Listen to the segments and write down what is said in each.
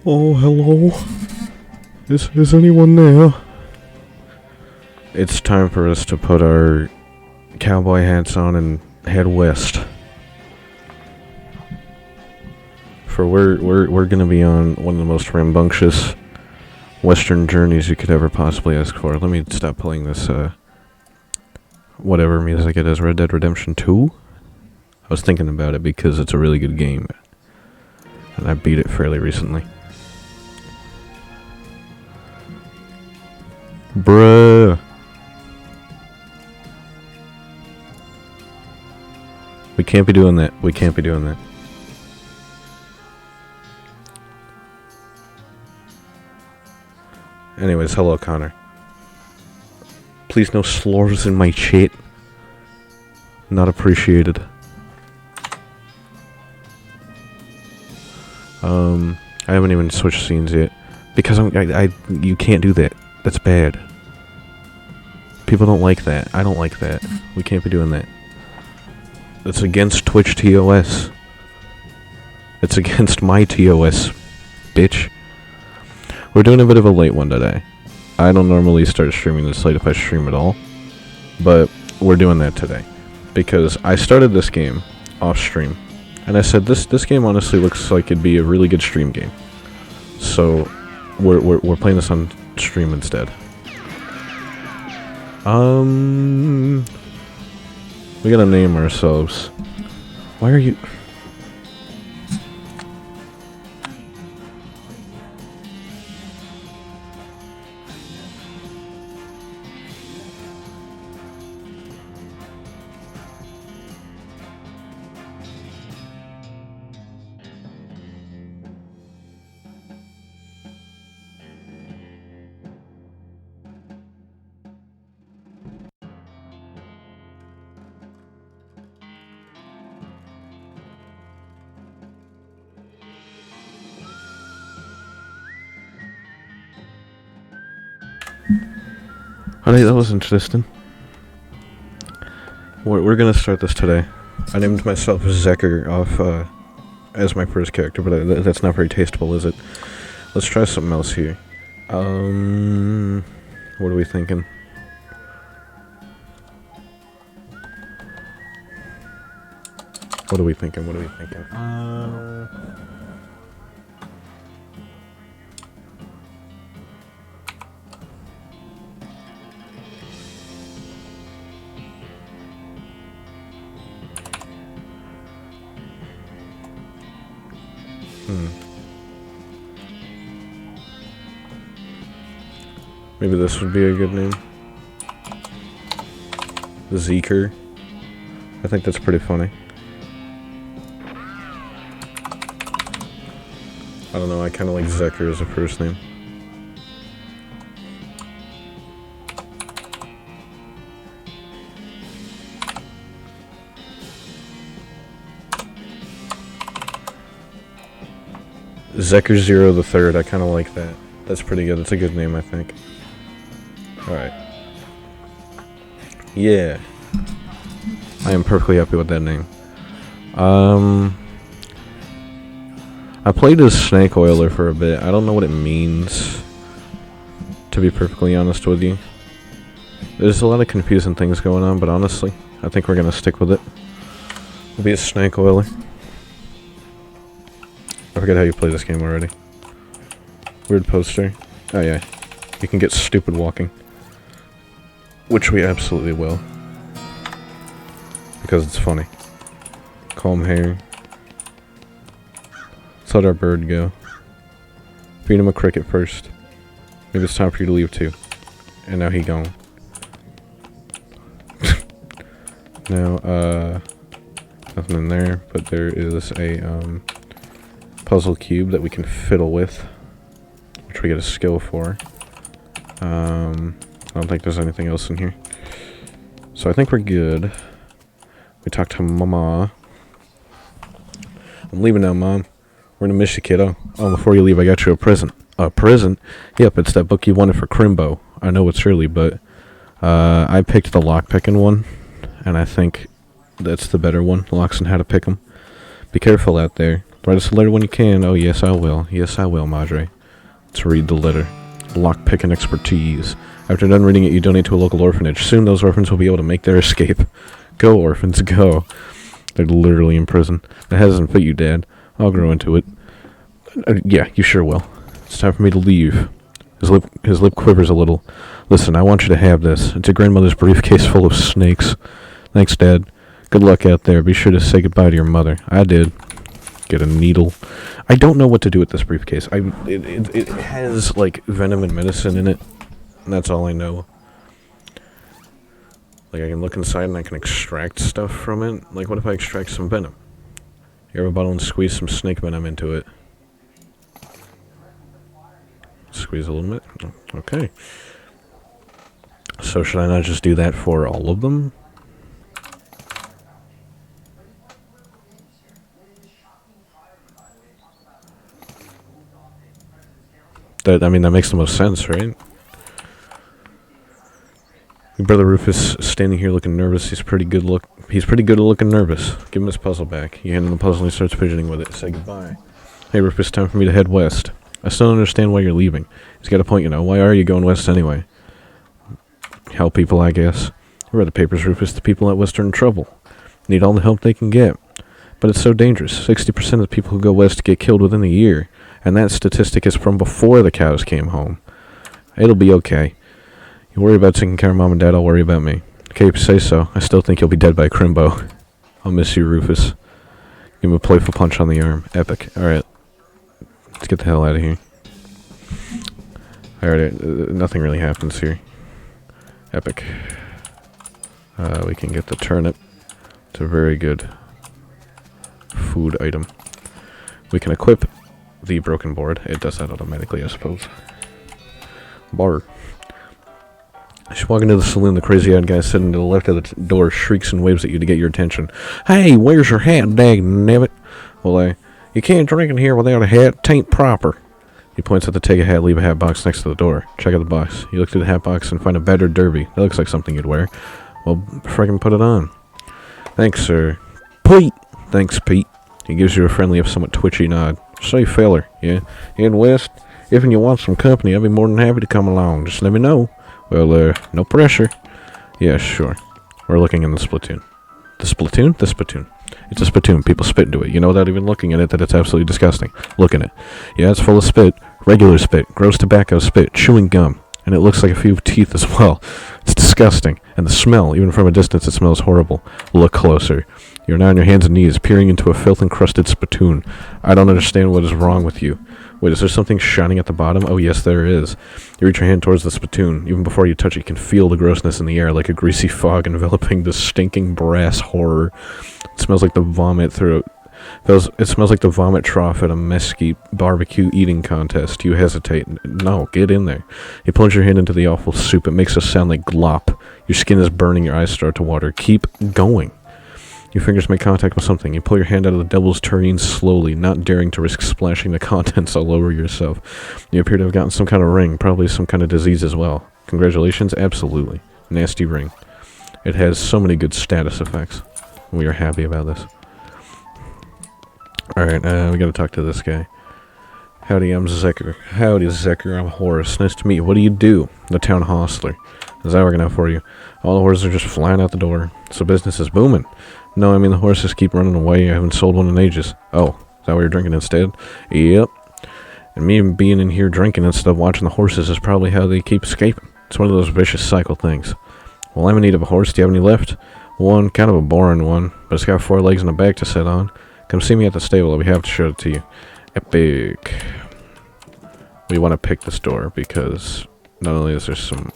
Oh, hello? Is anyone there? It's time for us to put our cowboy hats on and head west. For we're gonna be on one of the most rambunctious western journeys you could ever possibly ask for. Let me stop playing this, whatever music it is, Red Dead Redemption 2? I was thinking about it because it's a really good game. And I beat it fairly recently. Bruh. We can't be doing that. We can't be doing that. Anyways, hello, Connor. Please no slurs in my chat. Not appreciated. I haven't even switched scenes yet. Because you can't do that. That's bad. People don't like that. I don't like that. We can't be doing that. It's against Twitch TOS. It's against my TOS, bitch. We're doing a bit of a late one today. I don't normally start streaming this late if I stream at all. But we're doing that today. Because I started this game off stream. And I said, this game honestly looks like it'd be a really good stream game. So, we're playing this on stream instead. We gotta name ourselves. Why are you... Alright, that was interesting. We're gonna start this today. I named myself Zecker off, as my first character, but that's not very tasteful, is it? Let's try something else here. What are we thinking? What are we thinking? Maybe this would be a good name. Zeker. I think that's pretty funny. I don't know, I kind of like Zeker as a first name. Zeker Zero the Third, I kind of like that. That's pretty good. It's a good name, I think. Alright. Yeah. I am perfectly happy with that name. I played as Snake Oiler for a bit. I don't know what it means, to be perfectly honest with you. There's a lot of confusing things going on, but honestly, I think we're gonna stick with it. We'll be a Snake Oiler. I forget how you play this game already. Weird poster. Oh yeah. You can get stupid walking. Which we absolutely will. Because it's funny. Calm hair. Let's let our bird go. Feed him a cricket first. Maybe it's time for you to leave too. And now he gone. Now, nothing in there, but there is a, puzzle cube that we can fiddle with. Which we get a skill for. I don't think there's anything else in here. So I think we're good. We talked to Mama. I'm leaving now, Mom. We're gonna miss you, kiddo. Oh, before you leave, I got you a present. A present? Yep, it's that book you wanted for Crimbo. I know it's early, but I picked the lock-picking one. And I think that's the better one. Locks and how to pick them. Be careful out there. Write us a letter when you can. Oh, yes, I will. Yes, I will, Madre. Let's read the letter. Lockpicking expertise. After done reading it, you donate to a local orphanage. Soon those orphans will be able to make their escape. Go, orphans, go. They're literally in prison. That hasn't fit you, Dad. I'll grow into it. Yeah, you sure will. It's time for me to leave. His lip quivers a little. Listen, I want you to have this. It's your grandmother's briefcase full of snakes. Thanks, Dad. Good luck out there. Be sure to say goodbye to your mother. I did. Get a needle. I don't know what to do with this briefcase. It has, like, venom and medicine in it. And that's all I know. Like, I can look inside and I can extract stuff from it. Like, what if I extract some venom? You have a bottle and squeeze some snake venom into it. Squeeze a little bit. Okay. So should I not just do that for all of them? I mean, that makes the most sense, right? Your brother Rufus standing here looking nervous. He's pretty good at looking nervous. Give him his puzzle back. You hand him the puzzle and he starts fidgeting with it. Say goodbye. Hey Rufus, time for me to head west. I still don't understand why you're leaving. He's got a point, you know. Why are you going west anyway? Help people, I guess. I read the papers, Rufus. The people out west are in trouble. Need all the help they can get. But it's so dangerous. 60% of the people who go west get killed within a year. And that statistic is from before the cows came home. It'll be okay. You worry about taking care of Mom and Dad, I'll worry about me. Okay, if you say so. I still think you'll be dead by Crimbo. I'll miss you, Rufus. Give him a playful punch on the arm. Epic. Alright. Let's get the hell out of here. Alright, nothing really happens here. Epic. We can get the turnip. It's a very good food item. We can equip the broken board. It does that automatically, I suppose. Bar. As you walk into the saloon, the crazy-eyed guy sitting to the left of the door shrieks and waves at you to get your attention. Hey, where's your hat, dag nabbit? Well, you can't drink in here without a hat. Tain't proper. He points at the take a hat, leave a hat box next to the door. Check out the box. You look through the hat box and find a battered derby. That looks like something you'd wear. Well, frickin' put it on. Thanks, sir. Pete! Thanks, Pete. He gives you a friendly, if somewhat twitchy nod. Say, feller, yeah? In West, if you want some company, I'd be more than happy to come along. Just let me know. Well, no pressure. Yeah, sure. We're looking in the Splatoon. The Splatoon? The Spittoon. It's a spittoon. People spit into it. You know without even looking at it that it's absolutely disgusting. Look at it. Yeah, it's full of spit. Regular spit. Gross tobacco spit. Chewing gum. And it looks like a few teeth as well. It's disgusting. And the smell, even from a distance, it smells horrible. Look closer. You're now on your hands and knees, peering into a filth-encrusted spittoon. I don't understand what is wrong with you. Wait, is there something shining at the bottom? Oh, yes, there is. You reach your hand towards the spittoon. Even before you touch it, you can feel the grossness in the air, like a greasy fog enveloping the stinking brass horror. It smells like the vomit through it smells like the vomit trough at a mesquite barbecue eating contest. You hesitate. No, get in there. You plunge your hand into the awful soup. It makes a sound like glop. Your skin is burning. Your eyes start to water. Keep going. Your fingers make contact with something. You pull your hand out of the devil's tureen slowly, not daring to risk splashing the contents all over yourself. You appear to have gotten some kind of ring, probably some kind of disease as well. Congratulations, absolutely. Nasty ring. It has so many good status effects. We are happy about this. Alright, we gotta talk to this guy. Howdy, I'm Zecker. Howdy, Zecker, I'm Horace. Nice to meet you. What do you do? The town hostler. How's that working out for you? All the horses are just flying out the door. So business is booming. No, I mean the horses keep running away. I haven't sold one in ages. Oh, is that what you're drinking instead? Yep. And me being in here drinking instead of watching the horses is probably how they keep escaping. It's one of those vicious cycle things. Well, I'm in need of a horse. Do you have any left? One, kind of a boring one, but it's got 4 legs and a back to sit on. Come see me at the stable. I'll be happy to show it to you. Epic. We want to pick this door because not only is there some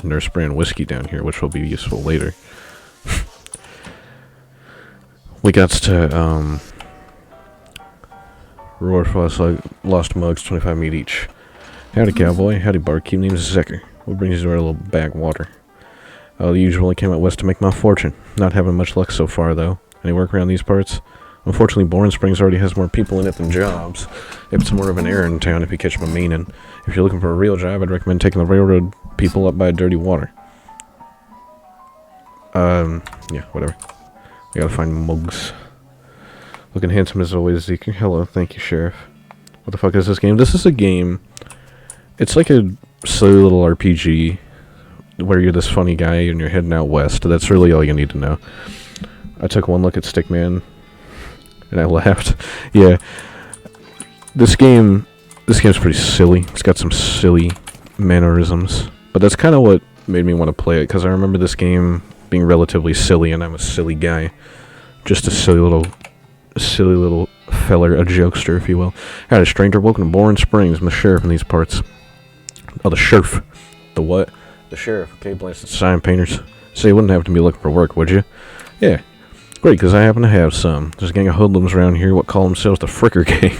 nurse brand whiskey down here, which will be useful later. We got to, reward for lost mugs, 25 meat each. Howdy, cowboy. Howdy, barkeep. Name's Zecker. What brings you to our little backwater? Oh, the usual. I came out west to make my fortune. Not having much luck so far, though. Any work around these parts? Unfortunately, Bourne Springs already has more people in it than jobs. It's more of an errand town, if you catch my meaning. If you're looking for a real job, I'd recommend taking the railroad people up by dirty water. Yeah, whatever. We gotta find mugs. Looking handsome as always, Zeke. Hello, thank you, Sheriff. What the fuck is this game? This is a game. It's like a silly little RPG where you're this funny guy and you're heading out west. That's really all you need to know. I took one look at Stickman and I laughed. Yeah. This game's pretty silly. It's got some silly mannerisms. But that's kind of what made me want to play it, because I remember this game being relatively silly, and I'm a silly guy. Just a silly little feller, a jokester, if you will. Had a stranger, welcome to Bourne Springs. I'm the sheriff in these parts. Oh, the sheriff. The what? The sheriff. Okay, blasted sign painters. So you wouldn't have to be looking for work, would you? Yeah. Great, because I happen to have some. There's a gang of hoodlums around here what call themselves the Fricker Gang.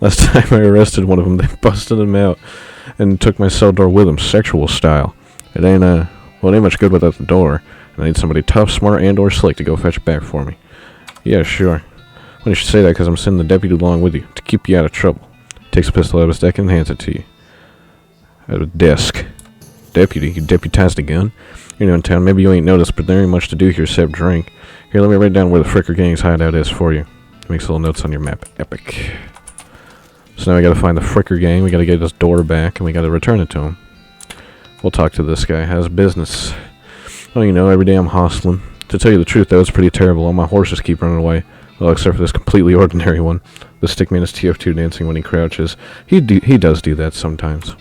Last time I arrested one of them, they busted him out and took my cell door with them, sexual style. It ain't much good without the door. And I need somebody tough, smart, and or slick to go fetch it back for me. Yeah, sure. Well, you should say that because I'm sending the deputy along with you to keep you out of trouble. Takes a pistol out of his deck and hands it to you. At a desk. Deputy? You deputized a gun? You're new in town. Maybe you ain't noticed, but there ain't much to do here except drink. Here, let me write down where the Fricker Gang's hideout is for you. Makes little notes on your map. Epic. So now we gotta find the Fricker Gang, we gotta get this door back, and we gotta return it to him. We'll talk to this guy. How's business? Oh, you know, every day I'm hustling. To tell you the truth, though, it's pretty terrible. All my horses keep running away. Well, except for this completely ordinary one. The stickman is TF2 dancing when he crouches. He does do that sometimes.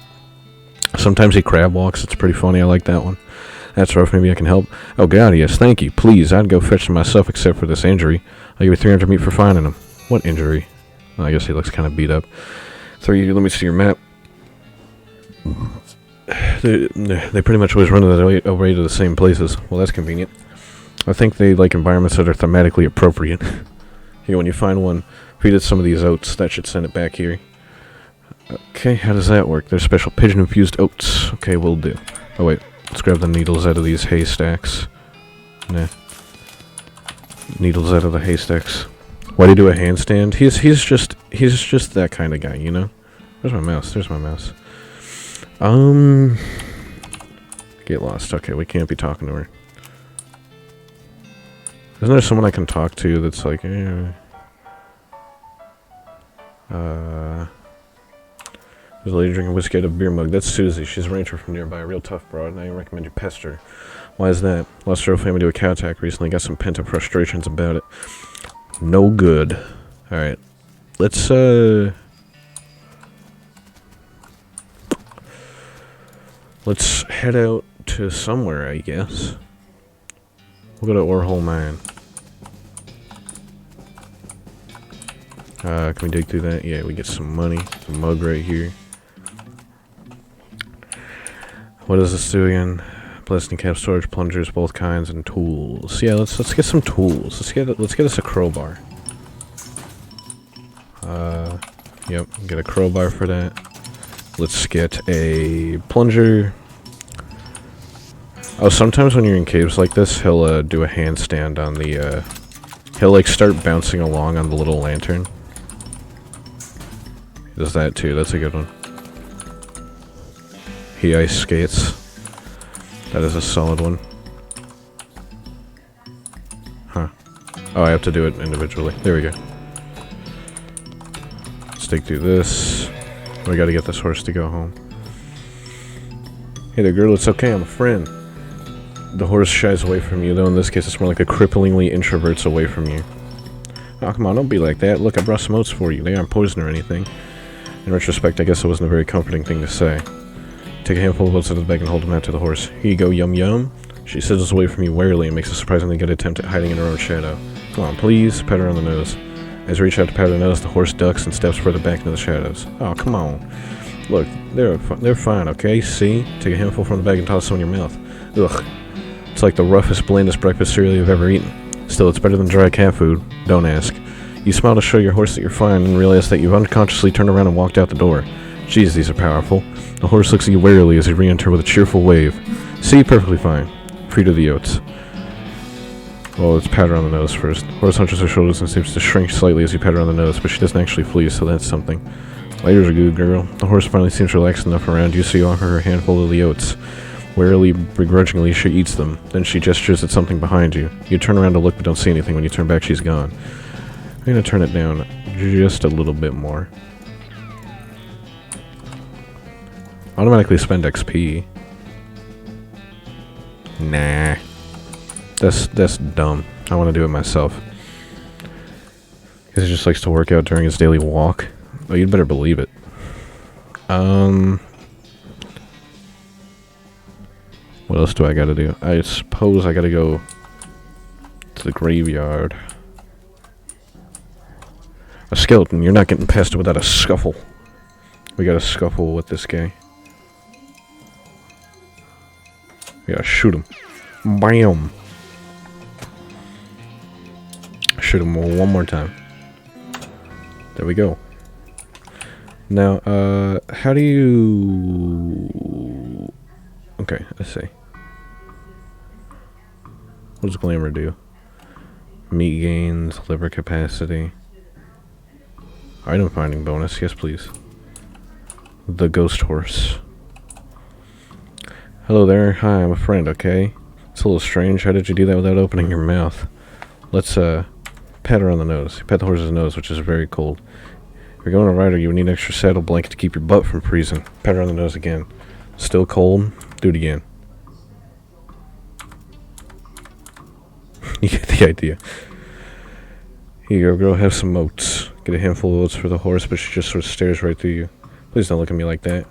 Sometimes he crab walks. It's pretty funny. I like that one. That's rough. Maybe I can help. Oh, God, yes. Thank you. Please, I'd go fetch him myself except for this injury. I'll give you 300 meat for finding him. What injury? Oh, I guess he looks kind of beat up. Let me see your map. They pretty much always run away to the same places. Well, that's convenient. I think they like environments that are thematically appropriate. Here, when you find one, feed it some of these oats. That should send it back here. Okay, how does that work? There's special pigeon-infused oats. Okay, will do. Oh, wait. Let's grab the needles out of these haystacks. Nah. Needles out of the haystacks. Why'd he do a handstand? He's just that kind of guy, you know? Where's my mouse? There's my mouse. Get lost. Okay, we can't be talking to her. Isn't there someone I can talk to that's like, There's a lady drinking whiskey out of a beer mug. That's Susie. She's a ranger from nearby. A real tough broad, and I recommend you pester her. Why is that? Lost her whole family to a cow attack recently. Got some pent-up frustrations about it. No good. Alright. Let's head out to somewhere, I guess. We'll go to Orehole Mine. Can we dig through that? Yeah, we get some money. The mug right here. What does this do again? Blessing cap storage, plungers, both kinds, and tools. Yeah, let's get some tools. Let's get us a crowbar. Yep, get a crowbar for that. Let's get a plunger. Oh, sometimes when you're in caves like this, he'll do a handstand on the he'll like start bouncing along on the little lantern. He does that too. That's a good one. He ice skates. That is a solid one. Huh. Oh, I have to do it individually. There we go. Let's dig through this. We gotta get this horse to go home. Hey there, girl. It's okay. I'm a friend. The horse shies away from you, though in this case it's more like it cripplingly introverts away from you. Oh, come on. Don't be like that. Look, I brought some oats for you. They aren't poison or anything. In retrospect, I guess it wasn't a very comforting thing to say. Take a handful of oats out of the bag and hold them out to the horse. Here you go, yum yum. She sidles away from you warily and makes a surprisingly good attempt at hiding in her own shadow. Come on, please. Pat her on the nose. As you reach out to pat her nose, the horse ducks and steps further back into the shadows. Oh, come on. Look, they're fine, okay? See? Take a handful from the bag and toss some in your mouth. Ugh. It's like the roughest, blandest breakfast cereal you've ever eaten. Still, it's better than dry cat food. Don't ask. You smile to show your horse that you're fine and realize that you've unconsciously turned around and walked out the door. Jeez, these are powerful. The horse looks at you warily as you re-enter with a cheerful wave. See, perfectly fine. Free to the oats. Well, let's pat her on the nose first. Horse hunches her shoulders and seems to shrink slightly as you pat her on the nose, but she doesn't actually flee, so that's something. Later's a good girl. The horse finally seems relaxed enough around you, so you offer her a handful of the oats. Warily, begrudgingly, she eats them. Then she gestures at something behind you. You turn around to look but don't see anything. When you turn back, she's gone. I'm gonna turn it down just a little bit more. Automatically spend XP. Nah. That's dumb. I want to do it myself. Because he just likes to work out during his daily walk. Oh, you'd better believe it. What else do I gotta do? I suppose I gotta go to the graveyard. A skeleton, you're not getting past it without a scuffle. We gotta scuffle with this guy. We gotta shoot him. Bam! Shoot him one more time. There we go. Now, how do you... Okay, let's see. What does glamour do? Meat gains, liver capacity. Item finding bonus, yes please. The ghost horse. Hello there, hi, I'm a friend, okay? It's a little strange, how did you do that without opening your mouth? Let's, pat her on the nose. Pat the horse's nose, which is very cold. If you're going to ride her, you would need an extra saddle blanket to keep your butt from freezing. Pat her on the nose again. Still cold? Do it again. You get the idea. Here you go, girl, have some oats. Get a handful of oats for the horse, but she just sort of stares right through you. Please don't look at me like that.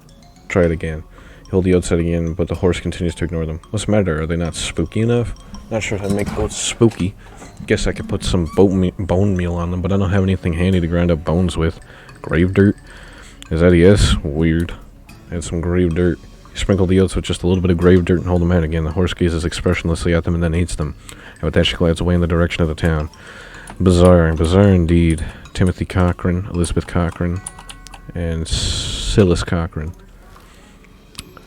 Try it again. You hold the oats out again, but the horse continues to ignore them. What's the matter? Are they not spooky enough? Not sure how to make oats spooky. Guess I could put some bone meal on them, but I don't have anything handy to grind up bones with. Grave dirt? Is that a yes? Weird. Add some grave dirt. You sprinkle the oats with just a little bit of grave dirt and hold them out again. The horse gazes expressionlessly at them and then eats them. And with that, she glides away in the direction of the town. Bizarre. Bizarre indeed. Timothy Cochran, Elizabeth Cochran, and Silas Cochran.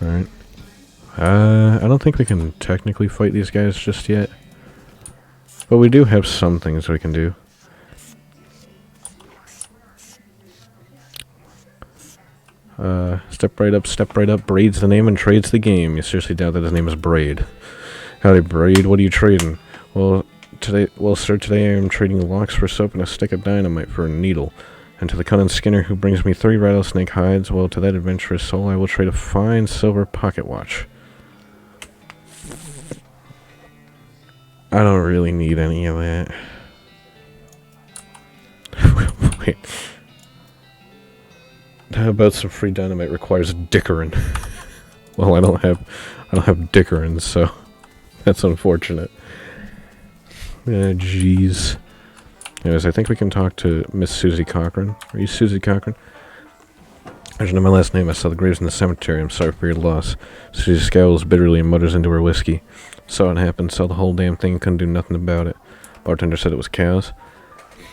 Alright. I don't think we can technically fight these guys just yet. But we do have some things we can do. Step right up, Braid's the name and trade's the game. You seriously doubt that his name is Braid. Howdy, Braid, what are you trading? Well, sir, today I am trading locks for soap and a stick of dynamite for a needle. And to the cunning skinner who brings me 3 rattlesnake hides, well, to that adventurous soul I will trade a fine silver pocket watch. I don't really need any of that. Wait. How about some free dynamite requires dickerin? Well, I don't have dickerin, so that's unfortunate. Jeez. Anyways, I think we can talk to Miss Susie Cochran. Are you Susie Cochran? I should know my last name. I saw the graves in the cemetery. I'm sorry for your loss. Susie scowls bitterly and mutters into her whiskey. Saw it happen, saw the whole damn thing, couldn't do nothing about it. Bartender said it was cows.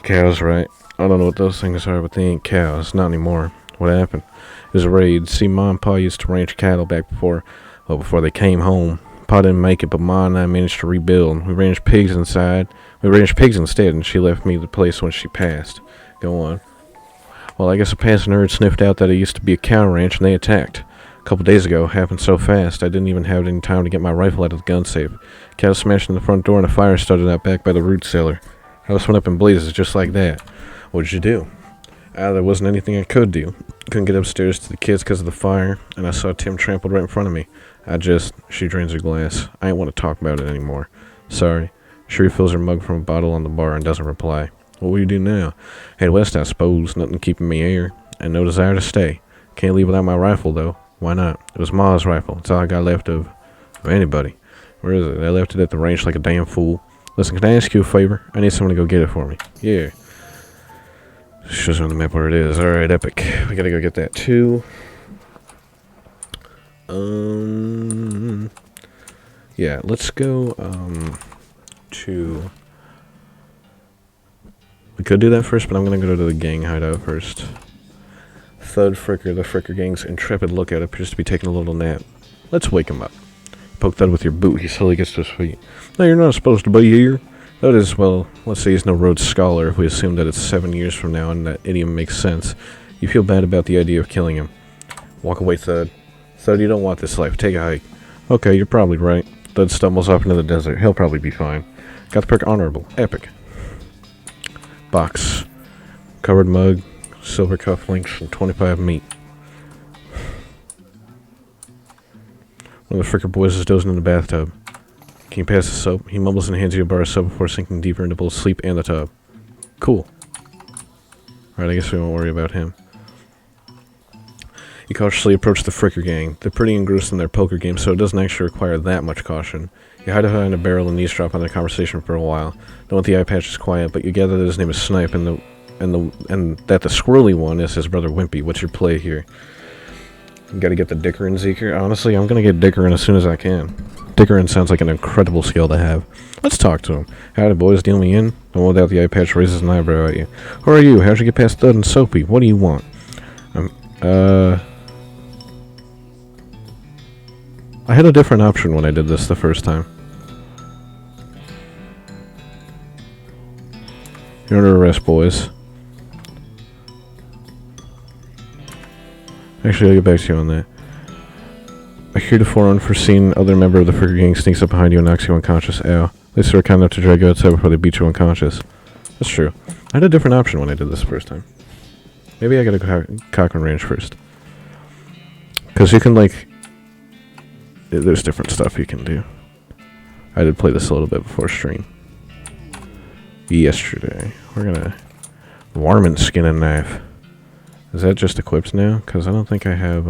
Cows, right. I don't know what those things are, but they ain't cows. Not anymore. What happened? It was a raid. See, Ma and Pa used to ranch cattle back before they came home. Pa didn't make it, but Ma and I managed to rebuild. We ranch pigs inside. We ranched pigs instead, and she left me the place when she passed. Go on. Well, I guess a passing herd sniffed out that it used to be a cow ranch, and they attacked. A couple days ago, it happened so fast, I didn't even have any time to get my rifle out of the gun safe. Cows smashed in the front door, and a fire started out back by the root cellar. House went up in blazes just like that. What'd you do? There wasn't anything I could do. Couldn't get upstairs to the kids because of the fire, and I saw Tim trampled right in front of me. She drains her glass. I ain't want to talk about it anymore. Sorry. She refills her mug from a bottle on the bar and doesn't reply. What will you do now? Head west, I suppose. Nothing keeping me here, and no desire to stay. Can't leave without my rifle, though. Why not? It was Ma's rifle. It's all I got left of anybody. Where is it? I left it at the ranch like a damn fool. Listen, can I ask you a favor? I need someone to go get it for me. Yeah. Shows on the map where it is. Alright, epic. We gotta go get that too. Yeah, let's go, to... We could do that first, but I'm gonna go to the gang hideout first. Thud Fricker, the Fricker gang's intrepid lookout, appears to be taking a little nap. Let's wake him up. Poke Thud with your boot, he slowly gets to his feet. No, you're not supposed to be here. That is, well, let's say he's no Rhodes Scholar if we assume that it's 7 years from now and that idiom makes sense. You feel bad about the idea of killing him. Walk away, Thud. Thud, you don't want this life. Take a hike. Okay, you're probably right. Thud stumbles off into the desert. He'll probably be fine. Got the perk honorable. Epic. Box. Covered mug, silver cufflinks, and 25 meat. One of the fricker boys is dozing in the bathtub. Can you pass the soap? He mumbles and hands you a bar of soap before sinking deeper into both sleep and the tub. Cool. Alright, I guess we won't worry about him. You cautiously approach the fricker gang. They're pretty engrossed in their poker game, so it doesn't actually require that much caution. You hide behind a barrel and eavesdrop on their conversation for a while. Don't want the eye patch is quiet, but you gather that his name is Snipe and that the squirrely one is his brother Wimpy. What's your play here? You gotta get the Dickerin Zeker. Honestly, I'm gonna get Dickerin as soon as I can. Dickerin sounds like an incredible skill to have. Let's talk to him. Howdy, boys, deal me in? The one without the eye patch raises an eyebrow at you. Who are you? How'd you get past Thud and Soapy? What do you want? I had a different option when I did this the first time. You're under arrest, boys. Actually, I'll get back to you on that. A heretofore unforeseen other member of the fricker gang sneaks up behind you and knocks you unconscious. Ow. They sort of kind enough to drag you outside before they beat you unconscious. That's true. I had a different option when I did this the first time. Maybe I gotta go Cochran Ranch first. Because you can, like... There's different stuff you can do. I did play this a little bit before stream. Yesterday. We're gonna... Warmint skin and knife. Is that just equipped now? Because I don't think I have,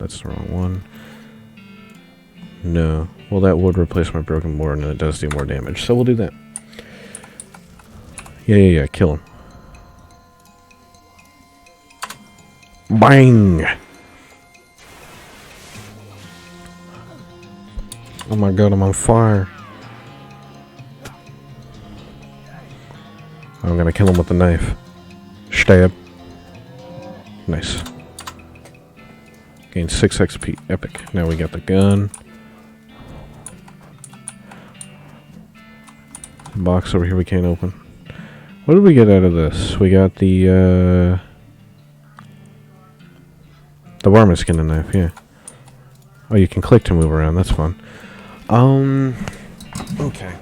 that's the wrong one. No. Well, that would replace my broken board, and it does do more damage. So we'll do that. Yeah. Kill him. Bang! Oh my god, I'm on fire. I'm gonna kill him with the knife. Stab. Nice. Gain 6 XP. Epic. Now we got the gun. The box over here we can't open. What did we get out of this? We got the varmint skin and knife, yeah. Oh, you can click to move around. That's fun. Okay.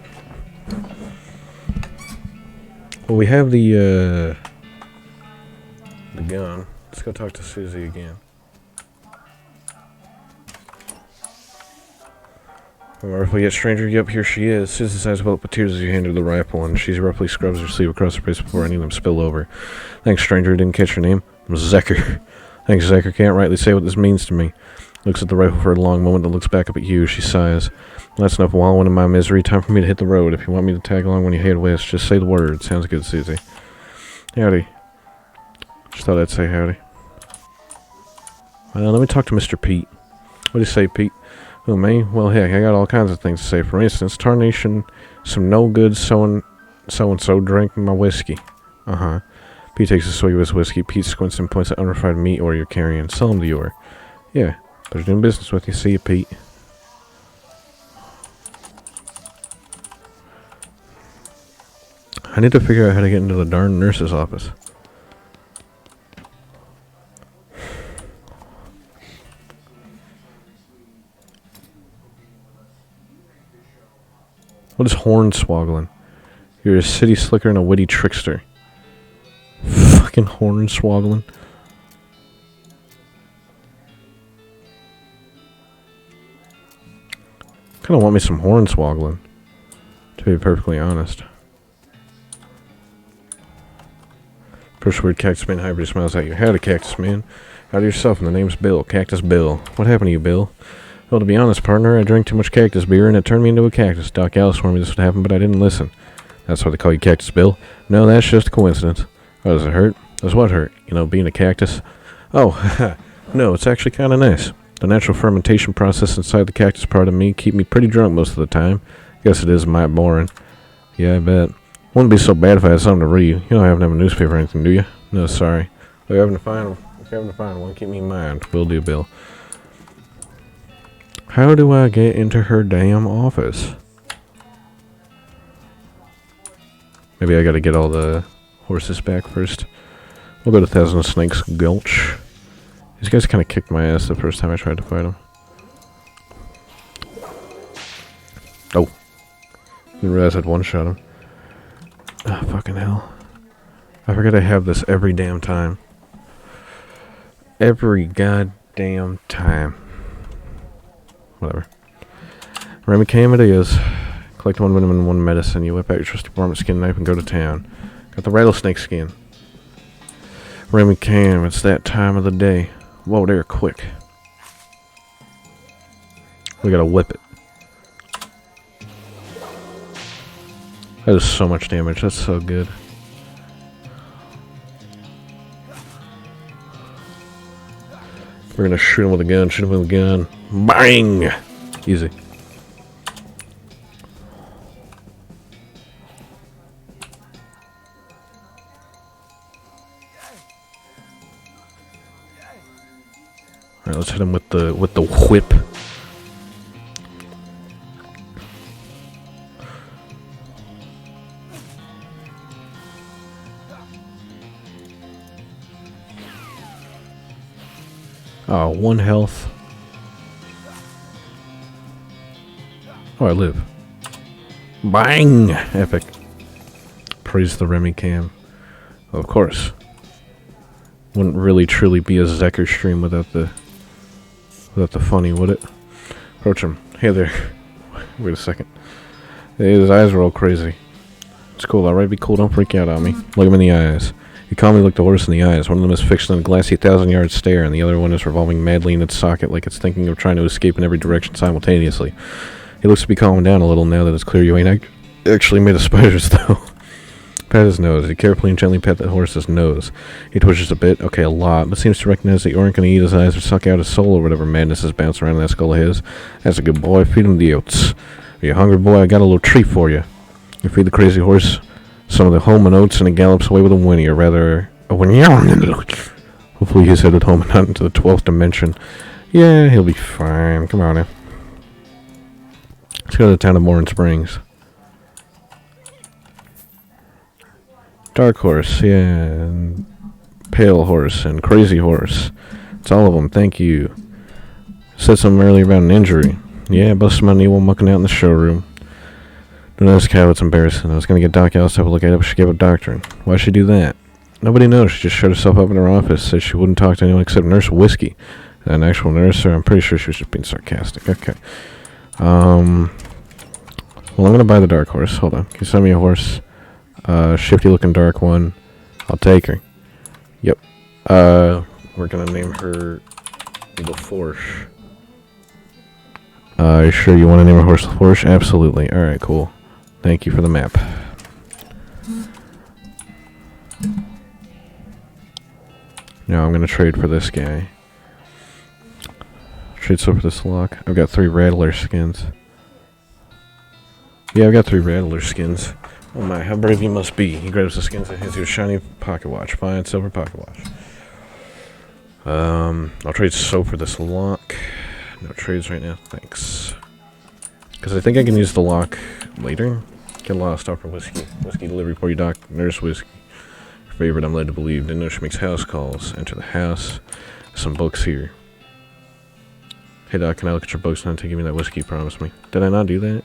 Well, we have the gun. Let's go talk to Susie again. Or if we get stranger, yep, here she is. Susie's eyes well up with tears as you hand her the rifle, and she roughly scrubs her sleeve across her face before any of them spill over. Thanks, stranger. Didn't catch your name. I'm Zecker. Thanks, Zecker. Can't rightly say what this means to me. Looks at the rifle for a long moment, then looks back up at you. She sighs. That's enough wallowing in my misery. Time for me to hit the road. If you want me to tag along when you head west, just say the word. Sounds good, Susie. Howdy. Just thought I'd say howdy. Let me talk to Mr. Pete. What do you say, Pete? Oh, me? Well, heck, I got all kinds of things to say. For instance, tarnation, some no-good so-and-so drank my whiskey. Uh-huh. Pete takes a swig of his whiskey. Pete squints and points at unrefined meat or you're carrying. Sell them to you. Yeah, they're doing business with you. See you, Pete. I need to figure out how to get into the darn nurse's office. What is hornswoggling? You're a city slicker and a witty trickster. Fucking hornswoggling. Kinda want me some hornswoggling, to be perfectly honest. First word, Cactus Man hybrid smiles at you. Howdy, Cactus Man. Howdy yourself, and the name's Bill. Cactus Bill. What happened to you, Bill? Well, to be honest, partner, I drank too much cactus beer, and it turned me into a cactus. Doc Alice warned me this would happen, but I didn't listen. That's why they call you Cactus Bill? No, that's just a coincidence. Oh, does it hurt? Does what hurt? You know, being a cactus? Oh, no, it's actually kind of nice. The natural fermentation process inside the cactus part of me keep me pretty drunk most of the time. Guess it is might boring. Yeah, I bet. Wouldn't be so bad if I had something to read. You don't happen to have a newspaper or anything, do you? No, sorry. If you're having to find one, keep me in mind. Will do, Bill. How do I get into her damn office? Maybe I gotta get all the horses back first. We'll go to Thousand Snakes Gulch. These guys kind of kicked my ass the first time I tried to fight them. Oh. Didn't realize I'd one-shot him. Ah, fucking hell. I forget I have this every damn time. Every goddamn time. Whatever. Remy Cam it is. Collect 1 vitamin and 1 medicine. You whip out your trusty varmint skin knife and go to town. Got the rattlesnake skin. Remy Cam, it's that time of the day. Whoa, there, quick. We gotta whip it. That is so much damage. That's so good. We're gonna shoot him with a gun. Shoot him with a gun. Bang! Easy. Alright, let's hit him with the whip. Oh, 1 health. Oh, I live. Bang! Epic. Praise the Remy Cam. Of course. Wouldn't really truly be a Zecker stream without the funny, would it? Approach him. Hey there. Wait a second. Hey, his eyes are all crazy. It's cool, alright? Be cool, don't freak out on me. Look him in the eyes. You calmly look the horse in the eyes. One of them is fixed in a glassy 1,000-yard stare, and the other one is revolving madly in its socket like it's thinking of trying to escape in every direction simultaneously. He looks to be calming down a little now that it's clear you ain't actually made of spiders, though. Pat his nose. You carefully and gently pat the horse's nose. He twitches a bit, okay, a lot, but seems to recognize that you aren't going to eat his eyes or suck out his soul or whatever madness is bouncing around in that skull of his. That's a good boy. Feed him the oats. Are you hungry, boy? I got a little treat for you. You feed the crazy horse some of the Holman oats, and he gallops away with a whinny, or rather, a whinny. Hopefully he's headed home and not into the 12th dimension. Yeah, he'll be fine. Come on now. Let's go to the town of Morin Springs. Dark horse, yeah, and pale horse, and crazy horse. It's all of them, thank you. Said something earlier about an injury. Yeah, busted my knee while mucking out in the showroom. Don't ask how, it's embarrassing. I was gonna get Doc Alice to have a look at it, but she gave up doctoring. Why'd she do that? Nobody knows. She just shut herself up in her office, said she wouldn't talk to anyone except Nurse Whiskey. An actual nurse, or I'm pretty sure she was just being sarcastic. Okay. Well, I'm gonna buy the dark horse. Hold on. Can you send me a horse? Shifty looking dark one. I'll take her. Yep. We're gonna name her LaForge. You sure you want to name a horse LaForge? Absolutely. Alright, cool. Thank you for the map. Now I'm gonna trade for this guy. Trade so for this lock. I've got 3 Rattler skins. Yeah, I've got 3 Rattler skins. Oh my, how brave you must be. He grabs the skins and hands you a shiny pocket watch. Fine, silver pocket watch. I'll trade soap for this lock. No trades right now, thanks. Because I think I can use the lock later. Get lost, offer whiskey. Whiskey delivery for you, Doc. Nurse Whiskey. Your favorite, I'm led to believe. Didn't know she makes house calls. Enter the house. Some books here. Hey Doc, can I look at your books now to give me that whiskey you promised me? Did I not do that?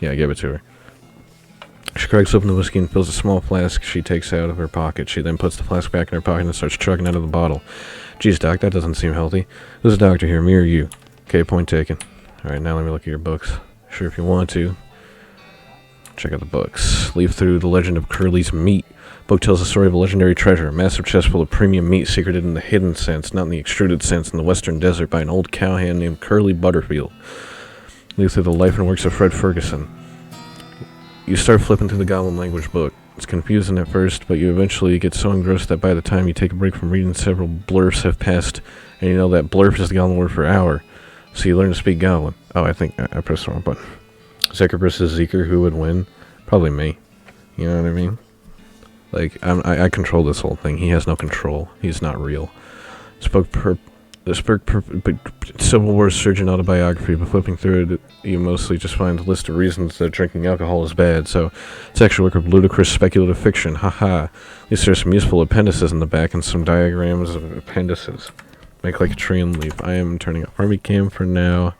Yeah, I gave it to her. She cracks open the whiskey and fills a small flask she takes out of her pocket. She then puts the flask back in her pocket and starts chugging out of the bottle. Geez, Doc, that doesn't seem healthy. There's a doctor here, me or you? Okay, point taken. Alright, now let me look at your books. Sure, if you want to. Check out the books. Leaf through The Legend of Curly's Meat. Book tells the story of a legendary treasure, a massive chest full of premium meat secreted in the hidden sense, not in the extruded sense, in the western desert by an old cowhand named Curly Butterfield. Leaf through the life and works of Fred Ferguson. You start flipping through the Goblin language book. It's confusing at first, but you eventually get so engrossed that by the time you take a break from reading, several blurfs have passed, and you know that blurf is the Goblin word for hour. So you learn to speak Goblin. Oh, I think I pressed the wrong button. Zeker versus Zeker, who would win? Probably me. You know what I mean? Like, I control this whole thing. He has no control. He's not real. Civil War surgeon autobiography, but flipping through it, you mostly just find a list of reasons that drinking alcohol is bad, so it's actually work of ludicrous speculative fiction, haha. At least there's some useful appendices in the back and some diagrams of appendices. Make like a tree and leaf. I am turning off Remy Cam for now,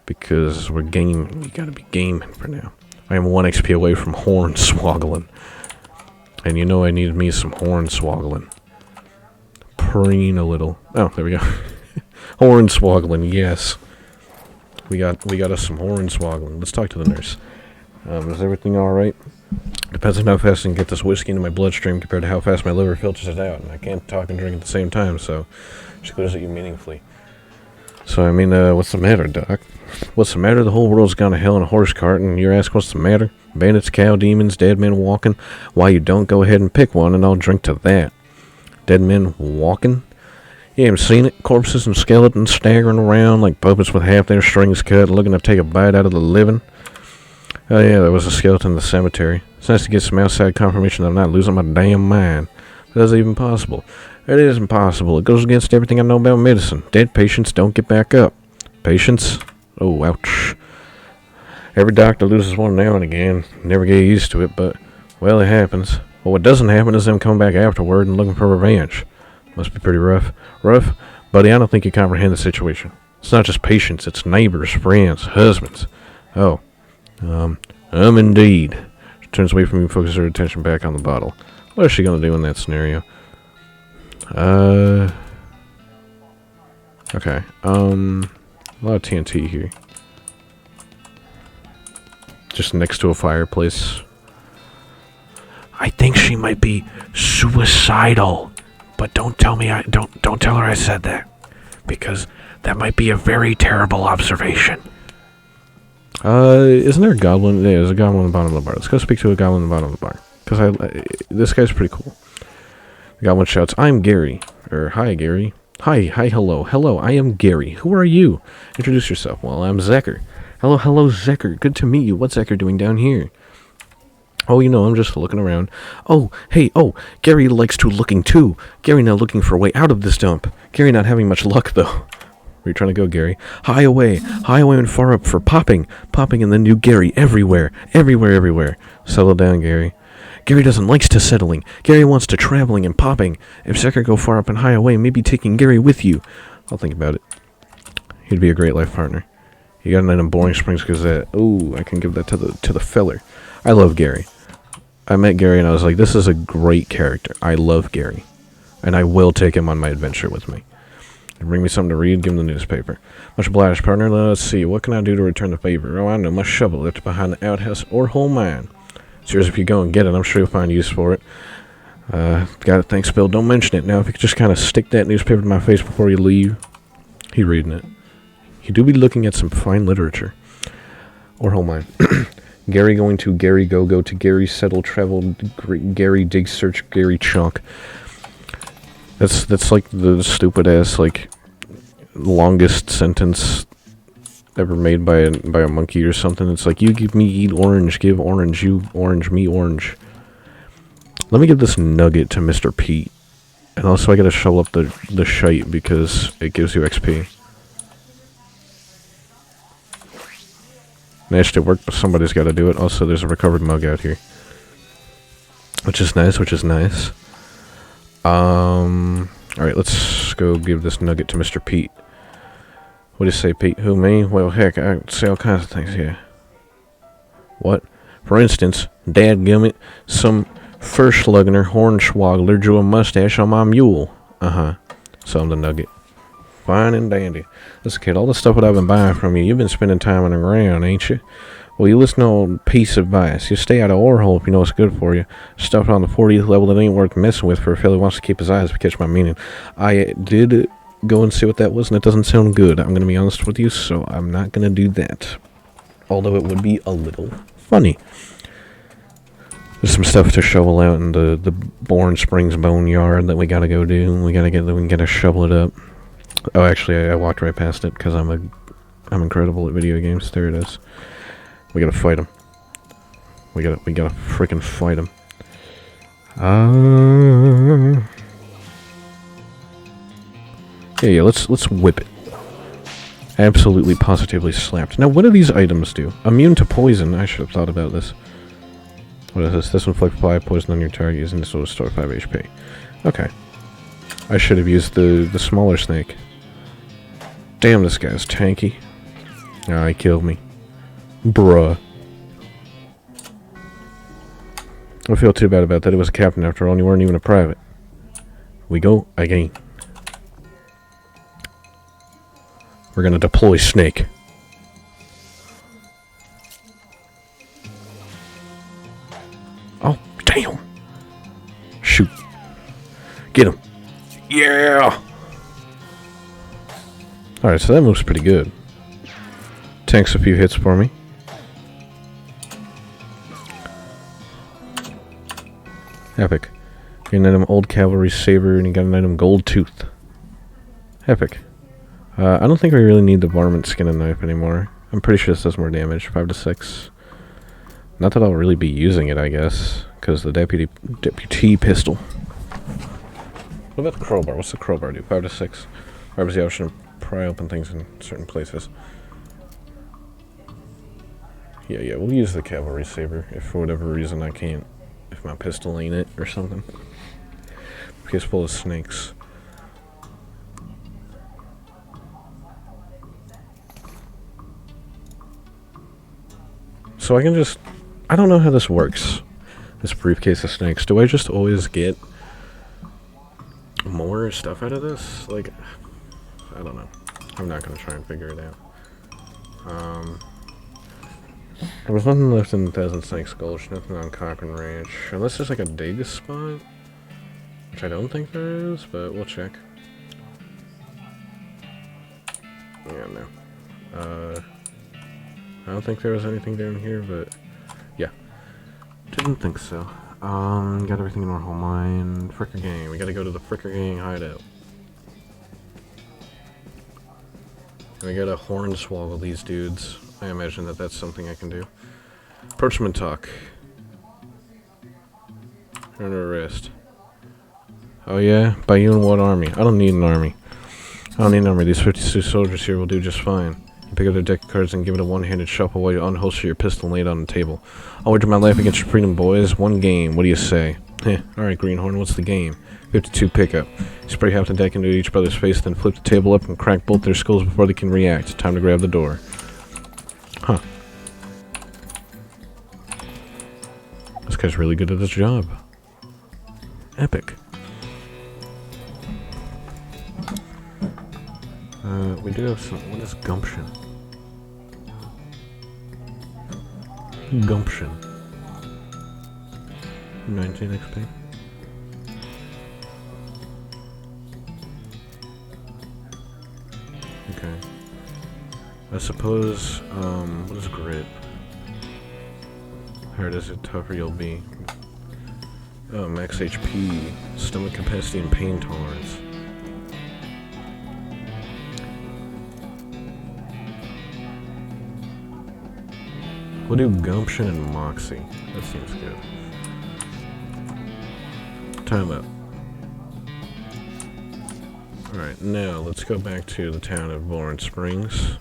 because we're game, we gotta be gaming for now. I am 1 XP away from Hornswoggling. And you know I needed me some hornswoggling. Preen a little. Oh, there we go. Hornswoggling, yes. We got us some hornswoggling. Let's talk to the nurse. Is everything alright? Depends on how fast I can get this whiskey into my bloodstream compared to how fast my liver filters it out. And I can't talk and drink at the same time, so she goes at you meaningfully. So, I mean, what's the matter, Doc? What's the matter? The whole world's gone to hell in a horse cart, and you're asking what's the matter? Bandits, cow demons, dead men walking? Why, you don't go ahead and pick one, and I'll drink to that. Dead men walking? You haven't seen it? Corpses and skeletons staggering around like puppets with half their strings cut, looking to take a bite out of the living. Oh yeah, there was a skeleton in the cemetery. It's nice to get some outside confirmation that I'm not losing my damn mind. But that's even possible. It isn't possible. It goes against everything I know about medicine. Dead patients don't get back up. Patients? Oh, ouch. Every doctor loses one now and again. Never get used to it, but, well, it happens. Well, what doesn't happen is them coming back afterward and looking for revenge. Must be pretty rough. Rough? Buddy, I don't think you comprehend the situation. It's not just patients, it's neighbors, friends, husbands. Oh. Indeed. She turns away from you and focuses her attention back on the bottle. What is she gonna do in that scenario? Okay. A lot of TNT here. Just next to a fireplace. I think she might be suicidal. But don't tell me don't tell her I said that. Because that might be a very terrible observation. Isn't there a goblin? Yeah, there's a goblin on the bottom of the bar. Let's go speak to a goblin on the bottom of the bar. Because this guy's pretty cool. The goblin shouts, I'm Gary. Or, hi, Gary. Hi, hello. Hello, I am Gary. Who are you? Introduce yourself. Well, I'm Zecker. Hello, Zecker. Good to meet you. What's Zecker doing down here? Oh, you know, I'm just looking around. Oh, hey, Gary likes to looking too. Gary now looking for a way out of this dump. Gary not having much luck, though. Where you trying to go, Gary? High away and far up for popping and then new Gary everywhere. Settle down, Gary. Gary doesn't like to settling. Gary wants to traveling and popping. If Zecker go far up and high away, maybe taking Gary with you. I'll think about it. He'd be a great life partner. You got a night in Boring Springs Gazette. Ooh, I can give that to the feller. I love Gary. I met Gary and I was like, this is a great character. I love Gary. And I will take him on my adventure with me. Bring me something to read, give him the newspaper. Much obliged, partner. Let's see. What can I do to return the favor? Oh, I know. My shovel left behind the outhouse or whole mine. It's yours if you go and get it. I'm sure you'll find use for it. Got it. Thanks, Bill. Don't mention it. Now, if you could just kind of stick that newspaper to my face before you leave. He reading it. You do be looking at some fine literature. Or whole mine. Gary going to Gary go to Gary settle travel Gary dig search Gary chunk. That's like the stupid ass like longest sentence ever made by a monkey or something. It's like, you give me eat orange, give orange, you orange, me orange. Let me give this nugget to Mr. Pete. And also I gotta shovel up the shite because it gives you XP. Managed to work, but somebody's gotta do it. Also, there's a recovered mug out here. Which is nice. Alright, let's go give this nugget to Mr. Pete. What do you say, Pete? Who, me? Well, heck, I say all kinds of things here. What? For instance, dadgummit, some Furschlugner hornswoggler drew a mustache on my mule. So I'm the nugget. Fine and dandy. Listen, kid, all the stuff that I've been buying from you, you've been spending time on the ground, ain't you? Well, you listen to old piece of advice. You stay out of ore hole if you know what's good for you. Stuff on the 40th level that ain't worth messing with for a fella who wants to keep his eyes, if you catch my meaning. I did go and see what that was, and it doesn't sound good. I'm going to be honest with you, so I'm not going to do that. Although it would be a little funny. There's some stuff to shovel out in the Bourne Springs boneyard that we got to go do. We got to shovel it up. Oh, actually, I walked right past it because I'm incredible at video games. There it is. We gotta fight him. We gotta freaking fight him. Yeah. Let's whip it. Absolutely, positively slapped. Now, what do these items do? Immune to poison. I should have thought about this. What is this? This will inflict 5 poison on your target, using this will restore 5 HP. Okay. I should have used the smaller snake. Damn, this guy's tanky. Ah, he killed me. Bruh. don't feel too bad about that. It was a captain after all, and you weren't even a private. We go again. We're gonna deploy Snake. Oh, damn. Shoot. Get him. Yeah! Alright, so that moves pretty good. Tanks a few hits for me. Epic. You got an item Old Cavalry Saber, and you got an item Gold Tooth. Epic. I don't think we really need the Varmint Skin and Knife anymore. I'm pretty sure this does more damage. 5 to 6. Not that I'll really be using it, I guess. Because the deputy pistol. What about the crowbar? What's the crowbar do? 5 to 6. Grabs the option to pry open things in certain places. Yeah, we'll use the Cavalry Saber if for whatever reason I can't. If my pistol ain't it or something. Case full of snakes. So I can just... I don't know how this works. This briefcase of snakes. Do I just always get more stuff out of this? Like, I don't know. I'm not going to try and figure it out. There was nothing left in Thousand Snakes Gulch, nothing on Cochran Ranch. Unless there's like a dig spot. Which I don't think there is, but we'll check. Yeah, no. I don't think there was anything down here, but yeah. Didn't think so. Got everything in our home line. Fricker Gang. We gotta go to the Fricker Gang hideout. And we gotta hornswoggle these dudes. I imagine that that's something I can do. Approachment talk. You're under arrest. Oh yeah? By you and what army? I don't need an army. I don't need an army. These 52 soldiers here will do just fine. You pick up their deck of cards and give it a one-handed shuffle while you unholster your pistol and lay it on the table. I'll wager my life against your freedom, boys. One game. What do you say? Heh. Alright, Greenhorn, what's the game? 52 pickup. Spray half the deck into each brother's face, then flip the table up and crack both their skulls before they can react. Time to grab the door. Huh. This guy's really good at his job. Epic. We do have some... What is gumption? Gumption. 19 XP. Okay. I suppose, what is grip? How hard is it, tougher you'll be. Oh, max HP, stomach capacity, and pain tolerance. We'll do gumption and moxie. That seems good. Time up. Alright, now let's go back to the town of Bourne Springs.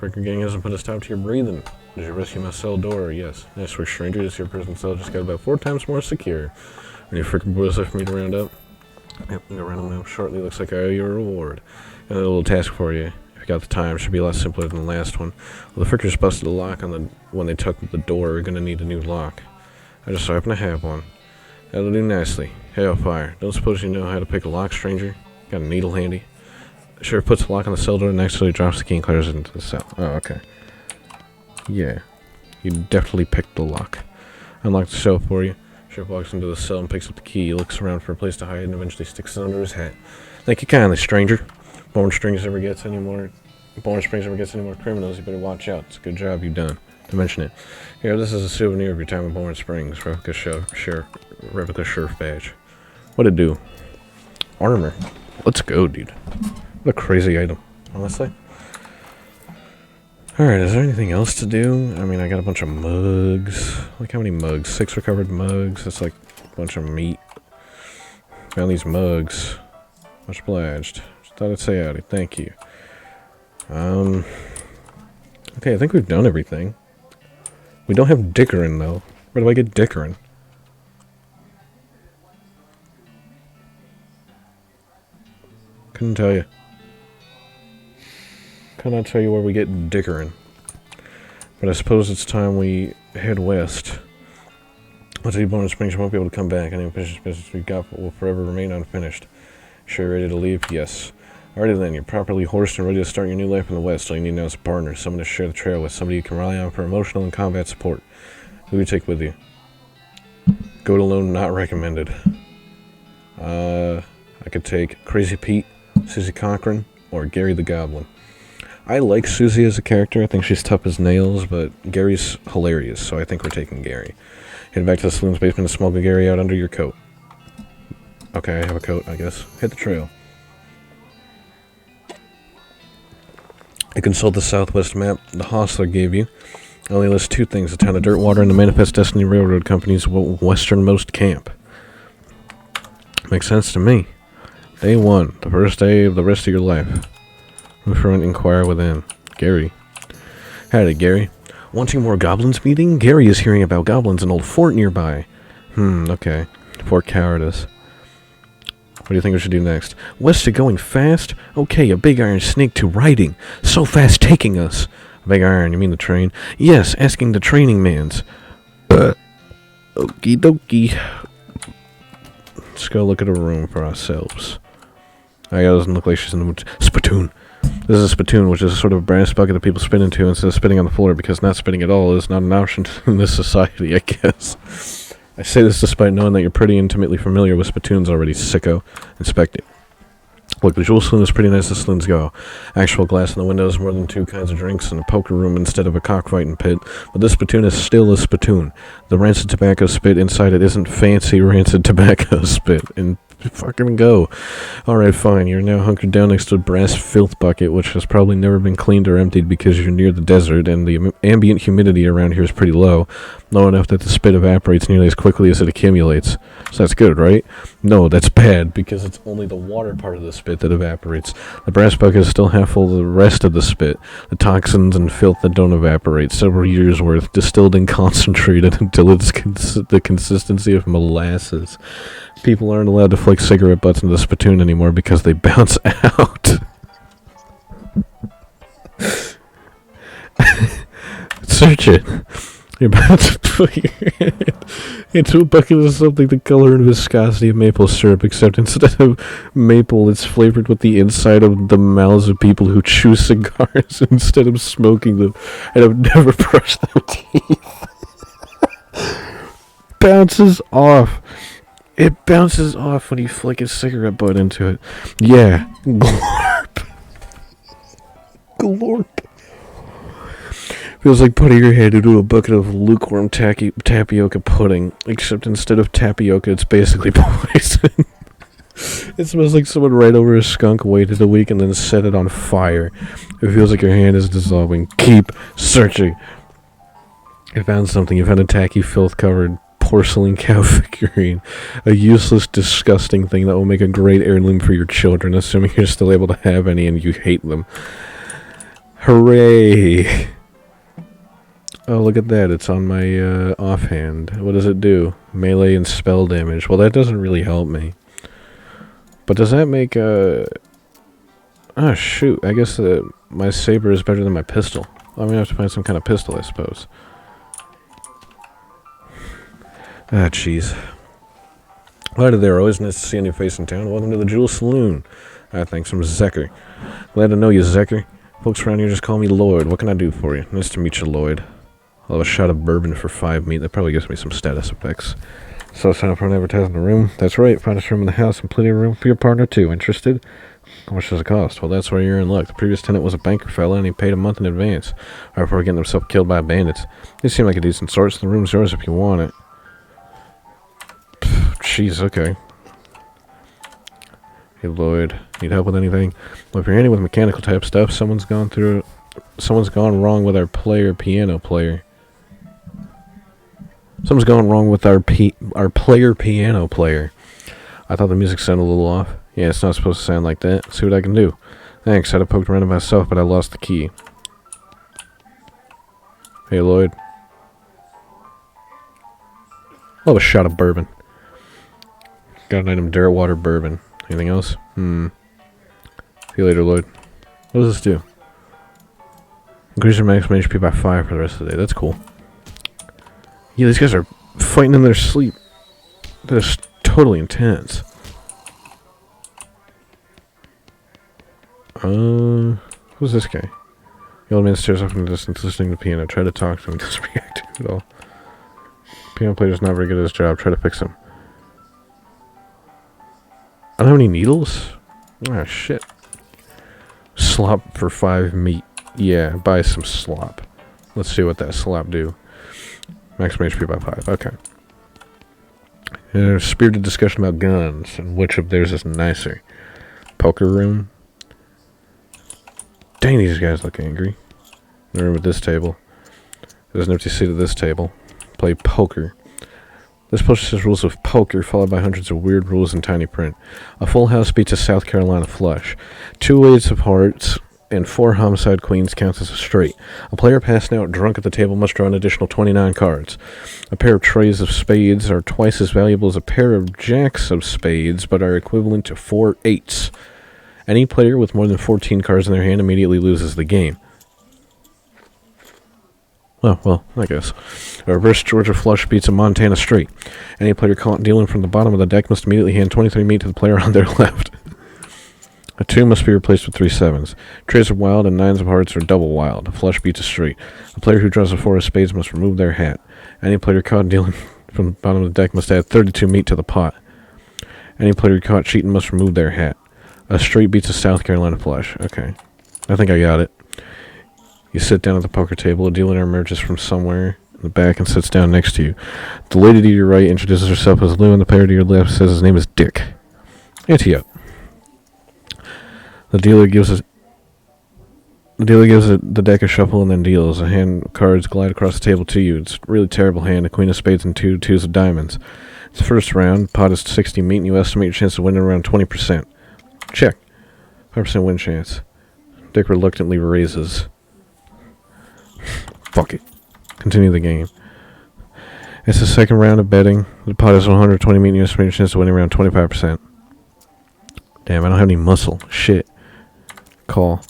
Fricker Gang hasn't put a stop to your breathing. Did you rescue my cell door? Yes. I swear, stranger, this your prison cell just got about 4 times more secure. When you frickin' boys left for me to round up. Yep, I'm gonna round them up shortly. Looks like I owe you a reward. Got a little task for you. If you got the time, should be a lot simpler than the last one. Well, the frickers busted the lock on the when they took the door. We're gonna need a new lock. I just so happen to have one. That'll do nicely. Hellfire. Don't suppose you know how to pick a lock, stranger? Got a needle handy? Sure, puts the lock on the cell door next to it, drops the key and clears it into the cell. Oh, okay. Yeah. You definitely picked the lock. Unlock the cell for you. Sheriff walks into the cell and picks up the key. He looks around for a place to hide and eventually sticks it under his hat. Thank you kindly, stranger. Bourne Springs ever gets any more criminals, you better watch out. It's a good job you've done to mention it. Here, this is a souvenir of your time in Bourne Springs. Replica sheriff badge. What'd it do? Armor. Let's go, dude. What a crazy item, honestly. Alright, is there anything else to do? I mean, I got a bunch of mugs. Like, how many mugs? 6 recovered mugs. That's like a bunch of meat. Found these mugs. Much obliged. Just thought I'd say howdy. Thank you. Okay, I think we've done everything. We don't have Dickerin, though. Where do I get Dickerin? Couldn't tell you. Cannot tell you where we get dickering. But I suppose it's time we head west. Once we born in Springs, you won't be able to come back. Any unfinished business we've got will forever remain unfinished. Sure you're ready to leave? Yes. Alrighty then, you're properly horsed and ready to start your new life in the West. All you need now is a partner, someone to share the trail with, somebody you can rely on for emotional and combat support. Who do you take with you? Go it alone, not recommended. I could take Crazy Pete, Susie Cochran, or Gary the Goblin. I like Susie as a character. I think she's tough as nails, but Gary's hilarious, so I think we're taking Gary. Head back to the saloon's basement and smuggle Gary out under your coat. Okay, I have a coat, I guess. Hit the trail. I consult the southwest map the hostler gave you. It only lists 2 things: the town of Dirtwater and the Manifest Destiny Railroad Company's westernmost camp. Makes sense to me. Day 1, the first day of the rest of your life. Move for and inquire within. Gary. Howdy, Gary. Wanting more goblins meeting? Gary is hearing about goblins in Old Fort nearby. Okay. Fort Cowardice. What do you think we should do next? West to going fast? Okay, a big iron snake to riding. So fast taking us. A big iron, you mean the train? Yes, asking the training mans. Okie dokie. Let's go look at a room for ourselves. Oh yeah, it doesn't look like she's in the mood. Spittoon. This is a spittoon, which is a sort of brass bucket that people spit into instead of spitting on the floor, because not spitting at all is not an option in this society, I guess. I say this despite knowing that you're pretty intimately familiar with spittoons already, sicko. Inspect it. Look, the Jewel Saloon is pretty nice as saloons go. Actual glass in the windows, more than 2 kinds of drinks, and a poker room instead of a cockfighting pit. But this spittoon is still a spittoon. The rancid tobacco spit inside it isn't fancy rancid tobacco spit. And fucking go. Alright, fine. You're now hunkered down next to a brass filth bucket, which has probably never been cleaned or emptied because you're near the desert, and the ambient humidity around here is pretty low. Low enough that the spit evaporates nearly as quickly as it accumulates. So that's good, right? No, that's bad, because it's only the water part of the spit that evaporates. The brass bucket is still half full of the rest of the spit, the toxins and filth that don't evaporate, several years worth, distilled and concentrated until it's the consistency of molasses. People aren't allowed to flick cigarette butts into the spittoon anymore because they bounce out. Search it. You're about to put your hand into a bucket of something the color and viscosity of maple syrup, except instead of maple, it's flavored with the inside of the mouths of people who chew cigars instead of smoking them and have never brushed their teeth. Bounces off. It bounces off when you flick a cigarette butt into it. Yeah. Glorp. Glorp. Feels like putting your head into a bucket of lukewarm tapioca pudding, except instead of tapioca, it's basically poison. It smells like someone ran over a skunk, waited a week, and then set it on fire. It feels like your hand is dissolving. Keep searching. You found something. You found a tacky, filth-covered porcelain cow figurine. A useless, disgusting thing that will make a great heirloom for your children, assuming you're still able to have any and you hate them. Hooray! Oh, look at that. It's on my offhand. What does it do? Melee and spell damage. Well, that doesn't really help me. But does that make a... Oh, shoot. I guess my saber is better than my pistol. I'm going to have to find some kind of pistol, I suppose. Ah, jeez. Hi there. Always nice to see a new face in town. Welcome to the Jewel Saloon. Thanks. I'm Zecker. Glad to know you, Zecker. Folks around here just call me Lloyd. What can I do for you? Nice to meet you, Lloyd. I'll have a shot of bourbon for 5 meat. That probably gives me some status effects. So sign up for an advertising room. That's right. Finest room in the house and plenty of room for your partner, too. Interested? How much does it cost? Well, that's where you're in luck. The previous tenant was a banker fella, and he paid a month in advance. Right before getting himself killed by bandits. They seem like a decent sort, so the room's yours if you want it. Jeez, okay. Hey, Lloyd. Need help with anything? Well, if you're handy with mechanical type stuff, someone's gone wrong with our piano player. Something's gone wrong with our piano player. I thought the music sounded a little off. Yeah, it's not supposed to sound like that. Let's see what I can do. Thanks, I'd have poked around it myself, but I lost the key. Hey, Lloyd. I'll have a shot of bourbon. Got an item, Dirtwater bourbon. Anything else? See you later, Lloyd. What does this do? Increase your maximum HP by 5 for the rest of the day. That's cool. Yeah, these guys are fighting in their sleep. That's totally intense. Who's this guy? The old man stares off in the distance, listening to the piano. Try to talk to him. Doesn't react to it at all. Piano player's not very good at his job. Try to fix him. I don't have any needles? Ah, shit. Slop for 5 meat. Yeah, buy some slop. Let's see what that slop do. Maximum HP by 5. Okay. There's a spirited discussion about guns and which of theirs is nicer. Poker room. Dang, these guys look angry. The room at this table. There's an empty seat at this table. Play poker. This poster says rules of poker, followed by hundreds of weird rules in tiny print. A full house beats a South Carolina flush. 2 aces of hearts and 4 homicide queens counts as a straight. A player passing out drunk at the table must draw an additional 29 cards. A pair of trays of spades are twice as valuable as a pair of jacks of spades, but are equivalent to 4 eights. Any player with more than 14 cards in their hand immediately loses the game. Oh, well, I guess. A reverse Georgia flush beats a Montana straight. Any player caught dealing from the bottom of the deck must immediately hand 23 meat to the player on their left. A 2 must be replaced with 3 sevens. Trays of wild and 9s of hearts are double wild. A flush beats a straight. A player who draws a 4 of spades must remove their hat. Any player caught dealing from the bottom of the deck must add 32 meat to the pot. Any player caught cheating must remove their hat. A straight beats a South Carolina flush. Okay. I think I got it. You sit down at the poker table. A dealer emerges from somewhere in the back and sits down next to you. The lady to your right introduces herself as Lou, and the player to your left says his name is Dick. Ante-up. The dealer gives the deck a shuffle and then deals. A hand of cards glide across the table to you. It's a really terrible hand. A queen of spades and 2 twos of diamonds. It's the first round. Pot is 60 meat, and you estimate your chance of winning around 20%. Check. 5% win chance. Dick reluctantly raises. Fuck it. Continue the game. It's the second round of betting. The pot is 120 meat, and you estimate your chance of winning around 25%. Damn, I don't have any muscle. Shit. Call.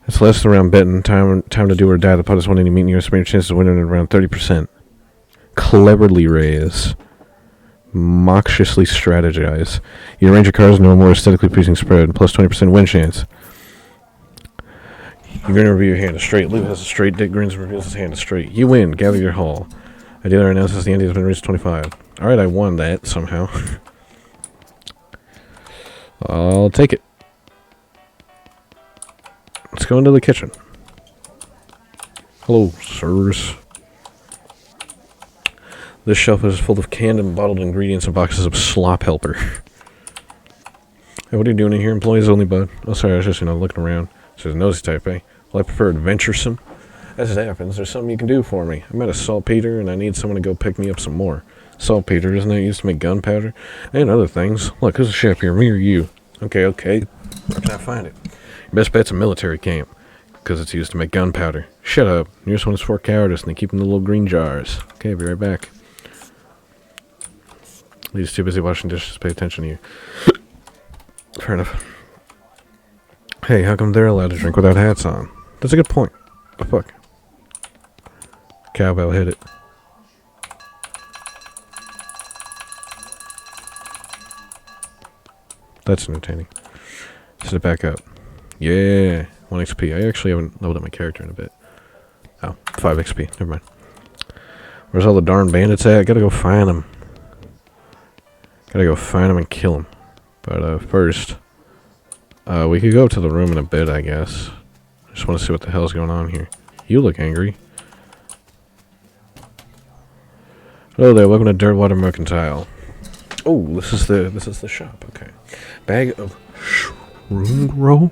It's less than around betting. Time to do or die. The pot is 180 meat, and you estimate your chances of winning around 30%. Cleverly raise. Moxiously strategize. You arrange your cards into a more aesthetically pleasing spread. Plus 20% win chance. You grin and review your hand. A straight. Lou has a straight. Dick grins and reveals his hand. A straight. You win. Gather your haul. A dealer announces the ante has been reached 25. Alright, I won that somehow. I'll take it. Let's go into the kitchen. Hello, sirs. This shelf is full of canned and bottled ingredients and boxes of slop helper. Hey, what are you doing in here? Employees only, bud. Oh, sorry, I was just, looking around. Says nosy type, eh? Well, I prefer adventuresome. As it happens, there's something you can do for me. I'm out of saltpeter, and I need someone to go pick me up some more. Saltpeter, isn't that used to make gunpowder? And other things. Look, who's the chef here, me or you? Okay. Where can I find it? Your best bet's a military camp, because it's used to make gunpowder. Shut up. Nearest one is Fort Cowardice, and they keep them in the little green jars. Okay, I'll be right back. He's too busy washing dishes to pay attention to you. Fair enough. Hey, how come they're allowed to drink without hats on? That's a good point. The fuck? Cowbell hit it. That's entertaining. Set it back up. Yeah, 1 XP. I actually haven't leveled up my character in a bit. Oh, 5 XP. Never mind. Where's all the darn bandits at? Gotta go find them. Gotta go find them and kill them. But first, we could go to the room in a bit, I guess. Just want to see what the hell's going on here. You look angry. Hello there, welcome to Dirtwater Mercantile. Oh, this is the shop. Okay, bag of Shroom Grow.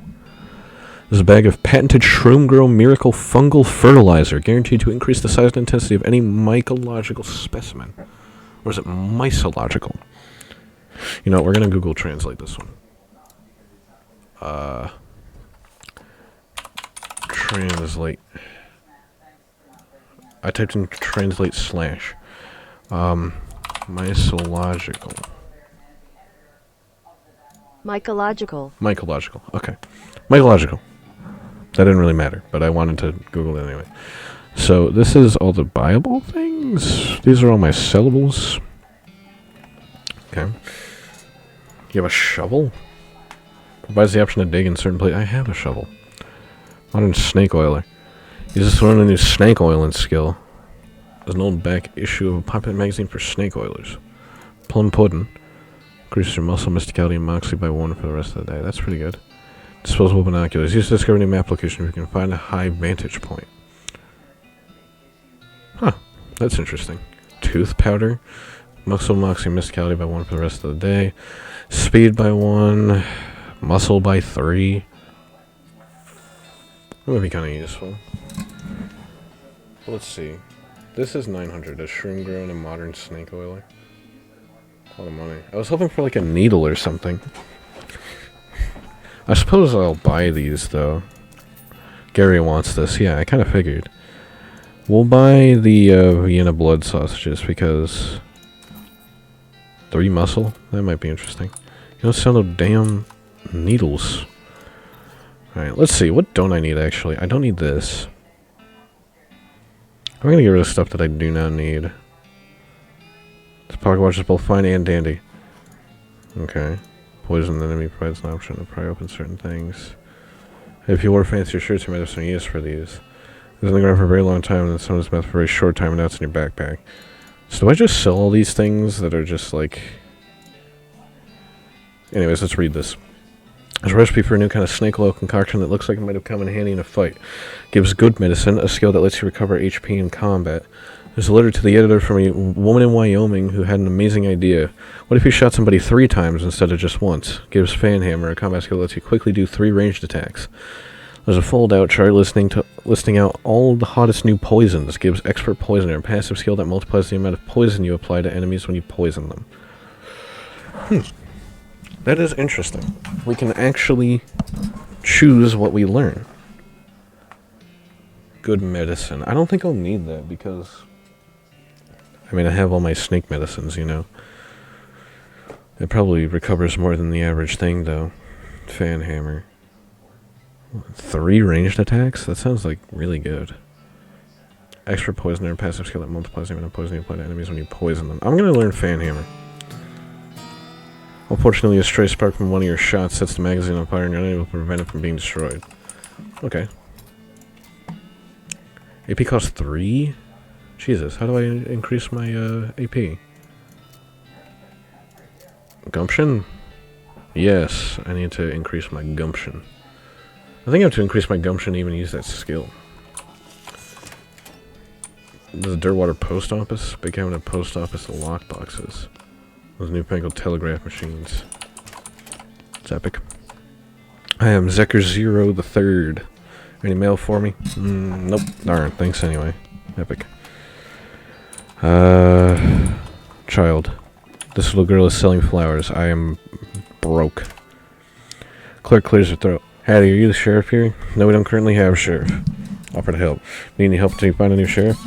This is a bag of patented Shroom Grow Miracle Fungal Fertilizer, guaranteed to increase the size and intensity of any mycological specimen. Or is it mycological? You know, we're gonna Google Translate this one. Translate. I typed in translate / mycological. Mycological. Mycological. Okay. Mycological. That didn't really matter, but I wanted to Google it anyway. So this is all the buyable things. These are all my sellables. Okay. You have a shovel? Provides the option to dig in certain places. I have a shovel. Modern snake oiler. Uses to learn a new snake oiling skill. There's an old back issue of a popular magazine for snake oilers. Plum pudding. Increases your muscle, mysticality, and moxie by 1 for the rest of the day. That's pretty good. Disposable binoculars. Use to discover new map location if you can find a high vantage point. Huh. That's interesting. Tooth powder. Muscle, moxie, mysticality by 1 for the rest of the day. Speed by 1. Muscle by 3. That would be kind of useful. Let's see. This is 900. A shroom grown and modern snake oiler. A lot of money. I was hoping for like a needle or something. I suppose I'll buy these though. Gary wants this. Yeah, I kind of figured. We'll buy the Vienna blood sausages because 3 muscle. That might be interesting. You don't sell no damn needles. Alright, let's see. What don't I need actually? I don't need this. I'm gonna get rid of stuff that I do not need. This pocket watch is both fine and dandy. Okay. Poison enemy provides an option to pry open certain things. If you wore fancier shirts, you might have some use for these. It's been around for a very long time, and then some of it's been for a very short time, and now it's in your backpack. So do I just sell all these things that are just like... Anyways, let's read this. There's a recipe for a new kind of snake oil concoction that looks like it might have come in handy in a fight. Gives good medicine, a skill that lets you recover HP in combat. There's a letter to the editor from a woman in Wyoming who had an amazing idea. What if you shot somebody 3 times instead of just once? Gives fan hammer, a combat skill that lets you quickly do 3 ranged attacks. There's a fold-out chart listing out all of the hottest new poisons. Gives expert poisoner, a passive skill that multiplies the amount of poison you apply to enemies when you poison them. That is interesting. We can actually choose what we learn. Good medicine. I don't think I'll need that because... I mean, I have all my snake medicines, you know. It probably recovers more than the average thing, though. Fan hammer. 3 ranged attacks? That sounds like really good. Extra poisoner, passive skill that multiplies the amount of poison you apply to enemies when you poison them. I'm gonna learn fan hammer. Unfortunately, a stray spark from one of your shots sets the magazine on fire and you're unable to prevent it from being destroyed. Okay. AP costs 3? Jesus, how do I increase my AP? Gumption? Yes, I need to increase my gumption. I think I have to increase my gumption to even use that skill. There's a Dirtwater post office. Big cabinet post office lockboxes. Those newfangled telegraph machines. It's epic. I am Zecker Zero the Third. Any mail for me? Nope. Darn, thanks anyway. Epic. Child. This little girl is selling flowers. I am broke. Clerk clears her throat. Hattie, are you the sheriff here? No, we don't currently have a sheriff. Offer to help. Need any help to find a new sheriff?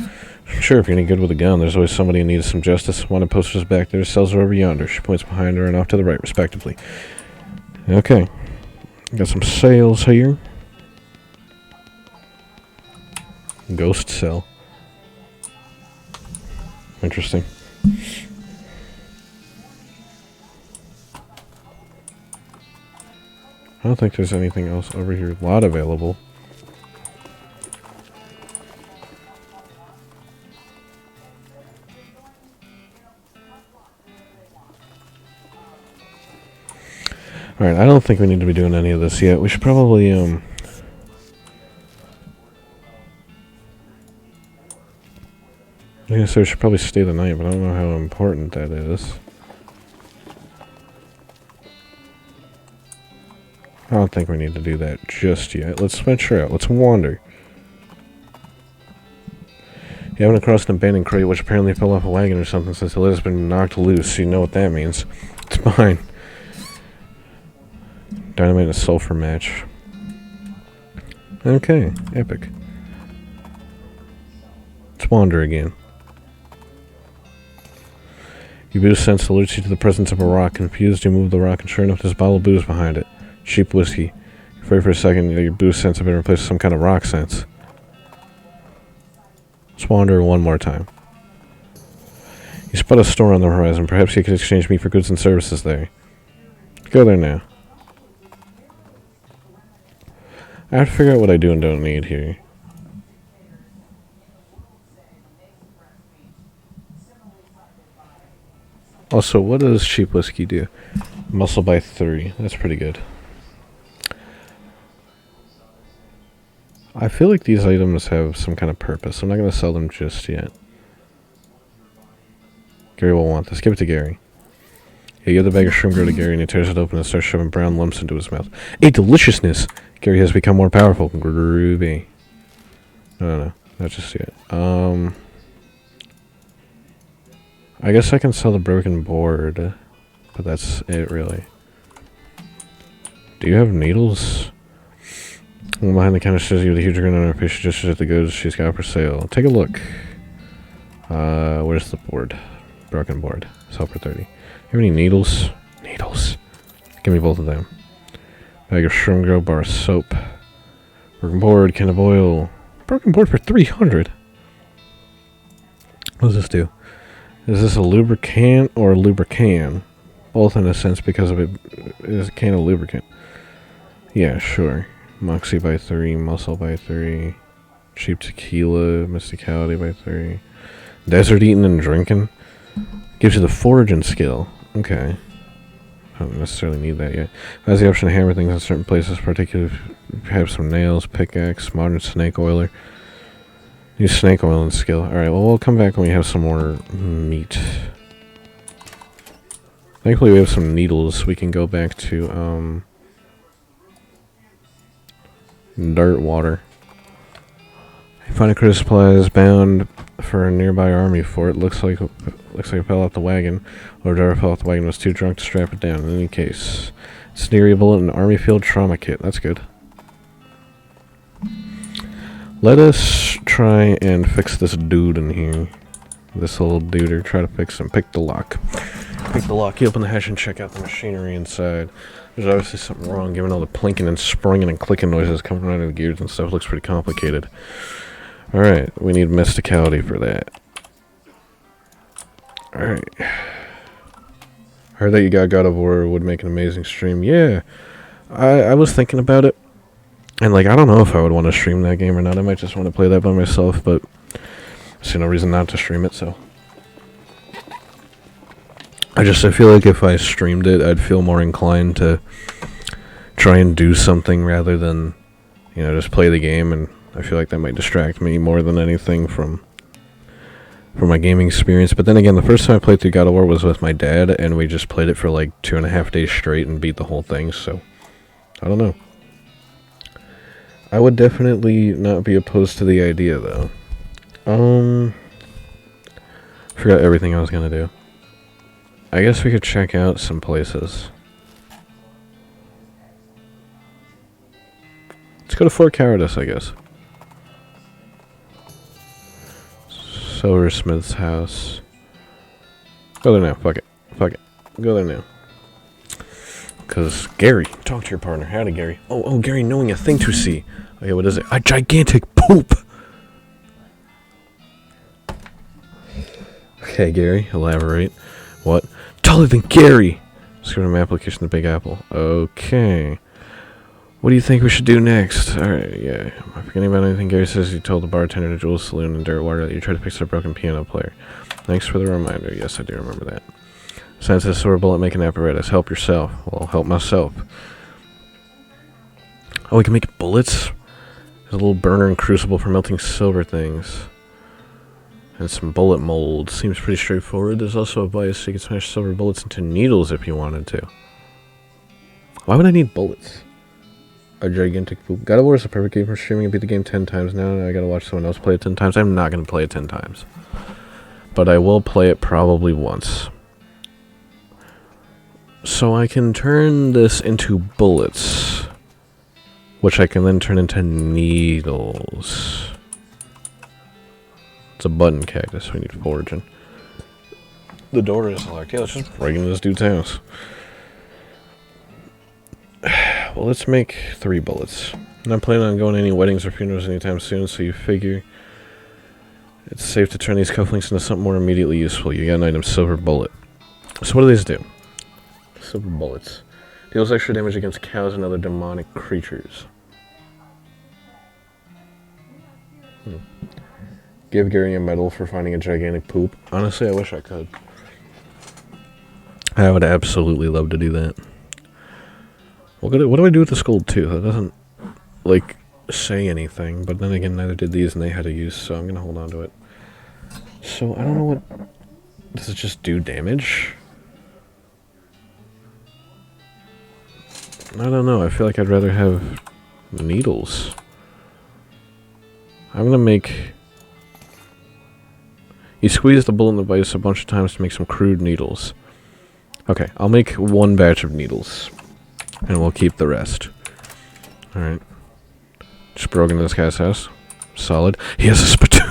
Sure, if you're any good with a gun, there's always somebody in need of some justice. Wanted posters back there, cells are over yonder. She points behind her and off to the right, respectively. Okay. Got some sales here. Ghost cell. Interesting. I don't think there's anything else over here. A lot available. Alright, I don't think we need to be doing any of this yet. We should probably, I guess we should probably stay the night, but I don't know how important that is. I don't think we need to do that just yet. Let's venture out. Let's wander. You haven't crossed an abandoned crate, which apparently fell off a wagon or something since the lid has been knocked loose. You know what that means. It's fine. Dynamite and a sulfur match. Okay, epic. Let's wander again. Your booze sense alerts you to the presence of a rock. Confused, you move the rock, and sure enough, there's a bottle of booze behind it. Cheap whiskey. For a second, your booze sense has been replaced with some kind of rock sense. Let's wander one more time. You spot a store on the horizon. Perhaps you could exchange meat for goods and services there. Go there now. I have to figure out what I do and don't need here. Also, what does cheap whiskey do? Muscle by 3. That's pretty good. I feel like these items have some kind of purpose. I'm not going to sell them just yet. Gary will want this. Give it to Gary. You give the bag of shrimp go to Gary, and he tears it open and starts shoving brown lumps into his mouth. A deliciousness! Gary has become more powerful. Groovy. No, not just yet. I guess I can sell the broken board, but that's it, really. Do you have needles? One behind the counter says you with a huge grin on her face. She gestures at the goods she's got for sale. Take a look. Where's the board? Broken board. Sell for 30. You have any needles? Needles. Give me both of them. Bag of shrimp grow, bar of soap. Broken board, can of oil. Broken board for 300. What does this do? Is this a lubricant or a lubricant? Both in a sense because of it is a can of lubricant. Yeah, sure. Moxie by 3, muscle by 3. Cheap tequila, mysticality by 3. Desert eating and drinking. Gives you the foraging skill. Okay. I don't necessarily need that yet. Has the option to hammer things in certain places, particularly if you have some nails, pickaxe, modern snake oiler. Use snake oil and skill. Alright, well, we'll come back when we have some more meat. Thankfully, we have some needles. We can go back to, dirt water. You find a critical supplies bound for a nearby army fort. Looks like it fell off the wagon. Or the driver fell off the wagon and was too drunk to strap it down. In any case, it's near a bullet and army field trauma kit. That's good. Let us try and fix this dude in here. This little dude, try to fix him. Pick the lock. Pick the lock. You open the hatch and check out the machinery inside. There's obviously something wrong, given all the plinking and springing and clicking noises coming out of the gears and stuff. It looks pretty complicated. Alright, we need mysticality for that. Alright. Heard that you got God of War would make an amazing stream. Yeah, I was thinking about it. And, like, I don't know if I would want to stream that game or not. I might just want to play that by myself, but I see no reason not to stream it, so. I feel like if I streamed it, I'd feel more inclined to try and do something rather than, you know, just play the game, and I feel like that might distract me more than anything from my gaming experience. But then again, the first time I played through God of War was with my dad, and we just played it for like 2.5 days straight and beat the whole thing, so I don't know. I would definitely not be opposed to the idea, though. Forgot everything I was gonna do. I guess we could check out some places. Let's go to Fort Cowardice, I guess. Silversmith's house. Go there now. Fuck it. Fuck it. Go there now. Because Gary, talk to your partner. Howdy, Gary. Oh, Gary, knowing a thing to see. Okay, what is it? A gigantic poop. Okay, Gary, elaborate. What? Taller than Gary. Script an application to Big Apple. Okay. What do you think we should do next? Alright, yeah. Am I forgetting about anything? Gary says you told the bartender to Jules Saloon in Dirtwater that you tried to fix a broken piano player. Thanks for the reminder. Yes, I do remember that. Science says silver bullet making apparatus. Help yourself. Well, help myself. Oh, we can make bullets? There's a little burner and crucible for melting silver things. And some bullet molds. Seems pretty straightforward. There's also a bias so you can smash silver bullets into needles if you wanted to. Why would I need bullets? A gigantic poop. God of War is a perfect game for streaming. I beat the game 10 times now. I gotta watch someone else play it 10 times. I'm not gonna play it 10 times. But I will play it probably once. So I can turn this into bullets. Which I can then turn into needles. It's a button cactus. We need foraging. The door is locked. Yeah, let's just break into this dude's house. Well, let's make 3 bullets. I'm not planning on going to any weddings or funerals anytime soon, so you figure it's safe to turn these cufflinks into something more immediately useful. You got an item, silver bullet. So what do these do? Silver bullets. Deals extra damage against cows and other demonic creatures. Give Gary a medal for finding a gigantic poop. Honestly, I wish I could. I would absolutely love to do that. What do I do with the gold too? That doesn't, like, say anything. But then again, neither did these, and they had a use, so I'm going to hold on to it. So, I don't know what... Does it just do damage? I don't know. I feel like I'd rather have needles. I'm going to make... You squeeze the bullet in the vise a bunch of times to make some crude needles. Okay, I'll make 1 batch of needles. And we'll keep the rest. Alright. Just broke into this guy's house. Solid. He has a spittoon!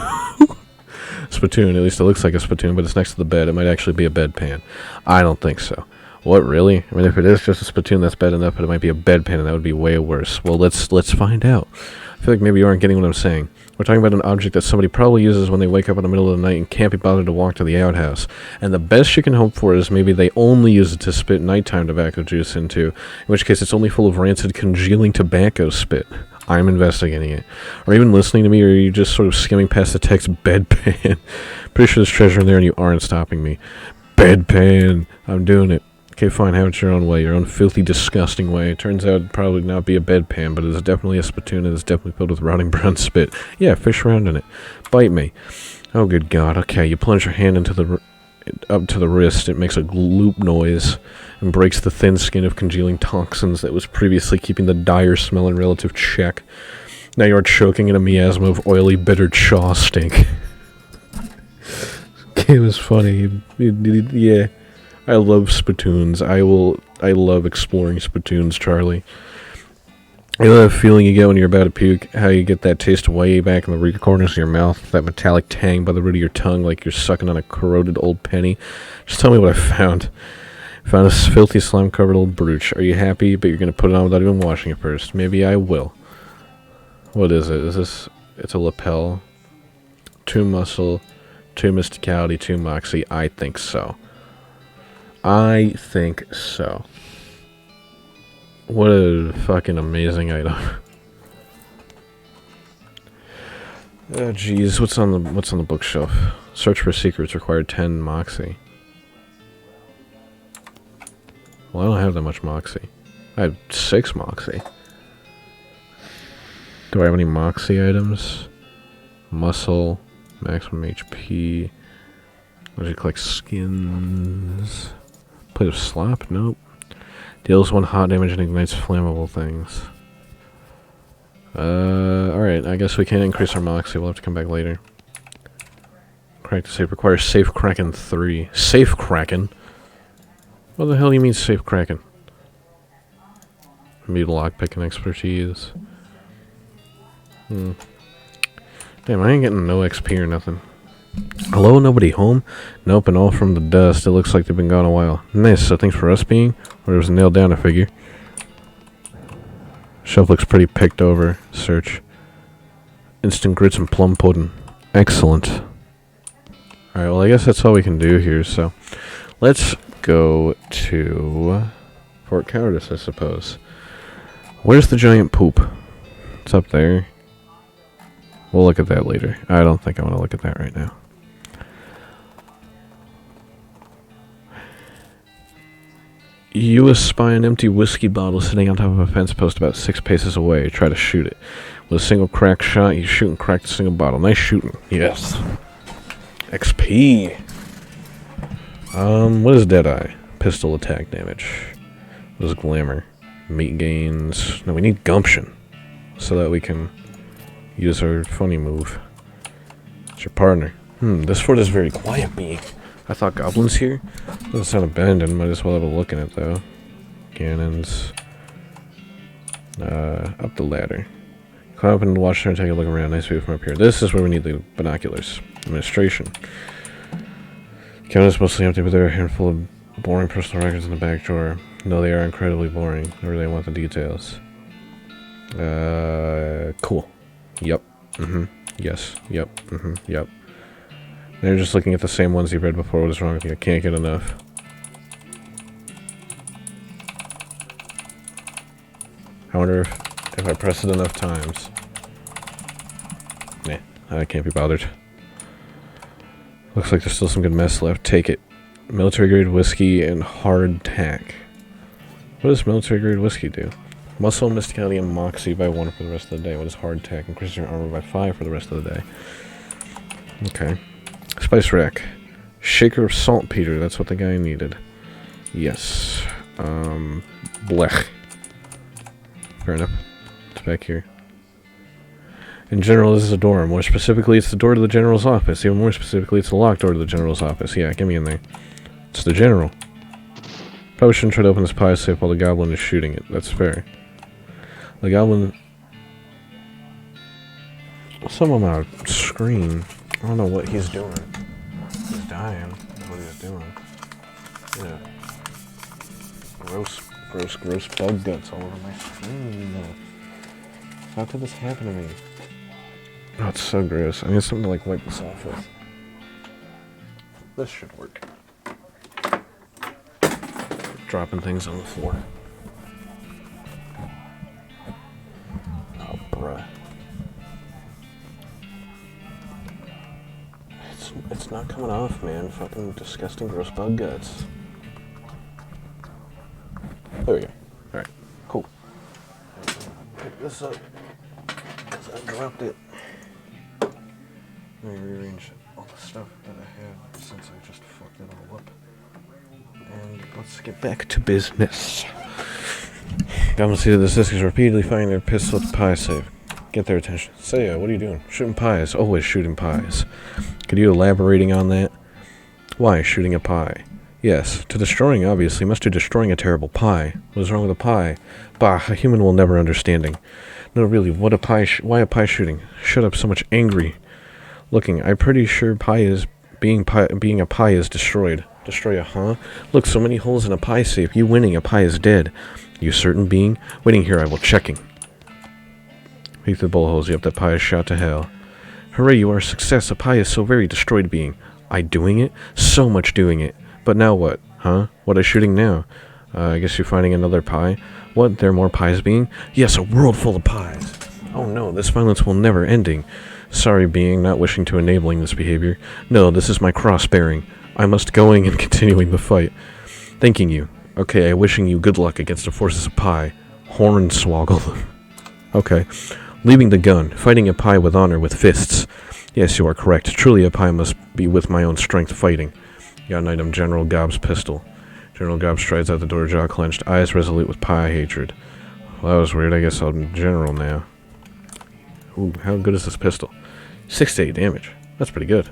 Spittoon, at least it looks like a spittoon, but it's next to the bed. It might actually be a bedpan. I don't think so. What, really? I mean, if it is just a spittoon, that's bad enough, but it might be a bedpan, and that would be way worse. Well, let's find out. I feel like maybe you aren't getting what I'm saying. We're talking about an object that somebody probably uses when they wake up in the middle of the night and can't be bothered to walk to the outhouse. And the best you can hope for is maybe they only use it to spit nighttime tobacco juice into, in which case it's only full of rancid, congealing tobacco spit. I'm investigating it. Or even listening to me, or are you just sort of skimming past the text bedpan? Pretty sure there's treasure in there and you aren't stopping me. Bedpan! I'm doing it. Okay, fine, have it your own way, your own filthy, disgusting way. It turns out it'd probably not be a bedpan, but it's definitely a spittoon, and it's definitely filled with rotting brown spit. Yeah, fish around in it. Bite me. Oh, good God. Okay, you plunge your hand into up to the wrist. It makes a gloop noise and breaks the thin skin of congealing toxins that was previously keeping the dire smell in relative check. Now you are choking in a miasma of oily, bitter chaw stink. It was funny. Yeah. I love spittoons. I love exploring spittoons, Charlie. You know that feeling you get when you're about to puke? How you get that taste way back in the rear corners of your mouth? That metallic tang by the root of your tongue like you're sucking on a corroded old penny? Just tell me what I found. I found this filthy slime-covered old brooch. Are you happy? But you're going to put it on without even washing it first. Maybe I will. What is it? Is this... It's a lapel. 2 muscle. 2 mysticality. 2 moxie. I think so. I think so. What a fucking amazing item. Oh jeez, what's on the bookshelf? Search for secrets required 10 moxie. Well, I don't have that much moxie. I have 6 moxie. Do I have any moxie items? Muscle, maximum HP. What do you collect? Skins. Plate of slop? Nope. Deals 1 hot damage and ignites flammable things. Alright, I guess we can't increase our moxie. We'll have to come back later. Crack to safe. Requires safe kraken 3. Safe kraken? What the hell do you mean safe kraken? Maybe lockpicking expertise. Damn, I ain't getting no XP or nothing. Hello, nobody home? Nope, and all from the dust. It looks like they've been gone a while. Nice, so thanks for us being. Or it was nailed down, I figure. Shelf looks pretty picked over. Search. Instant grits and plum pudding. Excellent. Alright, well I guess that's all we can do here, so... Let's go to... Fort Cowardice, I suppose. Where's the giant poop? It's up there. We'll look at that later. I don't think I want to look at that right now. You espy an empty whiskey bottle sitting on top of a fence post about 6 paces away. Try to shoot it. With a single crack shot, you shoot and crack the single bottle. Nice shooting. Yes. XP. What is Deadeye? Pistol attack damage. What is Glamour? Meat gains. No, we need Gumption. So that we can... use our funny move. It's your partner. This fort is very quiet being. I thought goblins here? Doesn't sound abandoned. Might as well have a look in it though. Cannons. Up the ladder. Climb up and watch her and take a look around. Nice view from up here. This is where we need the binoculars. Administration. Cabinets mostly empty, but there are a handful of boring personal records in the back drawer. No, they are incredibly boring. I really want the details. Cool. Yep. Yes. Yep. Yep. They're just looking at the same ones you read before. What is wrong with you? I can't get enough. I wonder if I press it enough times. Nah, I can't be bothered. Looks like there's still some good mess left. Take it. Military grade whiskey and hardtack. What does military grade whiskey do? Muscle, mysticality, and moxie by 1 for the rest of the day. What is hardtack? Increases your armor by 5 for the rest of the day. Okay. Spice rack. Shaker of saltpeter. That's what the guy needed. Yes. Blech. Fair enough. It's back here. In general, this is a door. More specifically, it's the door to the general's office. Even more specifically, it's the locked door to the general's office. Yeah, get me in there. It's the general. Probably shouldn't try to open this pie safe while the goblin is shooting it. That's fair. The goblin... Some on my screen. I don't know what he's doing. He's dying. That's what he's doing. Yeah. Gross bug guts all over my screen. How could this happen to me? Oh, it's so gross. I need something to like wipe this off with. This should work. Dropping things on the floor. Oh, bruh. It's not coming off, man. Fucking disgusting, gross bug guts. There we go. Alright, cool. Pick this up, because I dropped it. Let me rearrange all the stuff that I have since I just fucked it all up. And let's get back to business. Goblins see that the sisters repeatedly firing their pistol at the pie safe. Get their attention. Say, what are you doing? Shooting pies. Always shooting pies. Could you elaborating on that? Why shooting a pie? Yes, to destroying, obviously, must do destroying a terrible pie. What is wrong with a pie? Bah, a human will never understanding. No, really, what a pie why a pie shooting? Shut up, so much angry. Looking, I'm pretty sure pie is being a pie is destroyed. Destroy a huh? Look, so many holes in a pie safe. You winning, a pie is dead. You certain being? Waiting here, I will checking. Peek through the bullet holes. Yep, that pie is shot to hell. Hooray, you are a success. A pie is so very destroyed being. I doing it? So much doing it. But now what? Huh? What is shooting now? I guess you're finding another pie. What? There are more pies being? Yes, a world full of pies. Oh no, this violence will never ending. Sorry being, not wishing to enabling this behavior. No, this is my cross-bearing. I must going and continuing the fight. Thanking you. Okay, I wishing you good luck against the forces of pie. Hornswoggle. Okay. Leaving the gun, fighting a pie with honor with fists. Yes, you are correct. Truly a pie must be with my own strength fighting. Got an item, General Gobb's pistol. General Gobb strides out the door, jaw clenched, eyes resolute with pie hatred. Well, that was weird. I guess I'm General now. Ooh, how good is this pistol? 6 to 8 damage. That's pretty good.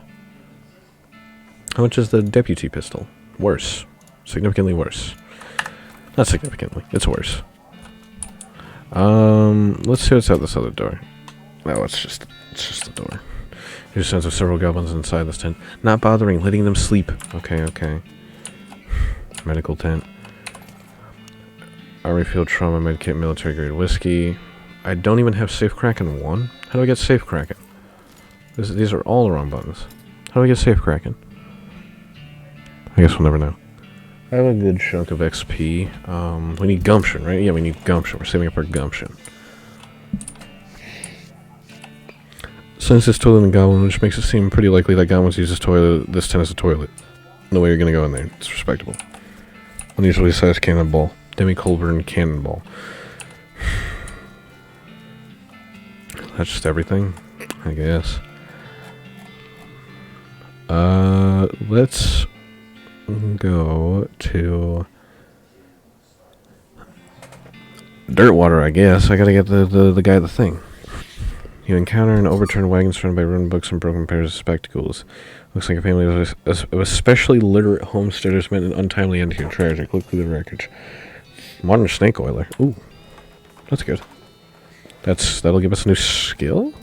How much is the deputy pistol? Worse. Significantly worse. Not significantly. It's worse. Let's see what's out this other door. No, it's just the door. Here's a sense of several goblins inside this tent. Not bothering, letting them sleep. Okay. Medical tent. Army field trauma medkit, military grade whiskey. I don't even have safe Kraken 1. How do I get safe Kraken? These are all the wrong buttons. How do I get safe Kraken? I guess we'll never know. I have a good chunk of XP. We need gumption, right? Yeah, we need gumption. We're saving up our gumption. Since this toilet in Goblin, which makes it seem pretty likely that goblins use this tent as a toilet. No way you're gonna go in there. It's respectable. Unusually sized cannonball. Demi-Colburn cannonball. That's just everything, I guess. Let's go to Dirtwater, I guess. I gotta get the guy the thing. You encounter an overturned wagon surrounded by ruined books and broken pairs of spectacles. Looks like a family of especially literate homesteaders met an untimely end here. Tragic. Look through the wreckage. Modern snake oiler. Ooh. That's good. That'll give us a new skill?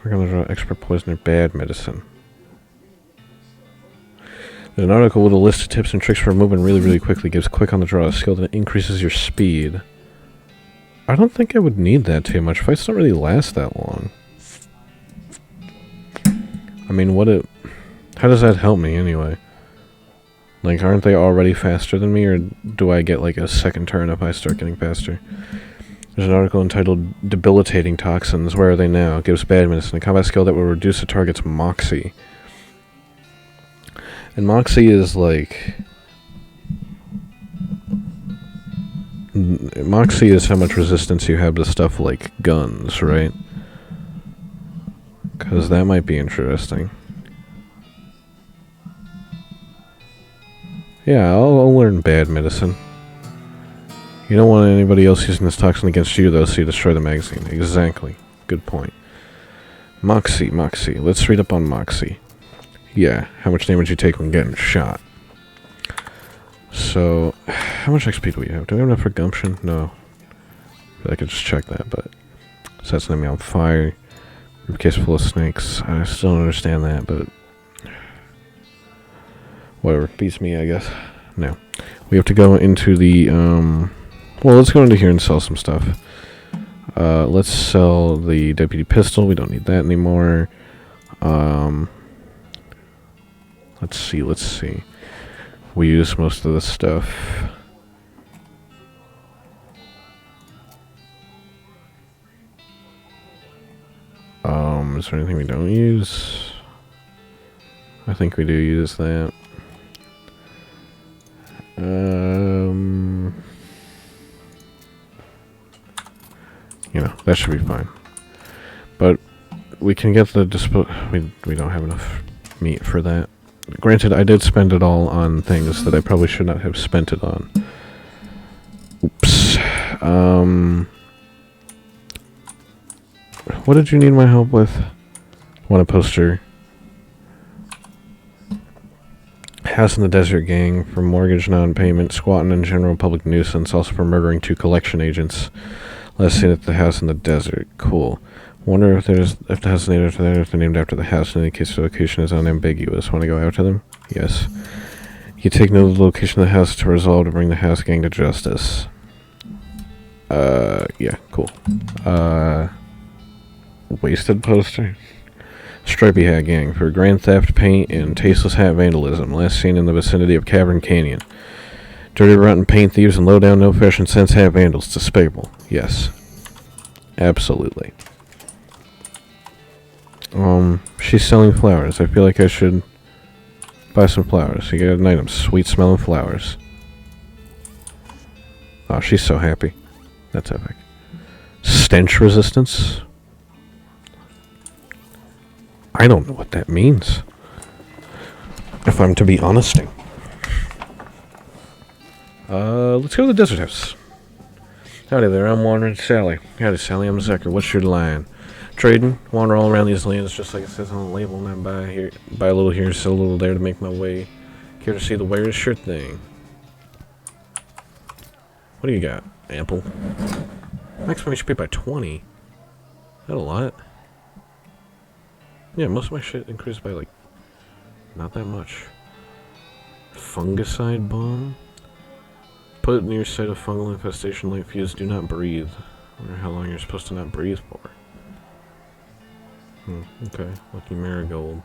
Quick on the draw, expert poison or bad medicine. There's an article with a list of tips and tricks for moving really, really quickly. Gives quick on the draw a skill that increases your speed. I don't think I would need that too much. Fights don't really last that long. I mean, how does that help me anyway? Like, aren't they already faster than me, or do I get like a second turn if I start getting faster? There's an article entitled Debilitating Toxins. Where are they now? It gives bad medicine. A combat skill that will reduce a target's moxie. And moxie is like... Moxie is how much resistance you have to stuff like guns, right? Because that might be interesting. Yeah, I'll learn bad medicine. You don't want anybody else using this toxin against you, though, so you destroy the magazine. Exactly. Good point. Moxie. Let's read up on Moxie. Yeah, how much damage you take when getting shot. So, how much XP do we have? Do we have enough for gumption? No. I could just check that, but... So that's me on fire. Case full of snakes. I still don't understand that, but... Whatever. Beats me, I guess. No. We have to go into the, Well, let's go into here and sell some stuff. Let's sell the deputy pistol. We don't need that anymore. Let's see. We use most of this stuff. Is there anything we don't use? I think we do use that. You know, that should be fine. But we can get the we don't have enough meat for that. Granted, I did spend it all on things that I probably should not have spent it on. Oops. What did you need my help with? Want a poster? House in the Desert Gang for mortgage non-payment, squatting and general public nuisance, also for murdering 2 collection agents. Last seen at the house in the desert. Cool. Wonder if the house is named after that, or if they're named after the house. In any case, the location is unambiguous. Want to go after them? Yes. You take note of the location of the house to resolve to bring the house gang to justice. Yeah, cool. Wasted poster. Stripey Hat Gang for grand theft, paint, and tasteless hat vandalism. Last seen in the vicinity of Cavern Canyon. Dirty, rotten paint thieves and low-down, no-fashion sense hat vandals. Despicable. Yes. Absolutely. She's selling flowers. I feel like I should buy some flowers. You get an item. Sweet-smelling flowers. Oh, she's so happy. That's epic. Stench resistance? I don't know what that means. If I'm to be honest. Let's go to the desert house. Howdy there, I'm Wandering Sally. Howdy Sally, I'm Zucker. What's your line? Trading, wander all around these lands just like it says on the label, and I buy a little here, sell a little there to make my way. Care to see the wear? Sure thing. What do you got? Ample. Maximum HP by 20. Is that a lot? Yeah, most of my shit increased by, like, not that much. Fungicide bomb? Put near site of fungal infestation, light fuse, do not breathe. I wonder how long you're supposed to not breathe for. Okay. Lucky marigold.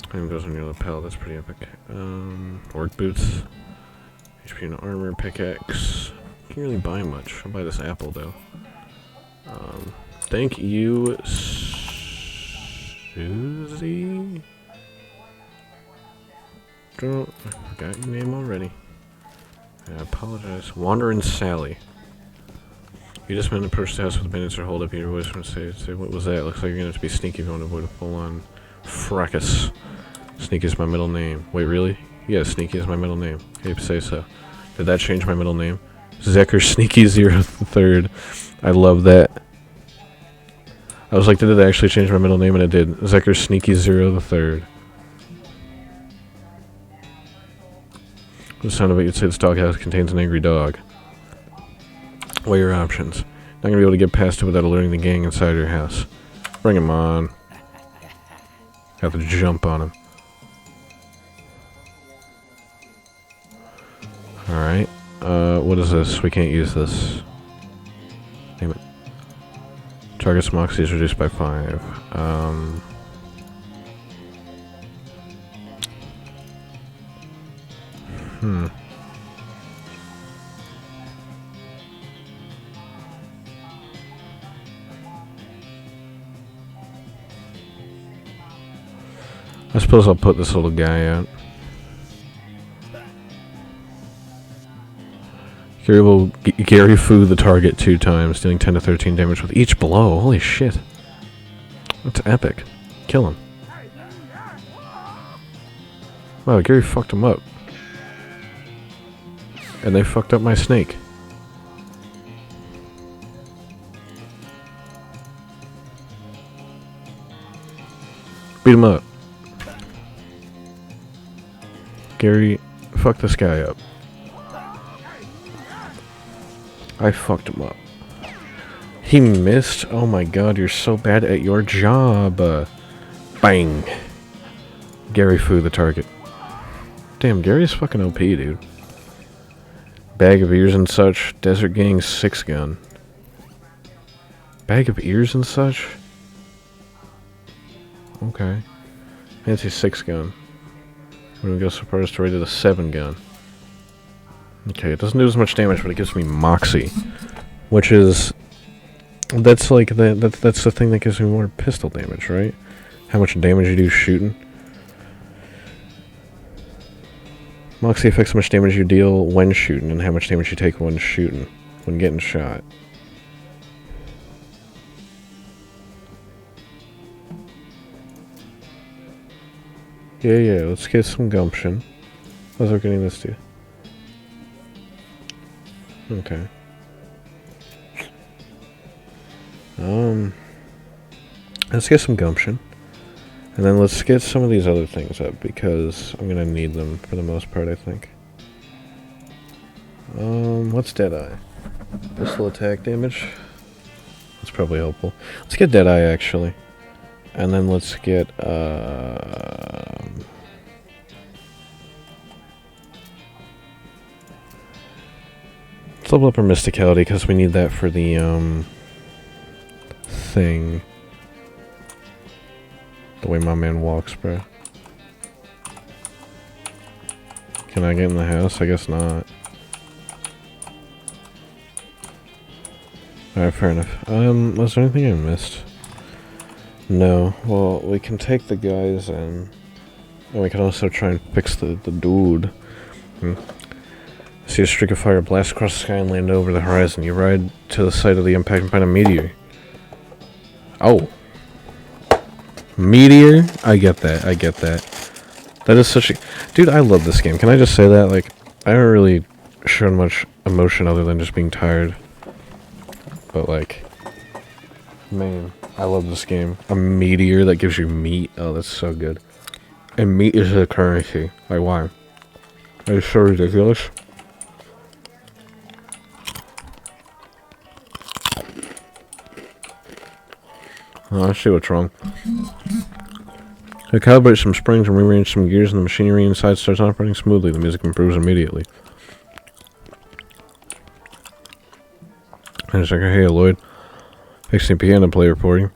Item goes on your lapel, that's pretty epic. Orc boots. HP and armor, pickaxe. Can't really buy much. I'll buy this apple, though. Thank you, Susie? I forgot your name already. I apologize. Wandering Sally. You just meant to approach the house with bandits or hold up your voice from say what was that? Looks like you're gonna have to be sneaky if you want to avoid a full-on fracas. Sneaky is my middle name. Wait, really? Yeah, Sneaky is my middle name. Hey, say so. Did that change my middle name? Zecker Sneaky 03rd. I love that. I was like, did it actually change my middle name? And it did. Zecker Sneaky 03rd. The sound of it, you'd say this doghouse contains an angry dog. What are your options? Not gonna be able to get past it without alerting the gang inside your house. Bring him on. Got to jump on him. Alright. What is this? We can't use this. Damn it. Target's moxie is reduced by 5. I suppose I'll put this little guy out. Gary will Gary Fu the target 2 times, dealing 10 to 13 damage with each blow. Holy shit. That's epic. Kill him. Wow, Gary fucked him up. And they fucked up my snake. Beat him up. Gary, fuck this guy up. I fucked him up. He missed? Oh my god, you're so bad at your job. Bang. Gary Fu the target. Damn, Gary's fucking OP, dude. Bag of ears and such. Desert Gang 6 gun. Bag of ears and such? Okay. Fancy 6 gun. We're gonna go so far as to rated a 7 gun. Okay, it doesn't do as much damage, but it gives me moxie, which is that's like that's the thing that gives me more pistol damage, right? How much damage you do shooting. Moxie affects how much damage you deal when shooting, and how much damage you take when shooting, when getting shot. Yeah, let's get some gumption. How's it getting this to? Okay. Let's get some gumption. And then let's get some of these other things up, because I'm gonna need them for the most part, I think. What's Deadeye? Pistol attack damage? That's probably helpful. Let's get Deadeye, actually. And then let's get, let's level up our Mysticality, because we need that for the, thing. The way my man walks, bro. Can I get in the house? I guess not. Alright, fair enough. Was there anything I missed? No. Well, we can take the guys in. And we can also try and fix the dude. See a streak of fire blast across the sky and land over the horizon. You ride to the site of the impact and find a meteor. Oh. Meteor? I get that. That is such a... Dude, I love this game. Can I just say that? Like, I haven't really shown much emotion other than just being tired. But, like... Man, I love this game. A meteor that gives you meat. Oh, that's so good. And meat is a currency. Like, why? That is so ridiculous. Oh, I see what's wrong. I calibrate some springs and rearrange some gears, and the machinery inside starts operating smoothly. The music improves immediately. And it's like, hey, Lloyd. Fixing piano player for you.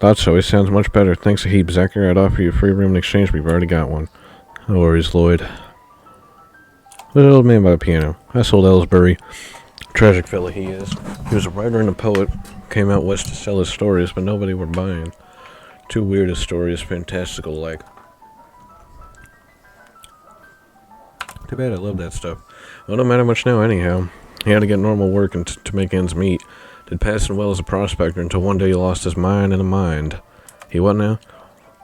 Thought so. It sounds much better. Thanks a heap, Zachary. I'd offer you a free room in exchange, but you've already got one. No worries, Lloyd. Little old man by the piano. That's old Ellsbury. Tragic fella he is. He was a writer and a poet. Came out west to sell his stories, but nobody were buying. Too weird a story is fantastical, like. Too bad, I love that stuff. Well, don't matter much now, anyhow. He had to get normal work and to make ends meet. Did passing well as a prospector until one day he lost his mind and a mind. He what now?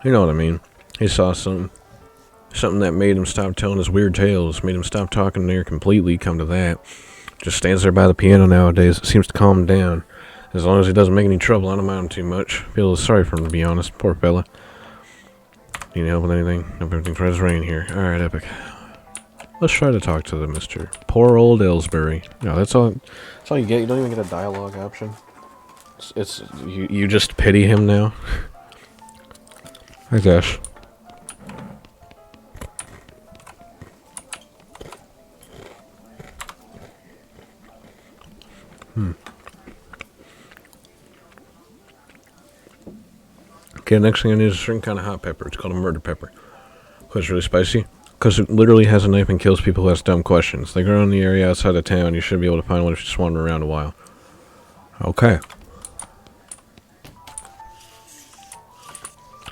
You know what I mean. He saw something. Something that made him stop telling his weird tales. Made him stop talking there completely, come to that. Just stands there by the piano nowadays. It seems to calm him down. As long as he doesn't make any trouble, I don't mind him too much. Feel a little sorry for him, to be honest. Poor fella. Need help with anything? Hope everything tries rain here. Alright, Epic. Let's try to talk to the Mr. Poor old Ellsbury. No, that's all you get. You don't even get a dialogue option. It's you just pity him now? I guess. Okay, next thing I need is a certain kind of hot pepper. It's called a murder pepper. Because it's really spicy. Because it literally has a knife and kills people who ask dumb questions. They grow in the area outside of town. You should be able to find one if you just wander around a while. Okay.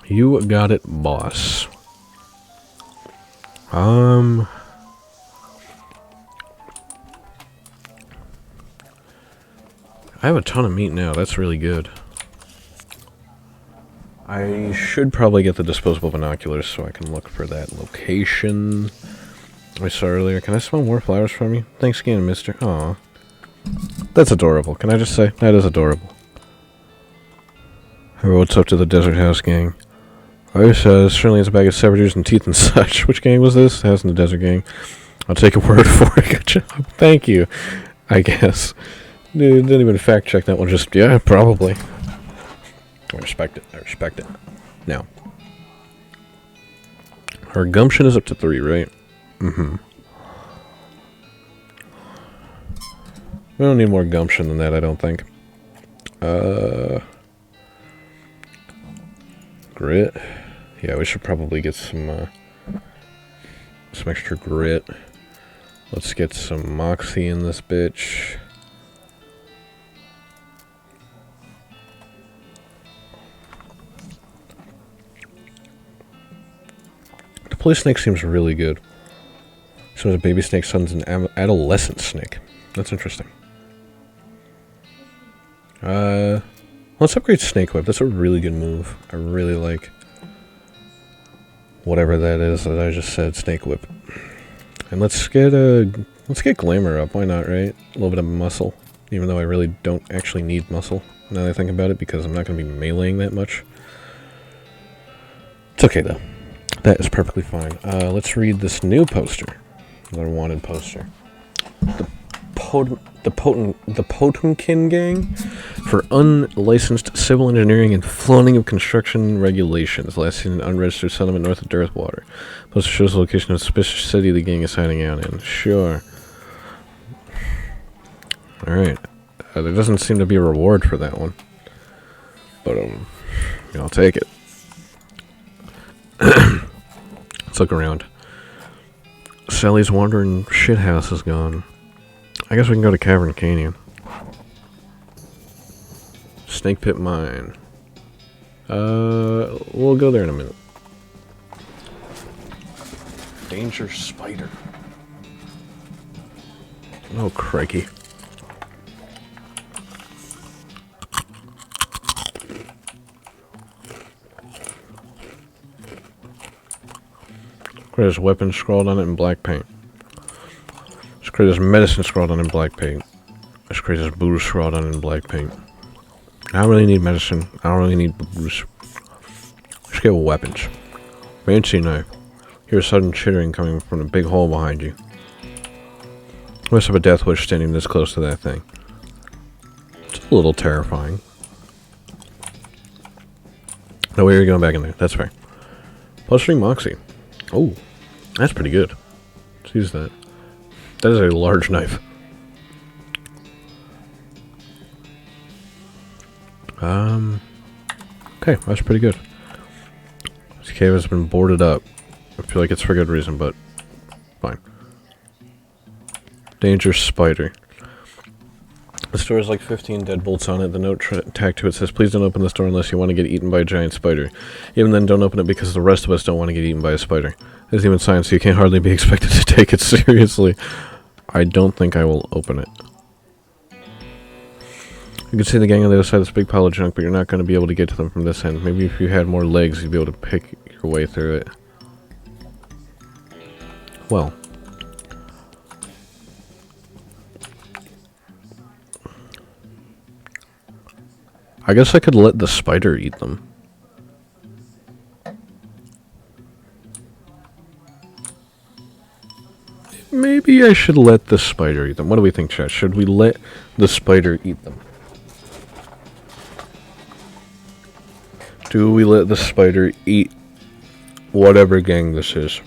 You got it, boss. I have a ton of meat now. That's really good. I should probably get the disposable binoculars so I can look for that location I saw earlier. Can I smell more flowers from you? Thanks again, mister. Aw. That's adorable. Can I just say? That is adorable. Hey, what's up to the Desert House gang? This certainly has a bag of saboteurs and teeth and such. Which gang was this? House in the Desert gang. I'll take a word for it. Good job. Thank you. I guess. Dude, didn't even fact check that one. Just, yeah, probably. I respect it. I respect it. Now. Our gumption is up to 3, right? Mm-hmm. We don't need more gumption than that, I don't think. Grit. Yeah, we should probably get some extra grit. Let's get some moxie in this bitch. The police snake seems really good. So the baby snake son's an adolescent snake. That's interesting. Let's upgrade Snake Whip. That's a really good move. I really like whatever that is that I just said, Snake Whip. And let's get Glamour up. Why not, right? A little bit of muscle. Even though I really don't actually need muscle, now that I think about it, because I'm not going to be meleeing that much. It's okay, though. That is perfectly fine. Let's read this new poster. Another wanted poster. The Potemkin Gang for unlicensed civil engineering and flaunting of construction regulations. Last seen in an unregistered settlement north of Dirthwater. Poster shows the location of a suspicious city the gang is hiding out in. Sure. Alright. There doesn't seem to be a reward for that one. But, I'll take it. Let's look around. Sally's wandering shithouse is gone. I guess we can go to Cavern Canyon. Snake Pit Mine. We'll go there in a minute. Danger Spider. Oh, crikey. There's weapon scrawled on it in black paint. There's medicine scrawled on in black paint. There's booze scrawled on in black paint. I don't really need medicine. I don't really need booze. Let's get weapons. Fancy knife. Hear a sudden chittering coming from a big hole behind you. Must have a death wish standing this close to that thing. It's a little terrifying. No way you're going back in there. That's fair. +3 Moxie. Oh, that's pretty good. Let's use that. That is a large knife. Okay, that's pretty good. This cave has been boarded up. I feel like it's for good reason, but fine. Danger Spider. The store has like 15 deadbolts on it. The note tacked to it says, please don't open this door unless you want to get eaten by a giant spider. Even then, don't open it because the rest of us don't want to get eaten by a spider. There's even science, so you can't hardly be expected to take it seriously. I don't think I will open it. You can see the gang on the other side of this big pile of junk, but you're not going to be able to get to them from this end. Maybe if you had more legs, you'd be able to pick your way through it. Well. I guess I could let the spider eat them. Maybe I should let the spider eat them. What do we think, chat? Should we let the spider eat them? Do we let the spider eat whatever gang this is?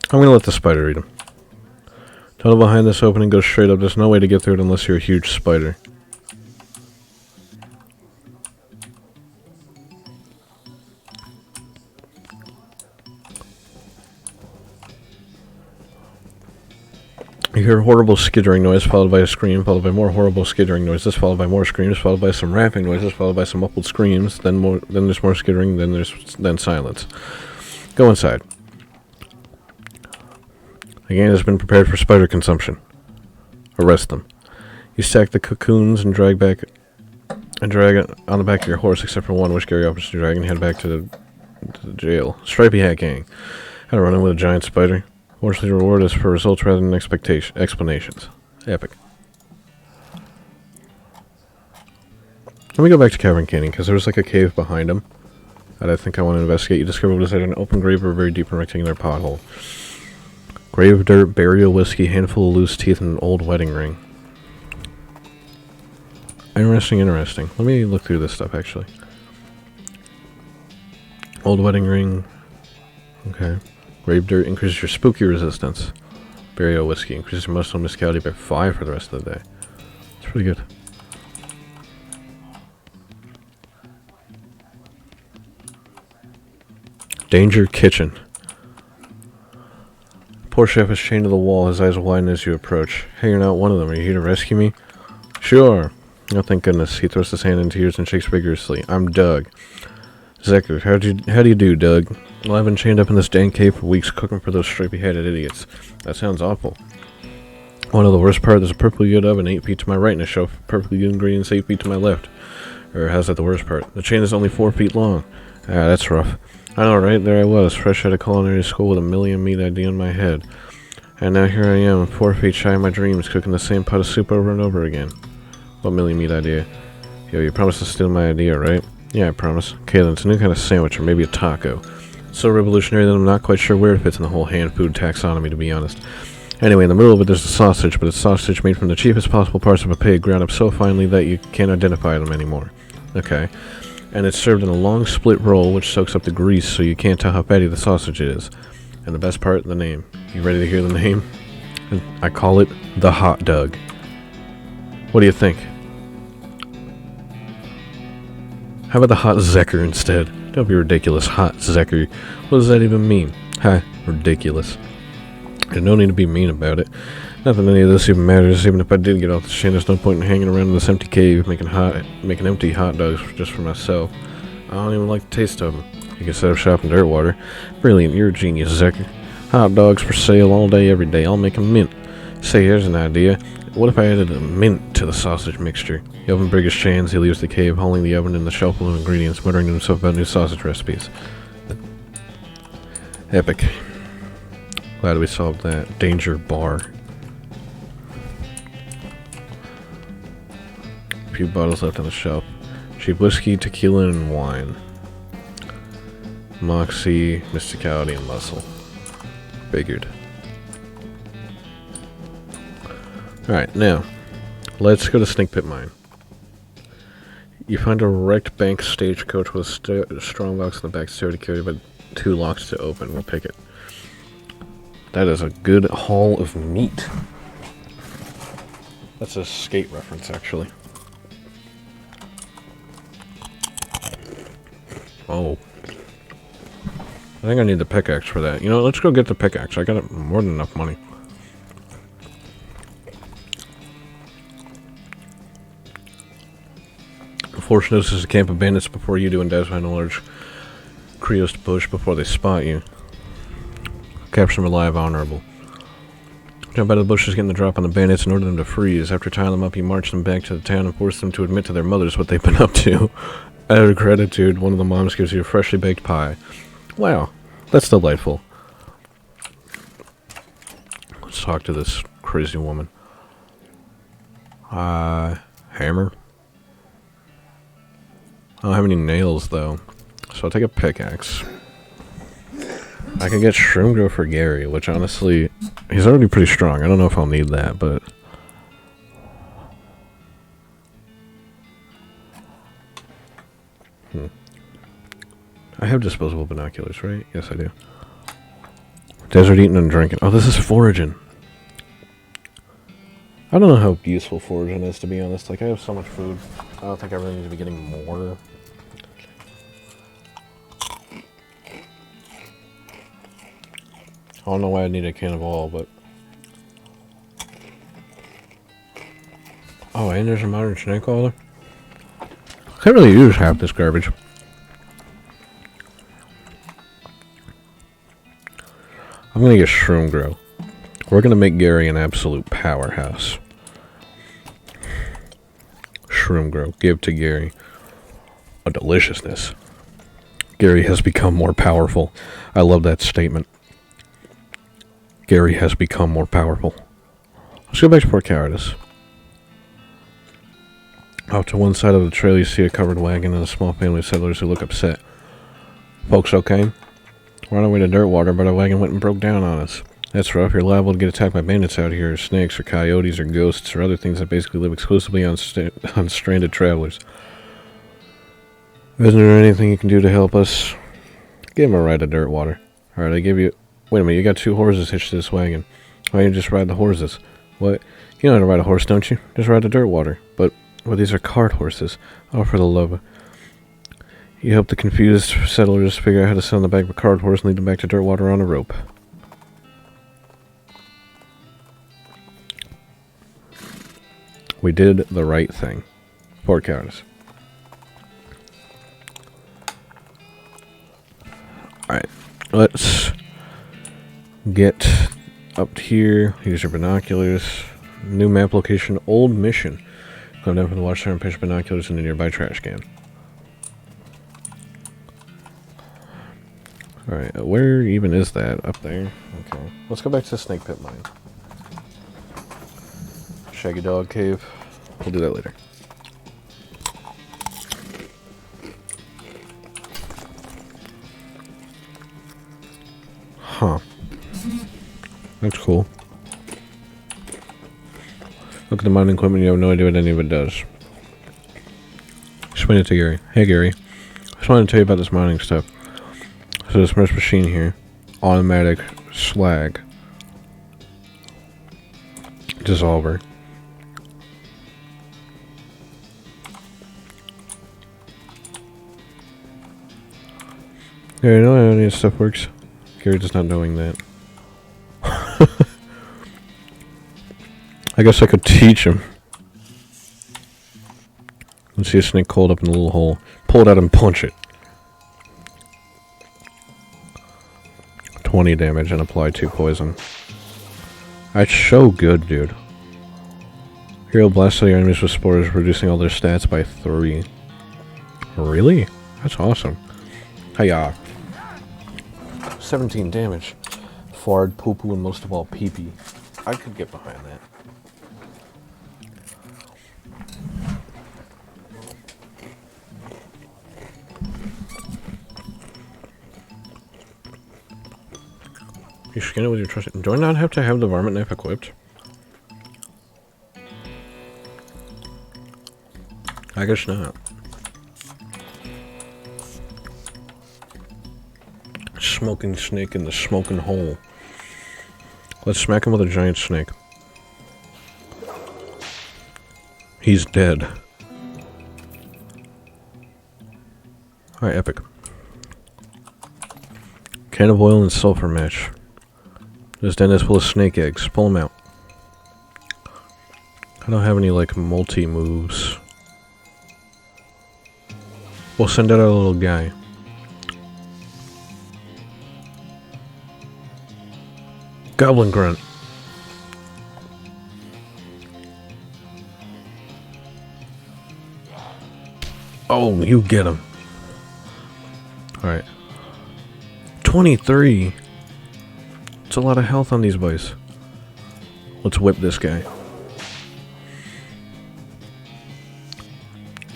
I'm gonna let the spider eat him. Tunnel behind this opening goes straight up. There's no way to get through it unless you're a huge spider. You hear a horrible skittering noise, followed by a scream, followed by more horrible skittering noises, followed by more screams, followed by some rapping noises, followed by some muffled screams, then there's more skittering, then silence. Go inside. The gang has been prepared for spider consumption. Arrest them. You stack the cocoons and drag it on the back of your horse, except for one, which Gary offers to drag and head back to the jail. Stripey Hat Gang. How to run in with a giant spider. Fortunately, the reward is for results rather than explanations. Epic. Let me go back to Cavern Canyon, because there was like a cave behind him that I think I want to investigate. You discover what is either an open grave or a very deep and rectangular pothole. Grave dirt, burial whiskey, handful of loose teeth, and an old wedding ring. Interesting. Let me look through this stuff, actually. Old wedding ring. Okay. Grave dirt increases your spooky resistance. Burial whiskey increases your muscle musicality by 5 for the rest of the day. It's pretty good. Danger Kitchen. Poor chef is chained to the wall, his eyes widen as you approach. Hey, you're not one of them. Are you here to rescue me? Sure. Oh, thank goodness. He throws his hand in tears and shakes vigorously. I'm Doug. Zecker, how do you do, Doug? Well, I've been chained up in this dang cave for weeks cooking for those stripy-headed idiots. That sounds awful. One of the worst part, there's a perfectly good oven 8 feet to my right and a shelf of perfectly good ingredients 8 feet to my left. Or how's that the worst part? The chain is only 4 feet long. Ah, that's rough. I know, right? There I was, fresh out of culinary school with a million meat idea in my head. And now here I am, 4 feet shy of my dreams, cooking the same pot of soup over and over again. What million meat idea? Yo, you promised to steal my idea, right? Yeah, I promise. Okay, then it's a new kind of sandwich, or maybe a taco. It's so revolutionary that I'm not quite sure where it fits in the whole hand food taxonomy, to be honest. Anyway, in the middle of it there's a sausage, but it's sausage made from the cheapest possible parts of a pig, ground up so finely that you can't identify them anymore. Okay. And it's served in a long split roll which soaks up the grease so you can't tell how fatty the sausage is. And the best part, the name. You ready to hear the name? I call it the Hot Doug. What do you think? How about the Hot Zecker instead? Don't be ridiculous, Hot Zecker. What does that even mean? Ha, ridiculous. There's no need to be mean about it. Not that any of this even matters. Even if I did get off the chain, there's no point in hanging around in this empty cave making empty hot dogs just for myself. I don't even like the taste of them. You can set up shop in Dirtwater. Brilliant, you're a genius, Zecker. Hot dogs for sale all day, every day. I'll make them mint. Say, here's an idea. What if I added a mint to the sausage mixture? The oven breakers chains. He leaves the cave, hauling the oven and the shelf full of ingredients, muttering to himself about new sausage recipes. Epic. Glad we solved that. Danger bar. A few bottles left on the shelf. Cheap whiskey, tequila, and wine. Moxie, mysticality, and muscle. Figured. Alright, now, let's go to Snake Pit Mine. You find a wrecked bank stagecoach with a strong box in the back to carry, but 2 locks to open. We'll pick it. That is a good haul of meat. That's a skate reference, actually. Oh. I think I need the pickaxe for that. You know, let's go get the pickaxe. I got more than enough money. Force notices a camp of bandits before you do, and dives behind a large creosote bush before they spot you. Capture them alive, honorable. Jump out of the bushes, getting the drop on the bandits and order them to freeze. After tying them up, you march them back to the town and force them to admit to their mothers what they've been up to. Out of gratitude, one of the moms gives you a freshly baked pie. Wow, that's delightful. Let's talk to this crazy woman. Hammer? I don't have any nails, though. So I'll take a pickaxe. I can get Shroom Grow for Gary, which honestly, he's already pretty strong. I don't know if I'll need that, but... I have disposable binoculars, right? Yes, I do. Desert eating and drinking. Oh, this is foraging. I don't know how useful foraging is, to be honest. Like, I have so much food. I don't think I really need to be getting more. I don't know why I need a can of oil, but... Oh, and there's a modern snake oiler? I can't really use half this garbage. I'm gonna get Shroom Grow. We're gonna make Gary an absolute powerhouse. Shroom Grow. Give to Gary. A deliciousness. Gary has become more powerful. I love that statement. Gary has become more powerful. Let's go back to Port Cowardice. Off to one side of the trail, you see a covered wagon and a small family of settlers who look upset. Folks okay? We're on our way to Dirtwater, but our wagon went and broke down on us. That's rough. You're liable to get attacked by bandits out here, or snakes, or coyotes, or ghosts, or other things that basically live exclusively on stranded travelers. Isn't there anything you can do to help us? Give him a ride to Dirtwater. Alright, I give you... Wait a minute, you got 2 horses hitched to this wagon. Why don't you just ride the horses? What? You know how to ride a horse, don't you? Just ride to Dirtwater. But, well, these are cart horses. Oh, for the love of... You help the confused settlers figure out how to sit on the back of a cart horse and lead them back to Dirtwater on a rope. We did the right thing. Port Cowardice. Alright, let's get up here. Use your binoculars. New map location, Old Mission. Come down from the watchtower and pitch binoculars in the nearby trash can. Alright, where even is that? Up there? Okay. Let's go back to the Snake Pit Mine. Shaggy Dog Cave. We'll do that later. Huh. That's cool. Look at the mining equipment, you have no idea what any of it does. Explain it to Gary. Hey Gary, I just wanted to tell you about this mining stuff. So this first machine here, automatic slag dissolver. Gary, you know how any of this stuff works? Gary does not knowing that. I guess I could teach him. Let's see a snake coiled up in a little hole. Pull it out and punch it. 20 damage and apply 2 poison. That's so good, dude. Hero blast all your enemies with spores, reducing all their stats by 3. Really? That's awesome. Hiya. 17 damage. Fard, poo-poo, and most of all, pee-pee. I could get behind that. You skin it with your trusty... Do I not have to have the varmint knife equipped? I guess not. Smoking snake in the smoking hole. Let's smack him with a giant snake. He's dead. Alright, epic. Can of oil and sulfur match. This den is full of snake eggs. Pull them out. I don't have any, like, multi-moves. We'll send out our little guy. Goblin Grunt. Oh, you get him. Alright. 23. It's a lot of health on these boys. Let's whip this guy.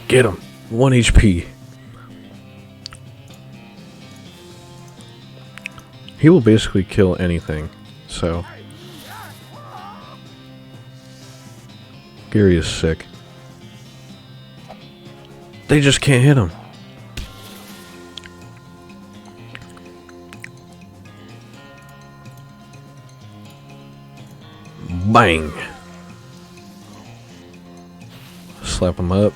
Get him. 1 HP. He will basically kill anything, so. Gary is sick. They just can't hit him. Bang! Slap him up.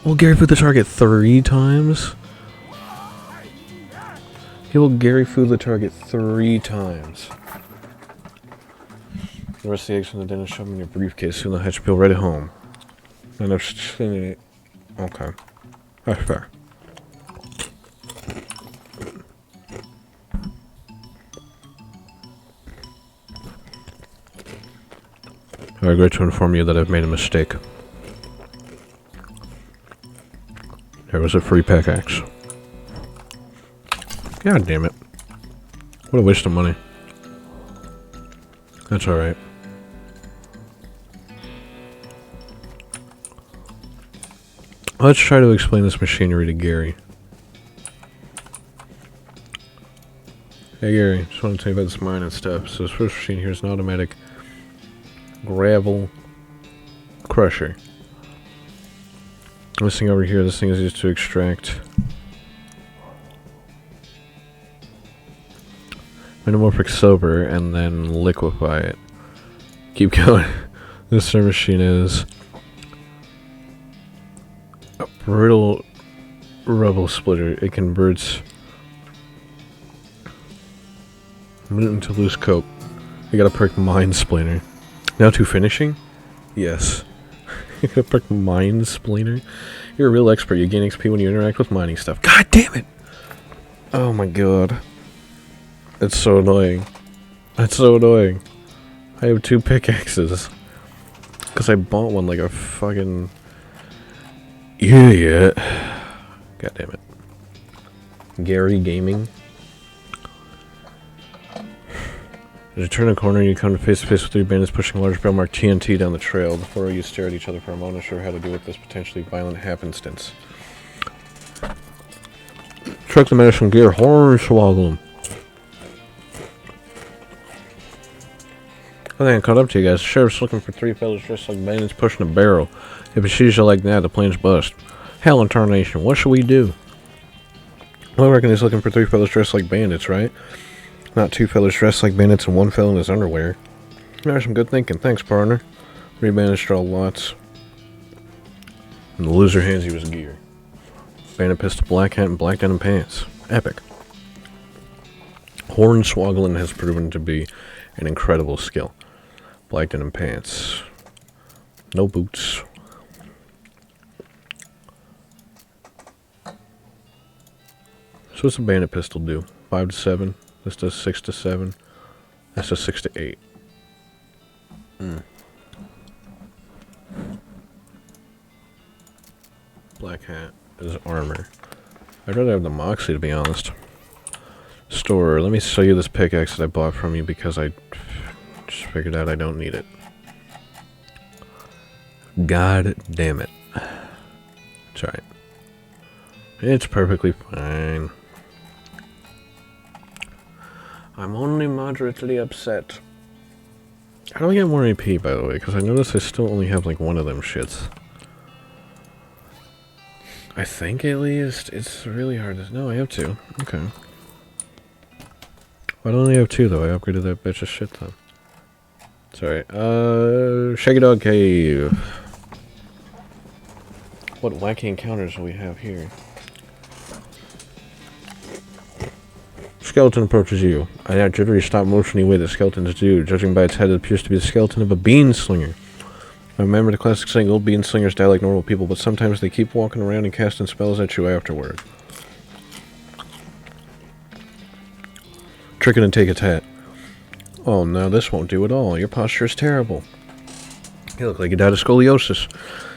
Will Gary food the target 3 times? He will Gary food the target 3 times. The rest of the eggs from the dinner shove them in your briefcase, soon they'll hatch Bill right at home. And okay. That's fair. I regret to inform you that I've made a mistake. There was a free pickaxe. God damn it. What a waste of money. That's alright. Let's try to explain this machinery to Gary. Hey Gary, just want to tell you about this mine and stuff. So this first machine here is an automatic gravel crusher. This thing over here, this thing is used to extract metamorphic silver and then liquefy it. Keep going. This machine is a brittle rubble splitter. It converts mint into loose coke. You got a perk mine spliner. Now to finishing? Yes. You got a perk mine spliner? You're a real expert. You gain XP when you interact with mining stuff. God damn it! Oh my god. It's so annoying. That's so annoying. I have 2 pickaxes. Because I bought one like a fucking idiot. God damn it. Gary Gaming. As you turn a corner, you come face to face with 3 bandits pushing a large barrel marked TNT down the trail. The 4 of you stare at each other for a moment, unsure how to deal with this potentially violent happenstance. Truck the medicine gear, Hornswoggle. I think I caught up to you guys. The sheriff's looking for 3 fellas dressed like bandits pushing a barrel. If it sees you like that, the plane's bust. Hell in tarnation, what should we do? Well, I reckon he's looking for 3 fellas dressed like bandits, right? Not 2 fellas dressed like bandits and 1 fella in his underwear. There's some good thinking. Thanks, partner. 3 bandits draw lots. And the loser hands you his gear. Bandit pistol, black hat, and black denim pants. Epic. Hornswoggling has proven to be an incredible skill. Black denim pants. No boots. So what's a bandit pistol do? 5 to 7. This does 6 to 7. This does 6 to 8. Black hat is armor. I'd rather have the Moxie, to be honest. Store. Let me show you this pickaxe that I bought from you because I just figured out I don't need it. God damn it. It's alright. It's perfectly fine. I'm only moderately upset. How do I get more AP, by the way? Because I noticed I still only have like 1 of them shits. I think at least. It's really hard to... No, I have 2. Okay. Why don't I have 2 though? I upgraded that bitch a shit ton. Sorry. Shaggy Dog Cave. What wacky encounters do we have here? Skeleton approaches you. I that jittery stop motioning way that skeletons do. Judging by its head, it appears to be the skeleton of a bean slinger. I remember the classic saying, old bean slingers die like normal people, but sometimes they keep walking around and casting spells at you afterward. Trick it and take its hat. Oh no, this won't do at all. Your posture is terrible. You look like you died of scoliosis.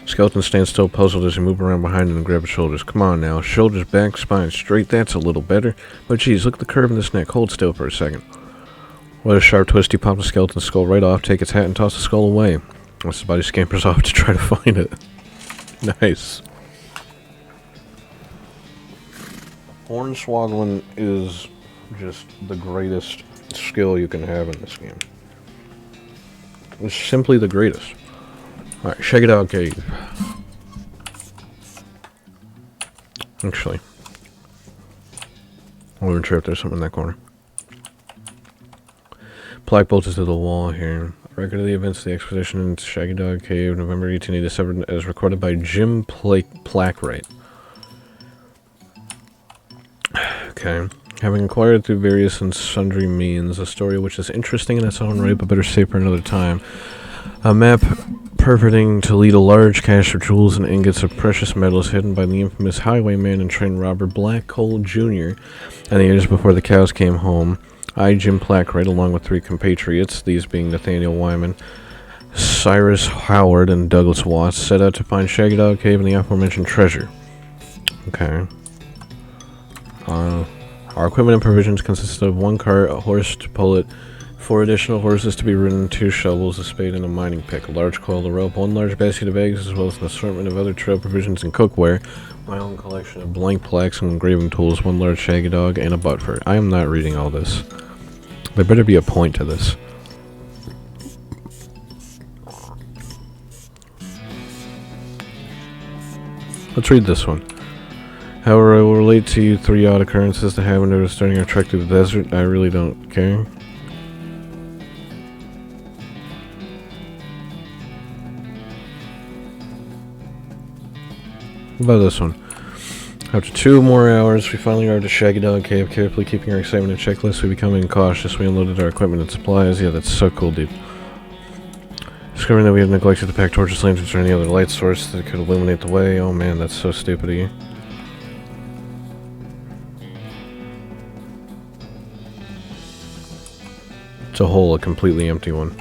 Skeleton stands still, puzzled as you move around behind him and grab his shoulders. Come on now. Shoulders back, spine straight. That's a little better. But geez, look at the curve in this neck. Hold still for a second. With a sharp twist, you pop the skeleton's skull right off, take its hat, and toss the skull away. As his body scampers off to try to find it. Nice. Hornswoggling is just the greatest skill you can have in this game. It's simply the greatest. Alright, check it out, Cave. Actually, I'm even sure if there's something in that corner. Plaque bolted to the wall here. Record of the events of the expedition into Shaggy Dog Cave, November 1887, as recorded by Jim Plackwright. Okay. Having acquired through various and sundry means a story which is interesting in its own right, but better saved for another time. A map purporting to lead a large cache of jewels and ingots of precious metals hidden by the infamous highwayman and train robber Black Coal Jr. And the years before the cows came home, I, Jim Plackwright, along with 3 compatriots, these being Nathaniel Wyman, Cyrus Howard, and Douglas Watts, set out to find Shaggy Dog Cave and the aforementioned treasure. Okay. Our equipment and provisions consisted of 1 cart, a horse to pull it, 4 additional horses to be ridden, 2 shovels, a spade, and a mining pick, a large coil of rope, 1 large basket of eggs, as well as an assortment of other trail provisions and cookware, my own collection of blank plaques and engraving tools, 1 large shaggy dog, and a butford. I am not reading all this. There better be a point to this. Let's read this one. However, I will relate to you 3 odd occurrences that happened during starting our trek through the desert. I really don't care. What about this one? After 2 more hours, we finally arrived at Shaggy Dog Cave. Carefully keeping our excitement and checklist, we becoming cautious. We unloaded our equipment and supplies. Yeah, that's so cool, dude. Discovering that we had neglected to pack torches, lanterns, or any other light source that could illuminate the way. Oh man, that's so stupid of you. It's a hole, a completely empty one.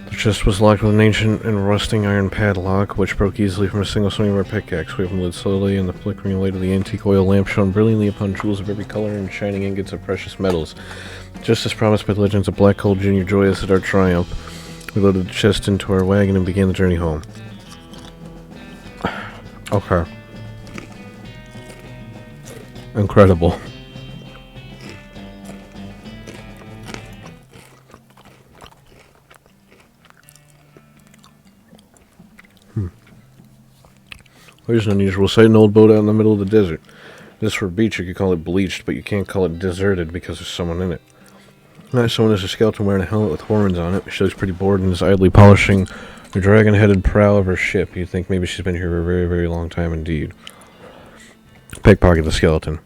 The chest was locked with an ancient and rusting iron padlock, which broke easily from a single swing of our pickaxe. We opened the lid slowly, and the flickering light of the antique oil lamp shone brilliantly upon jewels of every color and shining ingots of precious metals. Just as promised by the legends of Black Coal Jr. joyous at our triumph, we loaded the chest into our wagon and began the journey home. Okay. Incredible. There's an unusual sight, an old boat out in the middle of the desert. This for a beach, you could call it bleached, but you can't call it deserted because there's someone in it. Now someone is a skeleton wearing a helmet with horns on it. She looks pretty bored and is idly polishing the dragon-headed prow of her ship. You'd think maybe she's been here for a very, very long time indeed. Pickpocket the skeleton.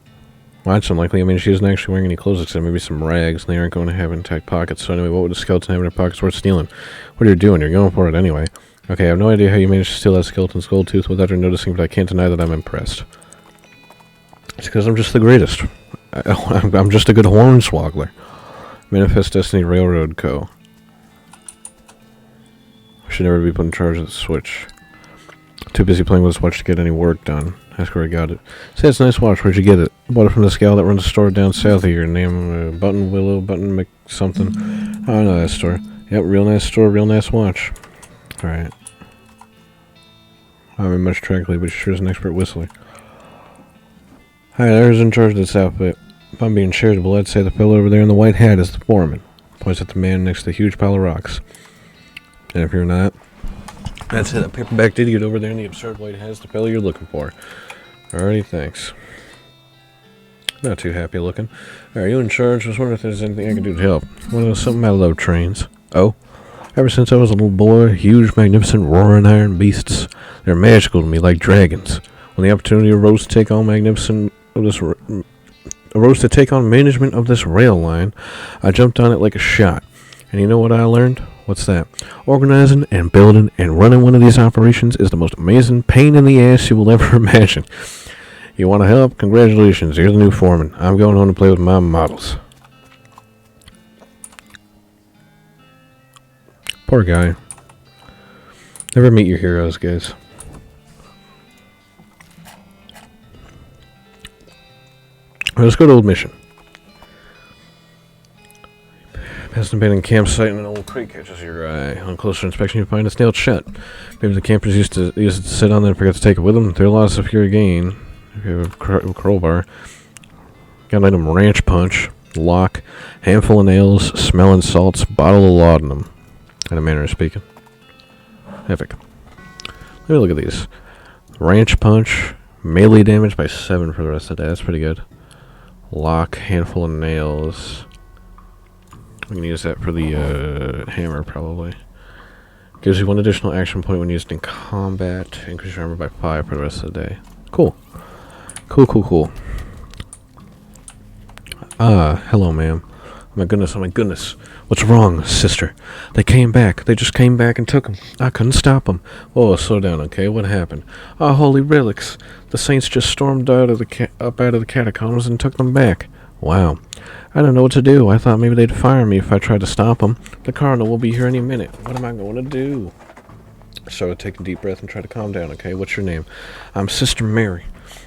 Well, that's unlikely. I mean, she isn't actually wearing any clothes except maybe some rags, and they aren't going to have intact pockets. So anyway, what would a skeleton have in her pockets worth stealing? What are you doing? You're going for it anyway. Okay, I have no idea how you managed to steal that skeleton's gold tooth without her noticing, but I can't deny that I'm impressed. It's because I'm just the greatest. I'm just a good hornswoggler. Manifest Destiny Railroad Co. Should never be put in charge of the switch. Too busy playing with this watch to get any work done. Ask where I got it. Say, it's a nice watch. Where'd you get it? Bought it from this gal that runs a store down south of here. Name Button Willow, Button Mc something. Oh, I know that store. Yep, real nice store, real nice watch. Alright. I haven't much trackly, but she sure is an expert whistler. Hi, there's in charge of this outfit. If I'm being charitable, I'd say the fellow over there in the white hat is the foreman. Points at the man next to the huge pile of rocks. And if you're not, that's it. That paperback idiot over there in the absurd white hat is the fellow you're looking for. Alrighty, thanks. Not too happy looking. Are you in charge? I was wondering if there's anything I can do to help. Want to know something? I love trains. Oh? Ever since I was a little boy, huge, magnificent, roaring iron beasts. They're magical to me, like dragons. When the opportunity arose to take on management of this rail line, I jumped on it like a shot. And you know what I learned? What's that? Organizing and building and running one of these operations is the most amazing pain in the ass you will ever imagine. You want to help? Congratulations, you're the new foreman. I'm going home to play with my models. Poor guy. Never meet your heroes, guys. Let's go to Old Mission. Past an abandoned campsite in an old creek catches your eye. On closer inspection, you find it's nailed shut. Maybe the campers used to sit on there and forgot to take it with them. There are lots of here gain. If you have a crowbar. Got an item ranch punch, lock, handful of nails, smelling salts, bottle of laudanum. In a manner of speaking. Epic. Let me look at these. Ranch punch, melee damage by 7 for the rest of the day. That's pretty good. Lock, handful of nails. We can use that for the hammer, probably. Gives you 1 additional action point when used in combat. Increase your armor by 5 for the rest of the day. Cool. Cool. Hello, ma'am. Oh my goodness. What's wrong, sister? They came back. They just came back and took him. I couldn't stop them. Oh, slow down, okay? What happened? Oh, holy relics. The saints just stormed out of the catacombs and took them back. Wow. I don't know what to do. I thought maybe they'd fire me if I tried to stop them. The cardinal will be here any minute. What am I going to do? So take a deep breath and try to calm down, okay? What's your name? I'm Sister Mary.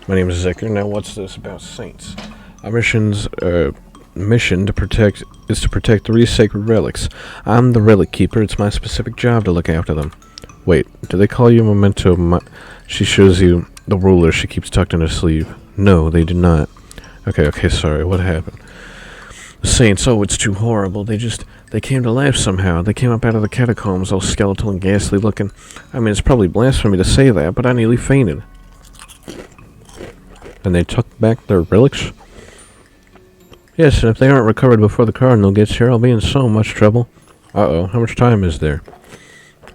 My name is Zicker. Now, what's this about saints? Our mission to protect 3 sacred relics. I'm the relic keeper. It's my specific job to look after them. Wait, do they call you Memento? She shows you the ruler she keeps tucked in her sleeve. No, they do not. Okay, sorry. What happened? The saints, oh, it's too horrible. They came to life somehow. They came up out of the catacombs, all skeletal and ghastly looking. I mean, it's probably blasphemy to say that, but I nearly fainted. And they took back their relics? Yes, and if they aren't recovered before the cardinal gets here, I'll be in so much trouble. Uh-oh, how much time is there?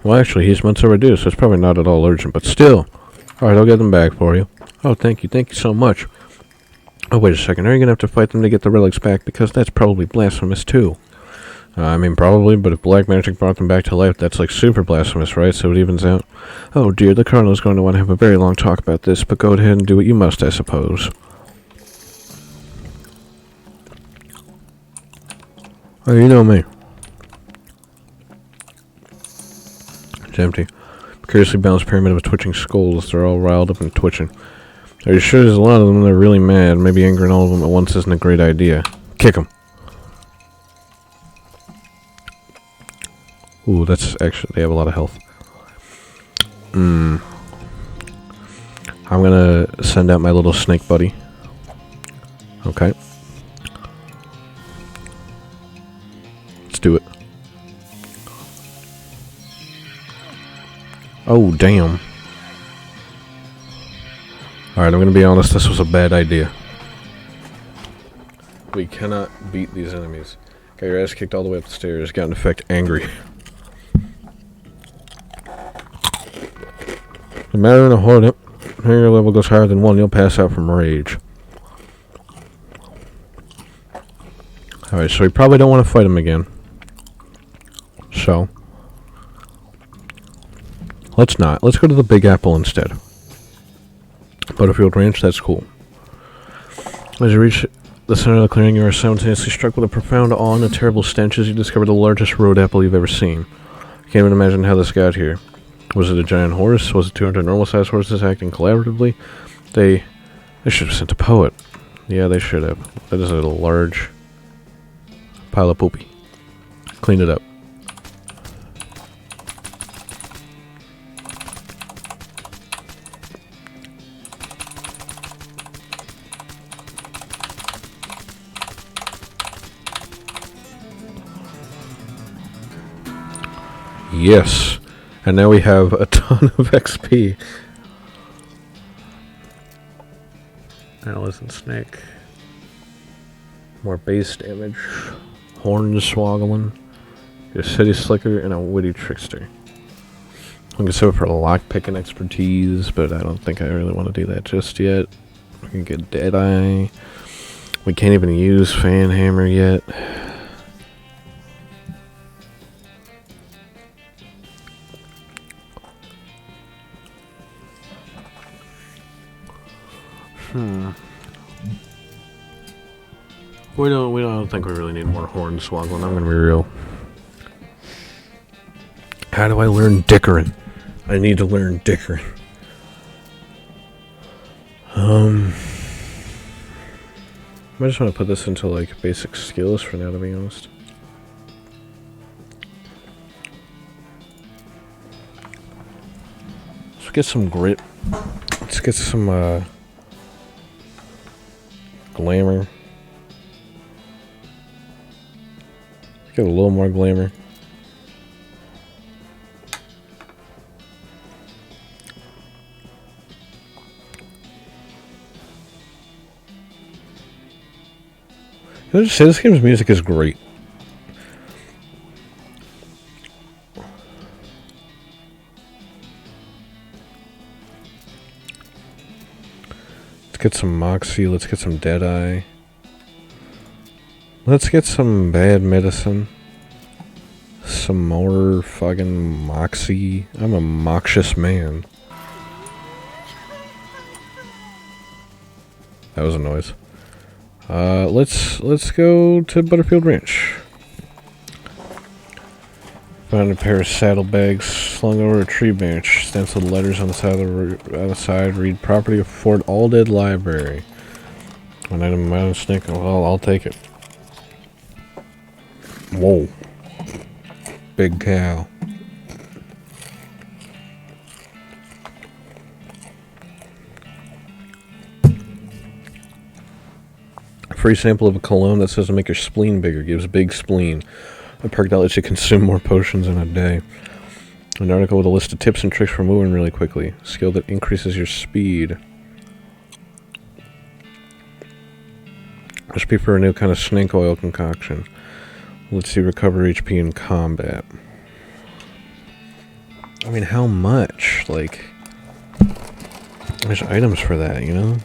Well, actually, he's months overdue, so it's probably not at all urgent, but still. Alright, I'll get them back for you. Oh, thank you so much. Oh, wait a second, are you going to have to fight them to get the relics back? Because that's probably blasphemous, too. I mean, probably, but if black magic brought them back to life, that's like super blasphemous, right? So it evens out. Oh dear, the cardinal's going to want to have a very long talk about this, but go ahead and do what you must, I suppose. Oh, you know me. It's empty. Curiously balanced pyramid of twitching skulls. They're all riled up and twitching. Are you sure there's a lot of them that are really mad? Maybe angering all of them at once isn't a great idea. Kick them. Ooh, that's actually... They have a lot of health. I'm gonna send out my little snake buddy. Okay. Let's do it. Oh, damn. Alright, I'm gonna be honest, this was a bad idea. We cannot beat these enemies. Got your ass kicked all the way up the stairs, got in effect angry. No matter in a hornet, when your level goes higher than 1, you'll pass out from rage. Alright, so we probably don't want to fight him again. So, let's not. Let's go to the Big Apple instead. Butterfield Ranch, that's cool. As you reach the center of the clearing, you are simultaneously struck with a profound awe and a terrible stench as you discover the largest road apple you've ever seen. I can't even imagine how this got here. Was it a giant horse? Was it 200 normal-sized horses acting collaboratively? They should have sent a poet. Yeah, they should have. That is a large pile of poopy. Clean it up. Yes. And now we have a ton of XP. Allison Snake. More base damage. Horn Swoggling. A City Slicker and a Witty Trickster. We can save it for lockpicking expertise, but I don't think I really want to do that just yet. We can get Deadeye. We can't even use Fan Hammer yet. We don't think we really need more horn swoggling. I'm gonna be real. How do I learn dickering? I need to learn dickering. I just want to put this into like basic skills for now, to be honest. Let's get some grit. Let's get some glamour. Let's get a little more glamour. Can I just say this game's music is great. Let's get some Moxie, let's get some Deadeye. Let's get some bad medicine. Some more fucking Moxie. I'm a moxious man. That was a noise. Let's go to Butterfield Ranch. Found a pair of saddlebags slung over a tree branch. Stenciled letters on the side of the side read property of Fort Alldead Library. An item mountain snake. Well, I'll take it. Whoa. Big cow. Free sample of a cologne that says to make your spleen bigger. Gives big spleen. A perk that lets you consume more potions in a day. An article with a list of tips and tricks for moving really quickly. Skill that increases your speed. Recipe for a new kind of snake oil concoction. Let's see, recover HP in combat. I mean, how much? Like, there's items for that, you know?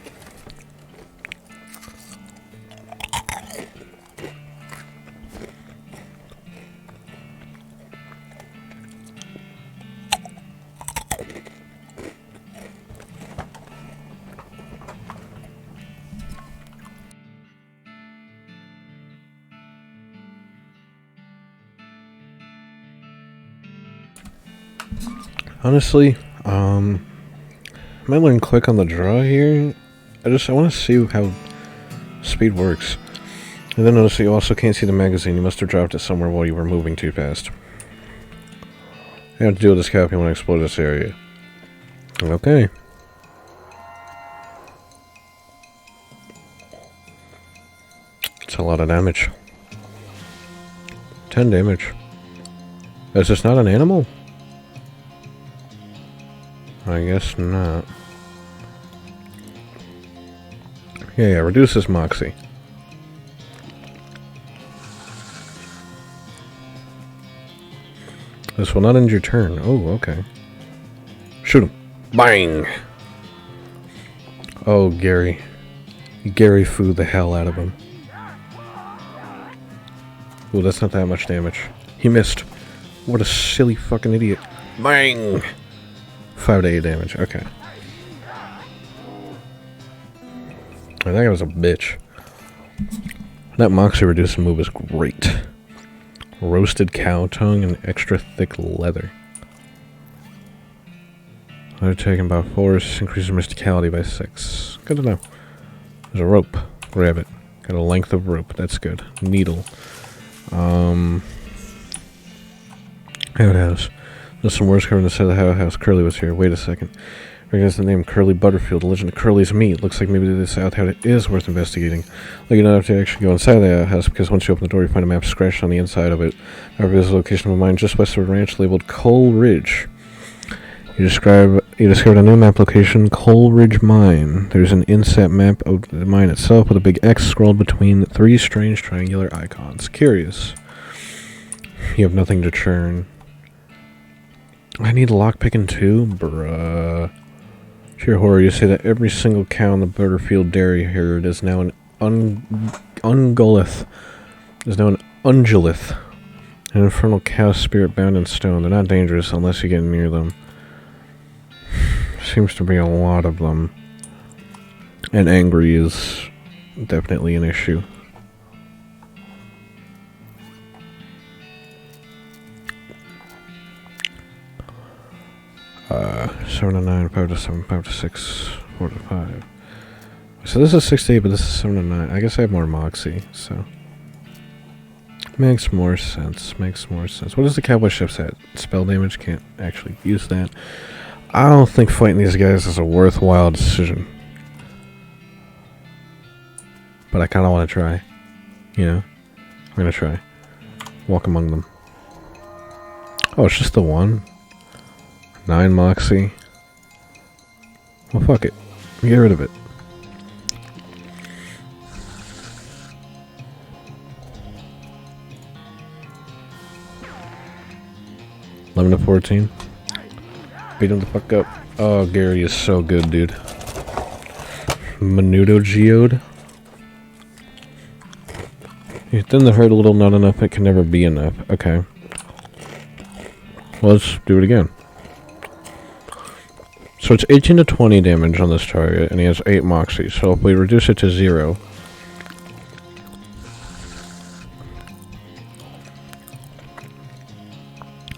Honestly, I might learn click on the draw here. I want to see how speed works. And then notice you also can't see the magazine. You must have dropped it somewhere while you were moving too fast. I have to deal with this copy when I explore this area. Okay. It's a lot of damage. 10 damage. Is this not an animal? I guess not. Yeah, reduce this Moxie. This will not end your turn. Oh, okay. Shoot him. Bang! Oh, Gary. Gary foo the hell out of him. Oh, that's not that much damage. He missed. What a silly fucking idiot. Bang! 5 to 8 damage. Okay. That guy was a bitch. That Moxie reduced move is great. Roasted cow tongue and extra thick leather. Undertaken by force increases mysticality by 6. Good to know. There's a rope. Grab it. Got a length of rope. That's good. Needle. Outhouse. There's some words covering the side of the outhouse. Curly was here. Wait a second. Recognize the name Curly Butterfield. The legend of Curly's meat. Looks like maybe this outhouse is worth investigating. Like you don't have to actually go inside the outhouse because once you open the door, you find a map scratched on the inside of it. However, there's a location of a mine just west of a ranch labeled Coal Ridge. You discovered a new map location, Coal Ridge Mine. There's an inset map of the mine itself with a big X scrawled between 3 strange triangular icons. Curious. You have nothing to churn. I need lockpicking too? Bruh. To your horror, you say that every single cow in the Butterfield dairy herd is now an ungolith. Is now an ungulith. An infernal cow spirit bound in stone. They're not dangerous unless you get near them. Seems to be a lot of them. And angry is definitely an issue. 7 to 9, 5 to 7, 5 to 6, 4 to 5. So this is 6 to 8, but this is 7 to 9. I guess I have more moxie, so... Makes more sense. Makes more sense. What is the cowboy ship's at? Spell damage? Can't actually use that. I don't think fighting these guys is a worthwhile decision. But I kind of want to try. You know? I'm going to try. Walk among them. Oh, it's just the one? 9 moxie. Well, fuck it. Get rid of it. $11 to 14. Beat him the fuck up. Oh, Gary is so good, dude. Menudo Geode. You thin the herd a little, not enough. It can never be enough. Okay. Well, let's do it again. So it's 18 to 20 damage on this target, and he has 8 moxie. So if we reduce it to 0...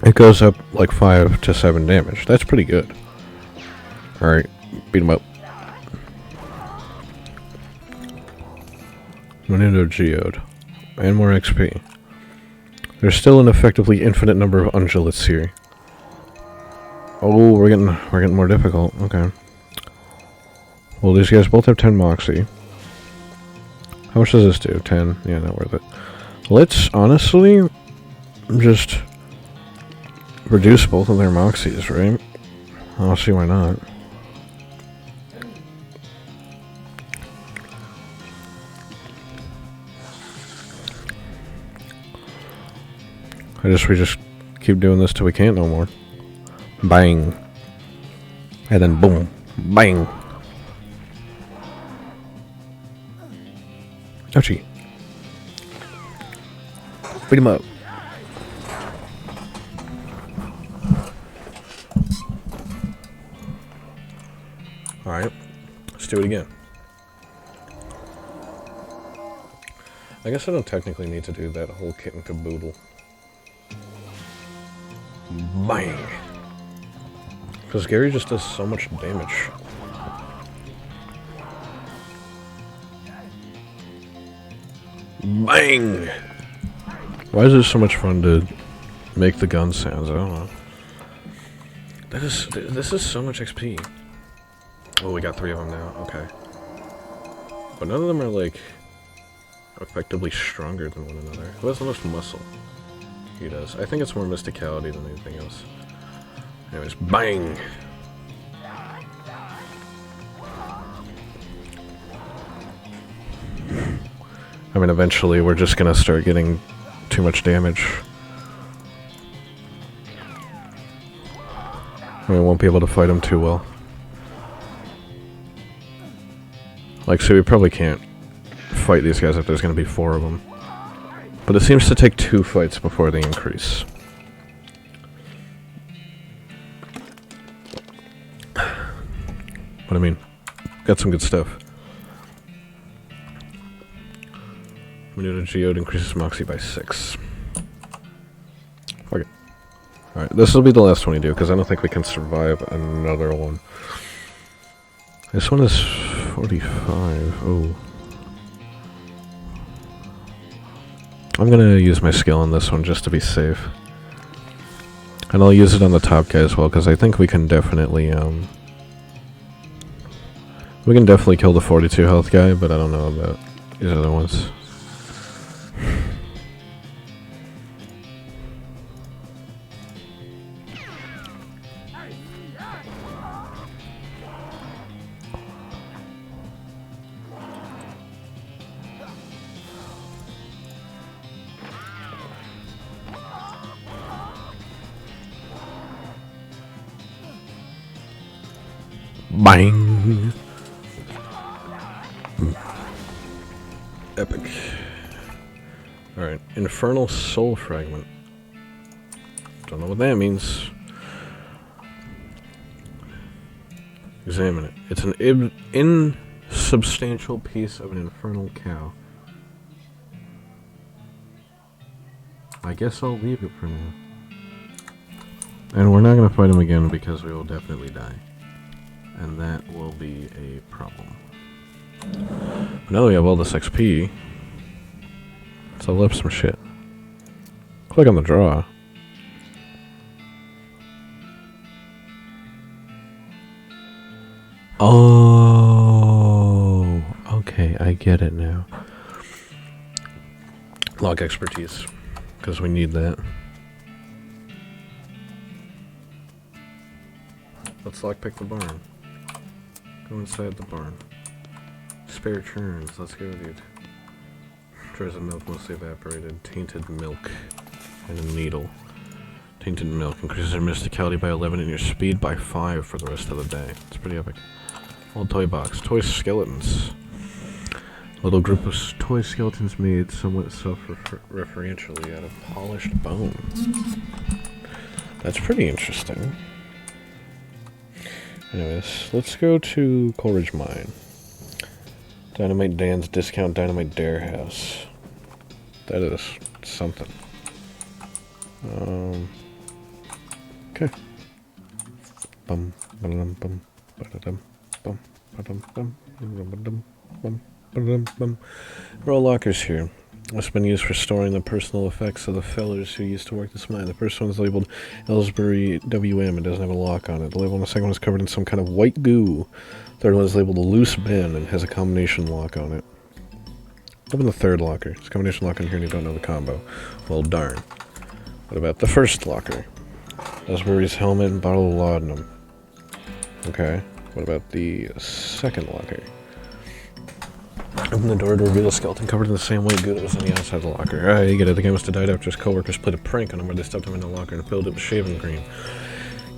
it goes up like 5 to 7 damage. That's pretty good. Alright, beat him up. Menudo Geode. And more XP. There's still an effectively infinite number of ungulates here. Oh, we're getting more difficult. Okay. Well, these guys both have 10 moxie. How much does this do? 10? Yeah, not worth it. Let's honestly just reduce both of their moxies, right? I don't see why not. We just keep doing this till we can't no more. Bang. And then boom. Bang. Ouchie. Beat him up. Alright. Let's do it again. I guess I don't technically need to do that whole kit and caboodle. Bang! Because Gary just does so much damage. Bang! Why is it so much fun to make the gun sounds? I don't know. This is so much XP. Oh, we got 3 of them now. Okay. But none of them are, like, effectively stronger than one another. Who has the most muscle? He does. I think it's more mysticality than anything else. Anyways, bang! I mean, eventually we're just gonna start getting too much damage. And we won't be able to fight him too well. Like, so we probably can't fight these guys if there's gonna be 4 of them. But it seems to take 2 fights before they increase. But I mean, got some good stuff. Menudo Geode increases Moxie by 6. Fuck it. Alright, this will be the last one we do, because I don't think we can survive another one. This one is 45. Oh. I'm gonna use my skill on this one just to be safe. And I'll use it on the top guy as well, because I think we can definitely, we can definitely kill the 42 health guy, but I don't know about these other ones. Bang! Epic. Alright, Infernal Soul Fragment. Don't know what that means. Examine it. It's an insubstantial piece of an infernal cow. I guess I'll leave it for now. And we're not going to fight him again because we will definitely die. And that will be a problem. But now we have all this XP. So level up some shit. Click on the draw. Oh, okay, I get it now. Log expertise, because we need that. Let's lockpick the barn. Go inside the barn. Spare churns, let's go, dude. Jars of milk mostly evaporated. Tainted milk and a needle. Tainted milk increases your mysticality by 11 and your speed by 5 for the rest of the day. It's pretty epic. Old toy box. Toy skeletons. Little group of toy skeletons made somewhat self-referentially out of polished bone. That's pretty interesting. Anyways, let's go to Coleridge Mine. Dynamite Dan's Discount Dynamite Dare House. That is something. Okay. Bum ba-dum bum ba-da-dum bum ba-dum bum ba-dum bum ba-dum bum. Roll lockers here. It's been used for storing the personal effects of the fellers who used to work this mine. The first one is labeled Ellsbury WM. It doesn't have a lock on it. The label on the second one is covered in some kind of white goo. The third one is labeled Loose Bin and has a combination lock on it. Open the third locker. There's a combination lock in here and you don't know the combo. Well, darn. What about the first locker? Ellsbury's helmet and bottle of laudanum. Okay. What about the second locker? Open the door to reveal a skeleton covered in the same white goo that was on the outside of the locker. Ah, you get it. The guy must have died after his co-workers played a prank on him where they stuffed him in the locker and filled it with shaving cream.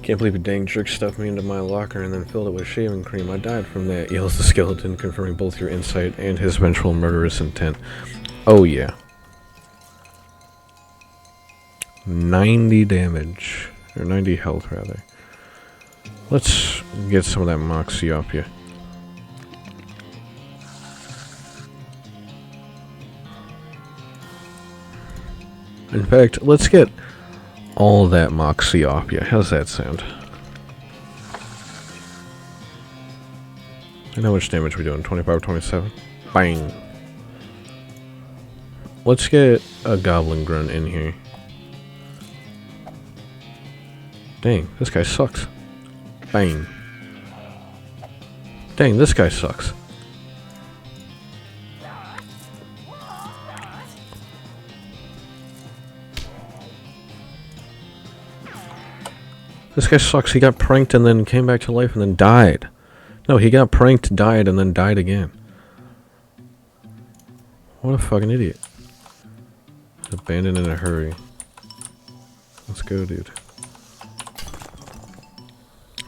Can't believe you dang jerk stuffed me into my locker and then filled it with shaving cream. I died from that, yells the skeleton, confirming both your insight and his vengeful murderous intent. Oh yeah. 90 damage. Or 90 health, rather. Let's get some of that moxie off you. In fact, let's get all that moxie off you. How's that sound? And how much damage are we doing? 25, 27? Bang! Let's get a goblin grunt in here. Dang, this guy sucks. Bang. Dang, this guy sucks. This guy sucks. He got pranked and then came back to life and then died. No, he got pranked, died, and then died again. What a fucking idiot. Abandoned in a hurry. Let's go, dude.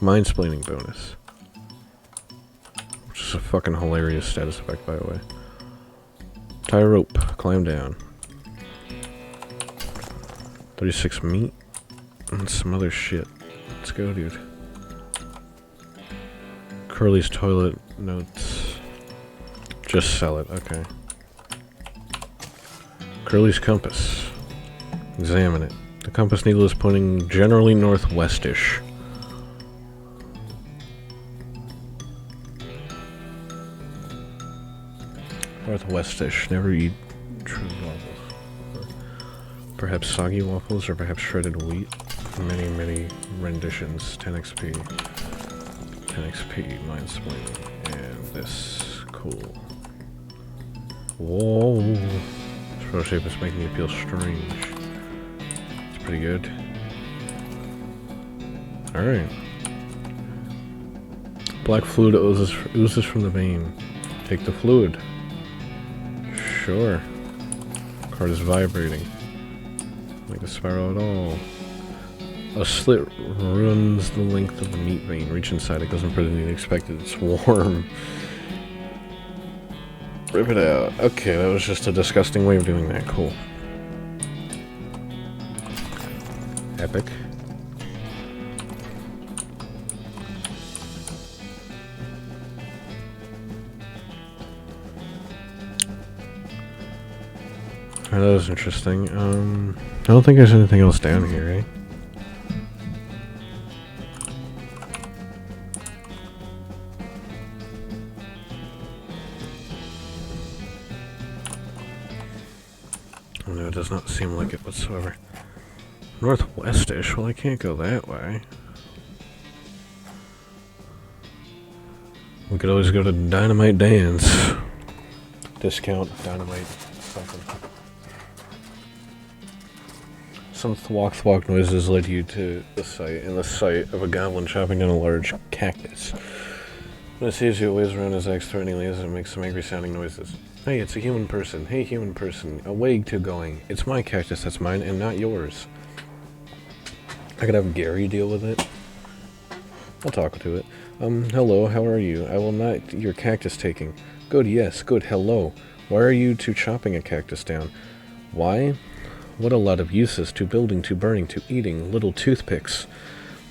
Mind-splaining bonus. Which is a fucking hilarious status effect, by the way. Tie a rope. Climb down. 36 meat. And some other shit. Let's go, dude. Curly's toilet notes. Just sell it. Okay. Curly's compass. Examine it. The compass needle is pointing generally northwestish. Northwestish. Never eat true waffles. Perhaps soggy waffles or perhaps shredded wheat. Many, many renditions. 10 XP. 10 XP. Mind-splaining. And this. Cool. Whoa. This row shape is making me feel strange. It's pretty good. Alright. Black fluid oozes from the vein. Take the fluid. Sure. Card is vibrating. Like a spiral at all. A slit runs the length of the meat vein. Reach inside, it goes in further than you expected. It's warm. Rip it out. Okay, that was just a disgusting way of doing that. Cool. Epic. Alright, that was interesting. I don't think there's anything else down here, right? No, it does not seem like it whatsoever. Northwestish? Well, I can't go that way. We could always go to Dynamite Dan's. Discount Dynamite something. Some thwack noises led you to the sight of a goblin chopping down a large cactus. When it sees you, it waves around his axe threateningly as it makes some angry sounding noises. Hey, it's a human person. Hey, human person. Away to going. It's my cactus that's mine and not yours. I could have Gary deal with it. I'll talk to it. Hello, how are you? I will not your cactus taking. Good, yes, good, hello. Why are you two chopping a cactus down? Why? What a lot of uses, to building, to burning, to eating, little toothpicks.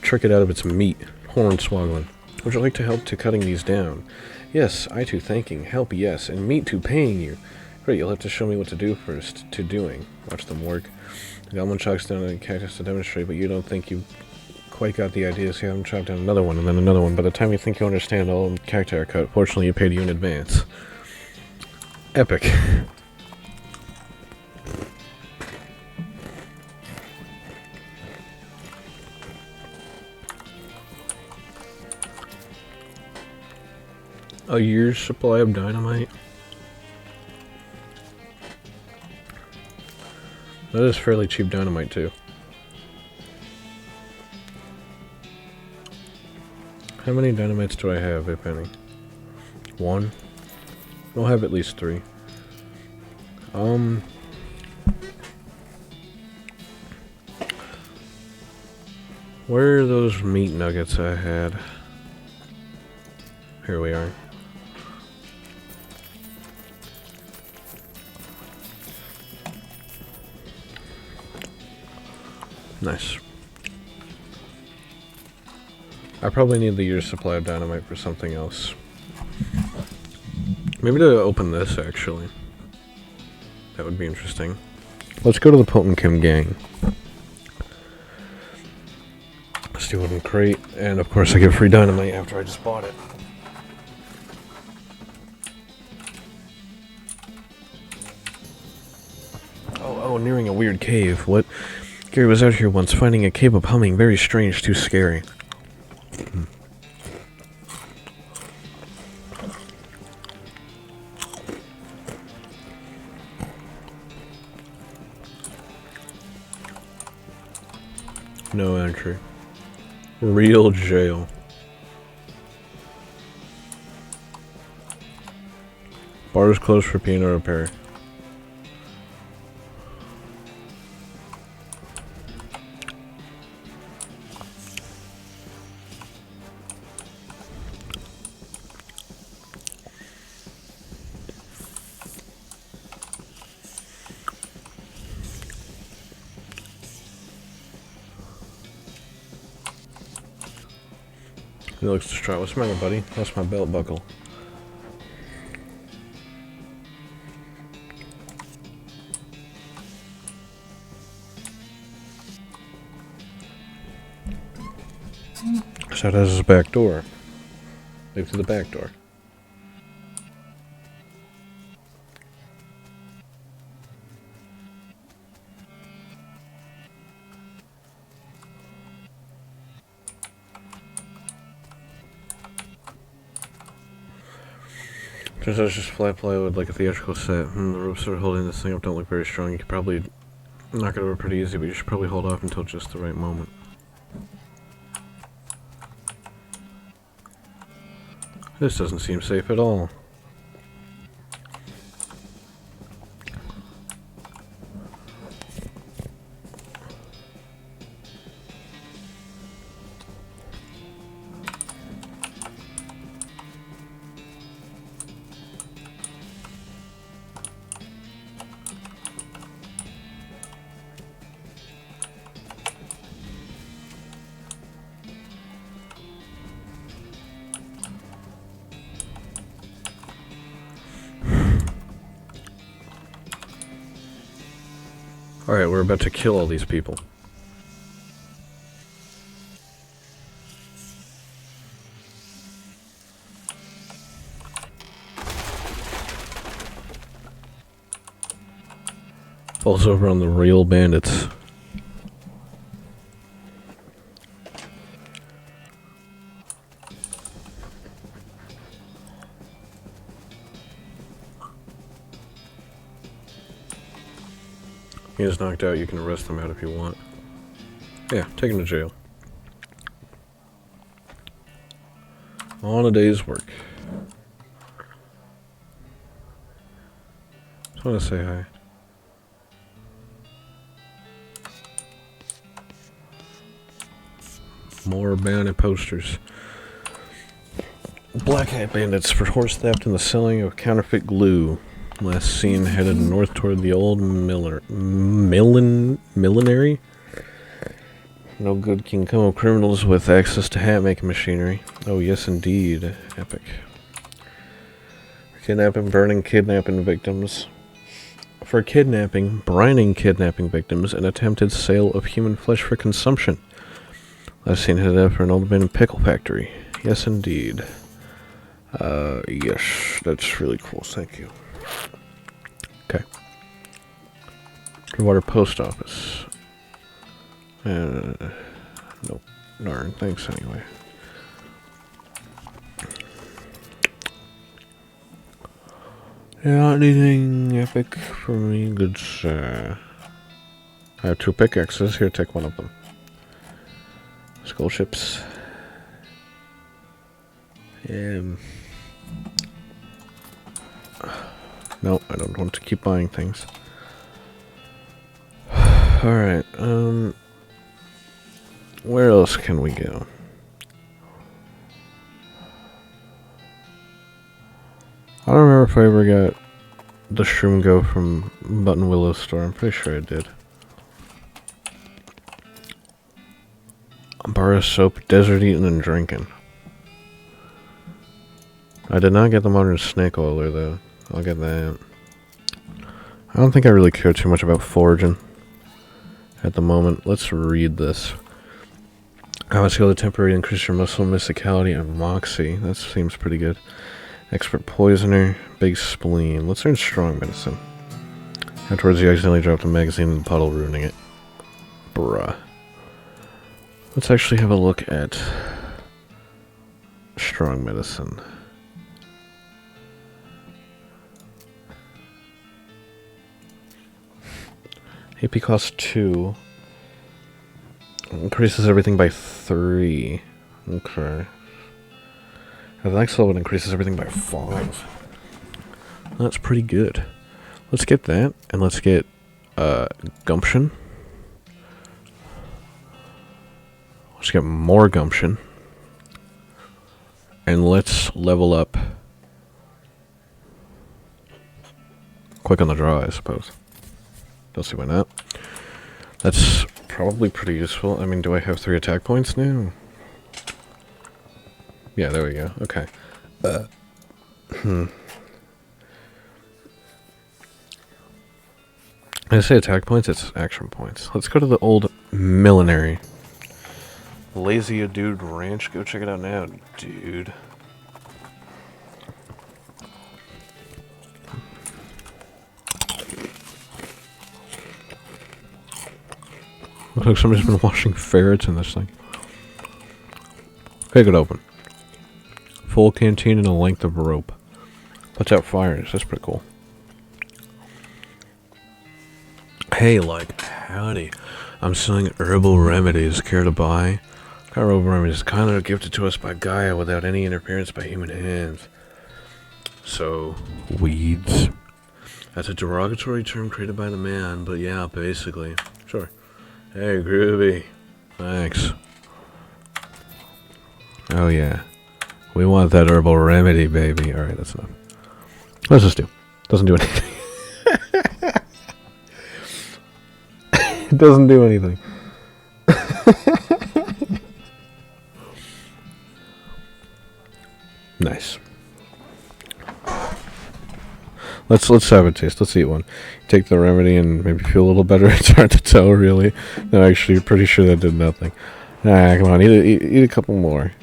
Trick it out of its meat. Hornswoggling. Would you like to help to cutting these down? Yes, I to thanking. Help, yes, and meat to paying you. Great, you'll have to show me what to do first. To doing. Watch them work. The goblin chocks down a cactus to demonstrate, but you don't think you quite got the idea, so you have him chop down another one, and then another one. By the time you think you understand, all cacti are cut. Fortunately, you paid you in advance. Epic. A year's supply of dynamite? That is fairly cheap dynamite, too. How many dynamites do I have, if any? 1? I'll have at least 3. Where are those meat nuggets I had? Here we are. Nice. I probably need the year's supply of dynamite for something else. Maybe to open this, actually. That would be interesting. Let's go to the Potent Kim gang. Let's do one crate, and of course I get free dynamite after I just bought it. Oh, nearing a weird cave. What? Gary was out here once, finding a cave of humming. Very strange, too scary. No entry. Real jail. Bar is closed for piano repair. He looks distraught. What's the matter, buddy? That's my belt buckle. So that has his back door. Leave to the back door. Turns out it's just flat plywood like a theatrical set. The ropes that are holding this thing up don't look very strong. You could probably knock it over pretty easy, but you should probably hold off until just the right moment. This doesn't seem safe at all. Alright, we're about to kill all these people. Falls over on the real bandits. He is knocked out. You can arrest him out if you want. Yeah, take him to jail. On a day's work. Just want to say hi. More bounty posters. Black Hat Bandits for horse theft and the selling of counterfeit glue. Last seen headed north toward the old millinery. No good can come of criminals with access to hat-making machinery. Oh, yes, indeed. Epic. Kidnapping, burning, kidnapping victims. For kidnapping, brining kidnapping victims, and attempted sale of human flesh for consumption. Last seen headed out for an old abandoned pickle factory. Yes, indeed. Yes, that's really cool. Thank you. Okay. Clearwater Post Office. Nope. Darn. Thanks anyway. Yeah, anything epic for me? Good sir. I have 2 pickaxes. Here, take one of them. Skull ships. No, I don't want to keep buying things. Alright, where else can we go? I don't remember if I ever got the shroom go from Button Willow's store. I'm pretty sure I did. Bar of soap, desert eating and drinking. I did not get the modern snake oiler though. I'll get that. I don't think I really care too much about foraging at the moment. Let's read this. I want to go to temporary increase your muscle mysticality and moxie. That seems pretty good. Expert poisoner, big spleen. Let's learn strong medicine. Afterwards, you accidentally dropped a magazine in the puddle, ruining it. Bruh. Let's actually have a look at strong medicine. AP costs 2. Increases everything by 3. Okay. The next level increases everything by 5. That's pretty good. Let's get that, and let's get gumption. Let's get more gumption. And let's level up quick on the draw, I suppose. Don't see why not. That's probably pretty useful. I mean, do I have 3 attack points now? Yeah, there we go. Okay. When I say attack points, it's action points. Let's go to the old millinery. Lazy a Dude Ranch. Go check it out now, dude. Looks like somebody's been washing ferrets in this thing. Pick it open. Full canteen and a length of rope. Puts out fires. That's pretty cool. Hey, like, howdy. I'm selling herbal remedies. Care to buy? Herbal remedies kind of gifted to us by Gaia without any interference by human hands. So, weeds. That's a derogatory term created by the man, but yeah, basically. Sure. Hey, groovy. Thanks. Oh, yeah. We want that herbal remedy, baby. Alright, that's enough. Let's just do. Doesn't do anything. It doesn't do anything. Nice. Let's have a taste. Let's eat one. Take the remedy and maybe feel a little better. It's hard to tell, really. No, actually, pretty sure that did nothing. Nah, come on, eat a couple more.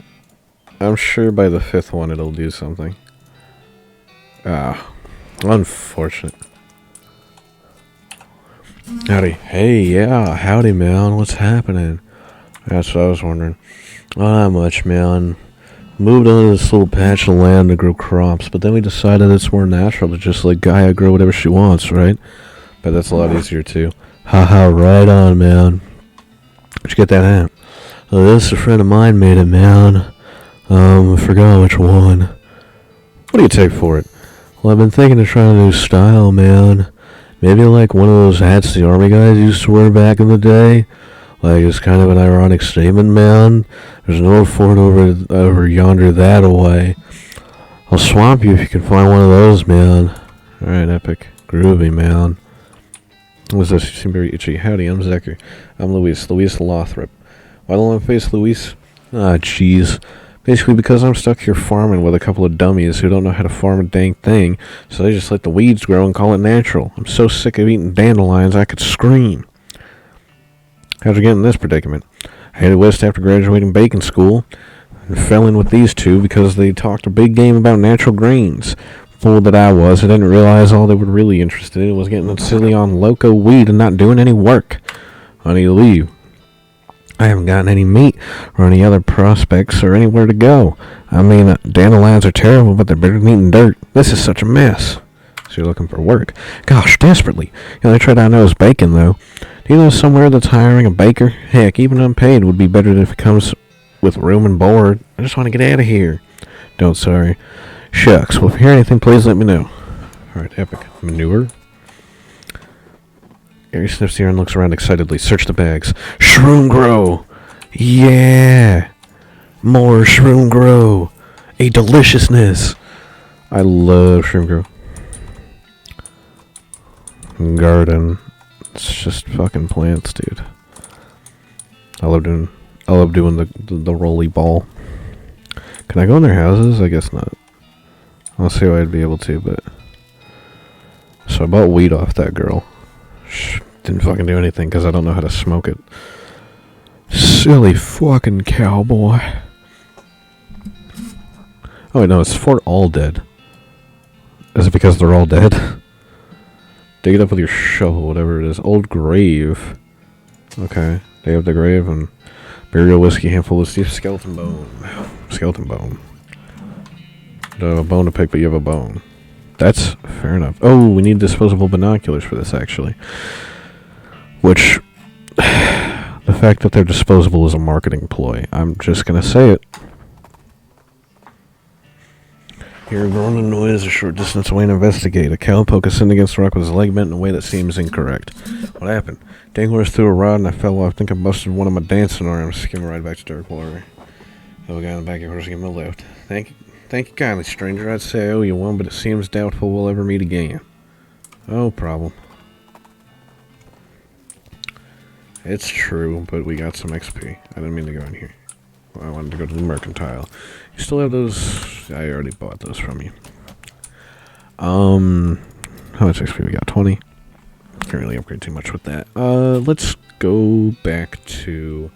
I'm sure by the 5th one it'll do something. Ah, unfortunate. Howdy. Hey, yeah, howdy, man. What's happening? That's what I was wondering. Not much, man. Moved on to this little patch of land to grow crops, but then we decided it's more natural to just let Gaia grow whatever she wants, right? But that's a lot easier, too. Haha, right on, man. Where'd you get that at? This a friend of mine made it, man. I forgot which one. What do you take for it? Well, I've been thinking of trying a new style, man. Maybe like one of those hats the army guys used to wear back in the day. Like, it's kind of an ironic statement, man. There's no fort over yonder that away. I'll swamp you if you can find one of those, man. Alright, epic. Groovy, man. What's this? You seem very itchy. Howdy, I'm Zachary. I'm Luis Lothrop. Why the long face, Luis? Ah, jeez. Basically because I'm stuck here farming with a couple of dummies who don't know how to farm a dang thing, so they just let the weeds grow and call it natural. I'm so sick of eating dandelions I could scream. How'd you get in this predicament? I headed west after graduating bacon school and fell in with these two because they talked a big game about natural grains. Fool that I was, I didn't realize all they were really interested in was getting silly on loco weed and not doing any work. I need to leave. I haven't gotten any meat or any other prospects or anywhere to go. I mean, dandelions are terrible, but they're better than eating dirt. This is such a mess. So you're looking for work? Gosh, desperately. The only trade I know is bacon, though. Do you know somewhere that's hiring a baker? Heck, even unpaid would be better if it comes with room and board. I just want to get out of here. Don't, sorry. Shucks. Well, if you hear anything, please let me know. Alright, epic. Manure? Gary sniffs the air and looks around excitedly. Search the bags. Shroom grow! Yeah! More shroom grow! A deliciousness! I love shroom grow. Garden. It's just fucking plants, dude. I love doing the rolly ball. Can I go in their houses? I guess not. I'll see if I'd be able to, but... So I bought weed off that girl. Didn't fucking do anything because I don't know how to smoke it. Silly fucking cowboy. Oh wait, no, it's for all dead. Is it because they're all dead? Dig it up with your shovel, whatever it is. Old grave. Okay, dig up the grave and burial whiskey, handful of Steve skeleton bone. Skeleton bone. Don't have a bone to pick, but you have a bone. That's fair enough. Oh, we need disposable binoculars for this, actually. Which, the fact that they're disposable is a marketing ploy. I'm just going to say it. Hear a groaning noise a short distance away and investigate. A cowpoke is sitting against the rock with his leg bent in a way that seems incorrect. What happened? Danglers threw a rod and I fell off. I think I busted one of my dancing arms. Skim right back to dark water. Oh, guy in the back of your horse, give me a lift. Thank you kindly, stranger. I'd say I owe you one, but it seems doubtful we'll ever meet again. No problem. It's true, but we got some XP. I didn't mean to go in here. I wanted to go to the Mercantile. You still have those? I already bought those from you. How much XP we got? 20? Can't really upgrade too much with that. Let's go back to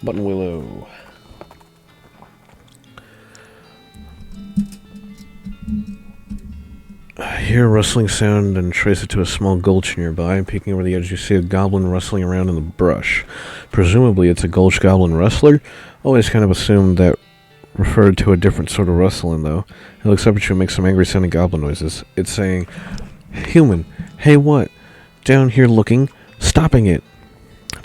Button Willow. Hear a rustling sound and trace it to a small gulch nearby. Peeking over the edge, you see a goblin rustling around in the brush. Presumably, it's a gulch goblin rustler. Always kind of assumed that referred to a different sort of rustling, though. It looks up at you and makes some angry-sounding goblin noises. It's saying, "Human, hey, what? Down here looking, stopping it."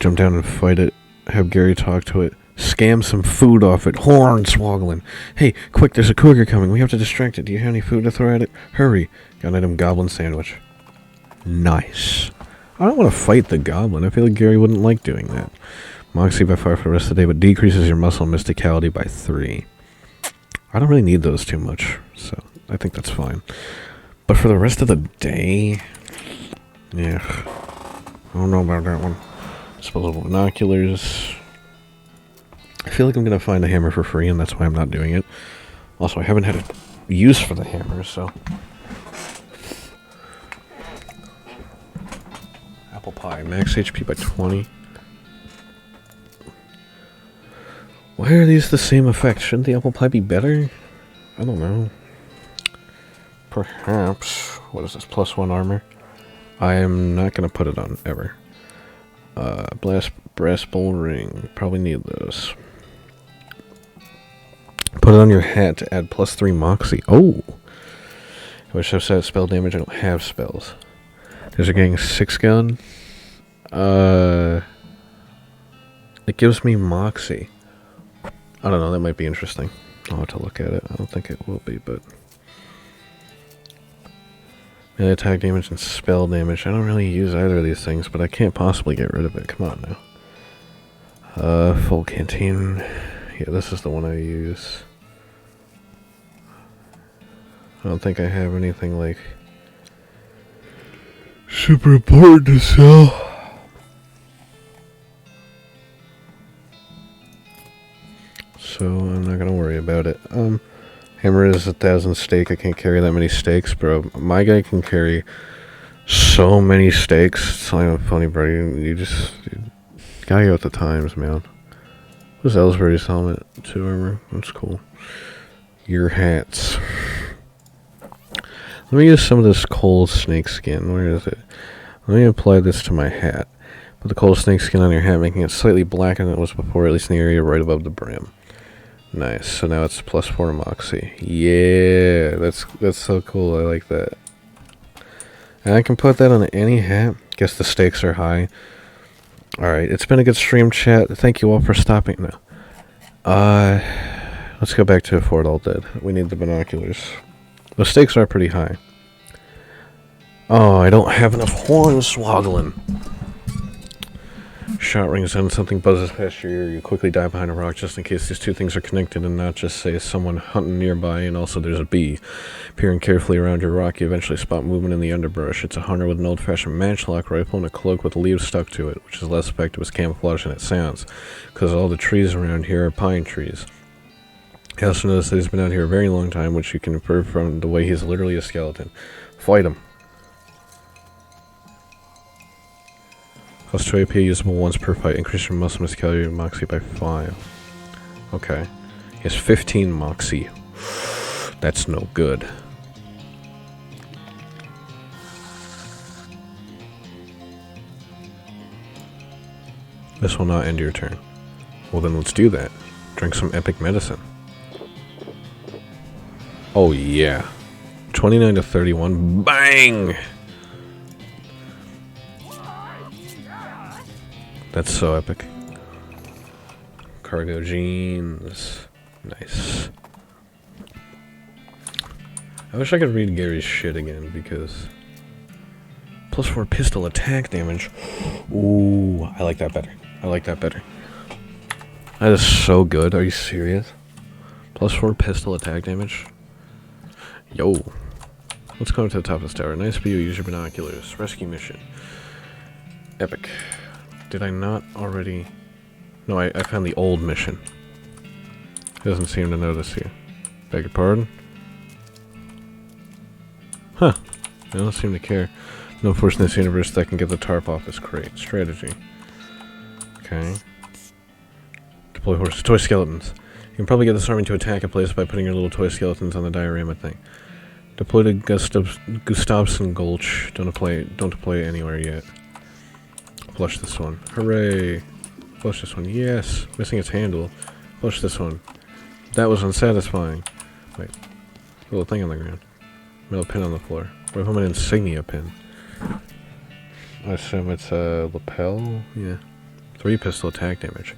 Jump down and fight it. Have Gary talk to it. Scam some food off it. Hornswoggling. Hey, quick, there's a cougar coming. We have to distract it. Do you have any food to throw at it? Hurry. Got an item goblin sandwich. Nice. I don't want to fight the goblin. I feel like Gary wouldn't like doing that. Moxie by 5 for the rest of the day, but decreases your muscle and mysticality by 3. I don't really need those too much, so I think that's fine. But for the rest of the day... Yeah. I don't know about that one. Disposable binoculars... I feel like I'm going to find a hammer for free, and that's why I'm not doing it. Also, I haven't had a use for the hammer, so... Apple pie. Max HP by 20. Why are these the same effect? Shouldn't the apple pie be better? I don't know. Perhaps. What is this? +1 armor? I am not going to put it on, ever. Brass bowl ring. Probably need those. Put it on your hat to add +3 moxie. Oh! I wish I said spell damage. I don't have spells. There's a gang 6 gun. It gives me moxie. I don't know, that might be interesting. I'll have to look at it. I don't think it will be, but... melee attack damage and spell damage. I don't really use either of these things, but I can't possibly get rid of it. Come on now. Full canteen. Yeah, this is the one I use. I don't think I have anything, like, super important to sell. So I'm not gonna worry about it. Hammer is 1,000 steak. I can't carry that many steaks, bro. My guy can carry so many steaks. It's not even funny, bro. You gotta go with the times, man. What's Ellsbury's helmet? 2 armor. That's cool. Your hats. Let me use some of this cold snake skin. Where is it? Let me apply this to my hat. Put the cold snake skin on your hat, making it slightly blacker than it was before, at least in the area right above the brim. Nice. So now it's +4 moxie. Yeah, that's so cool. I like that. And I can put that on any hat. Guess the stakes are high. Alright, it's been a good stream, chat. Thank you all for stopping. No. Let's go back to Fort All Dead. We need the binoculars. The stakes are pretty high. Oh, I don't have enough hornswoggling. Shot rings out and something buzzes past your ear. You quickly dive behind a rock just in case these two things are connected and not just, say, someone hunting nearby and also there's a bee. Peering carefully around your rock, you eventually spot movement in the underbrush. It's a hunter with an old-fashioned matchlock rifle and a cloak with leaves stuck to it, which is less effective as camouflage than it sounds, because all the trees around here are pine trees. You also notice that he's been out here a very long time, which you can infer from the way he's literally a skeleton. Fight him. Cost 2 AP, usable once per fight. Increase your muscle mass calorie and moxie by 5. Okay. He has 15 moxie. That's no good. This will not end your turn. Well then let's do that. Drink some epic medicine. Oh yeah. 29 to 31. Bang! That's so epic. Cargo jeans. Nice. I wish I could read Gary's shit again, because... +4 pistol attack damage. Ooh, I like that better. I like that better. That is so good. Are you serious? +4 pistol attack damage? Yo. Let's go to the top of this tower. Nice view. Use your binoculars. Rescue mission. Epic. Did I not already... No, I found the old mission. He doesn't seem to notice here. Beg your pardon? Huh. I don't seem to care. No force in this universe that can get the tarp off this crate. Strategy. Okay. Deploy horses. Toy skeletons. You can probably get this army to attack a place by putting your little toy skeletons on the diorama thing. Deploy to Gustavson Gulch. Don't deploy anywhere yet. Flush this one. Hooray! Flush this one. Yes! Missing its handle. Flush this one. That was unsatisfying. Wait. Little thing on the ground. Metal pin on the floor. What if I'm an insignia pin? I assume it's a lapel? Yeah. 3 pistol attack damage.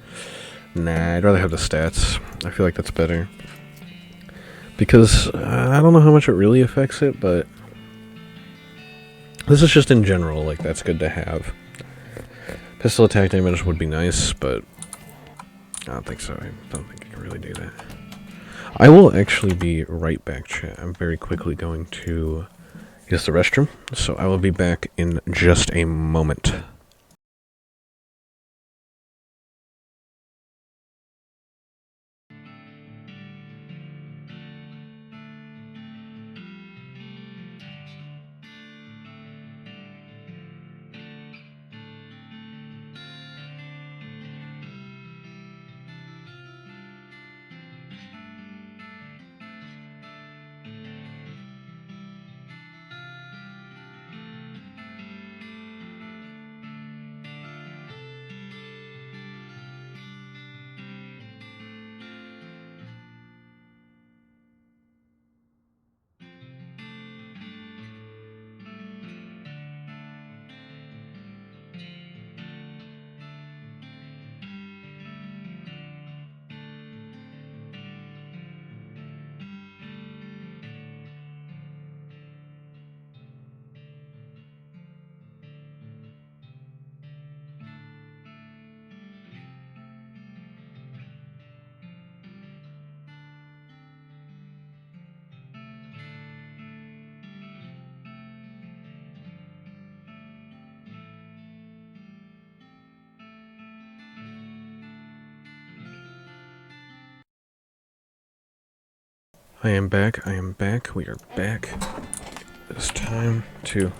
Nah, I'd rather have the stats. I feel like that's better. Because I don't know how much it really affects it, but... this is just in general, like, that's good to have. Pistol attack damage would be nice, but I don't think so. I don't think I can really do that. I will actually be right back, chat. I'm very quickly going to use the restroom, so I will be back in just a moment. I am back. We are back. It's time to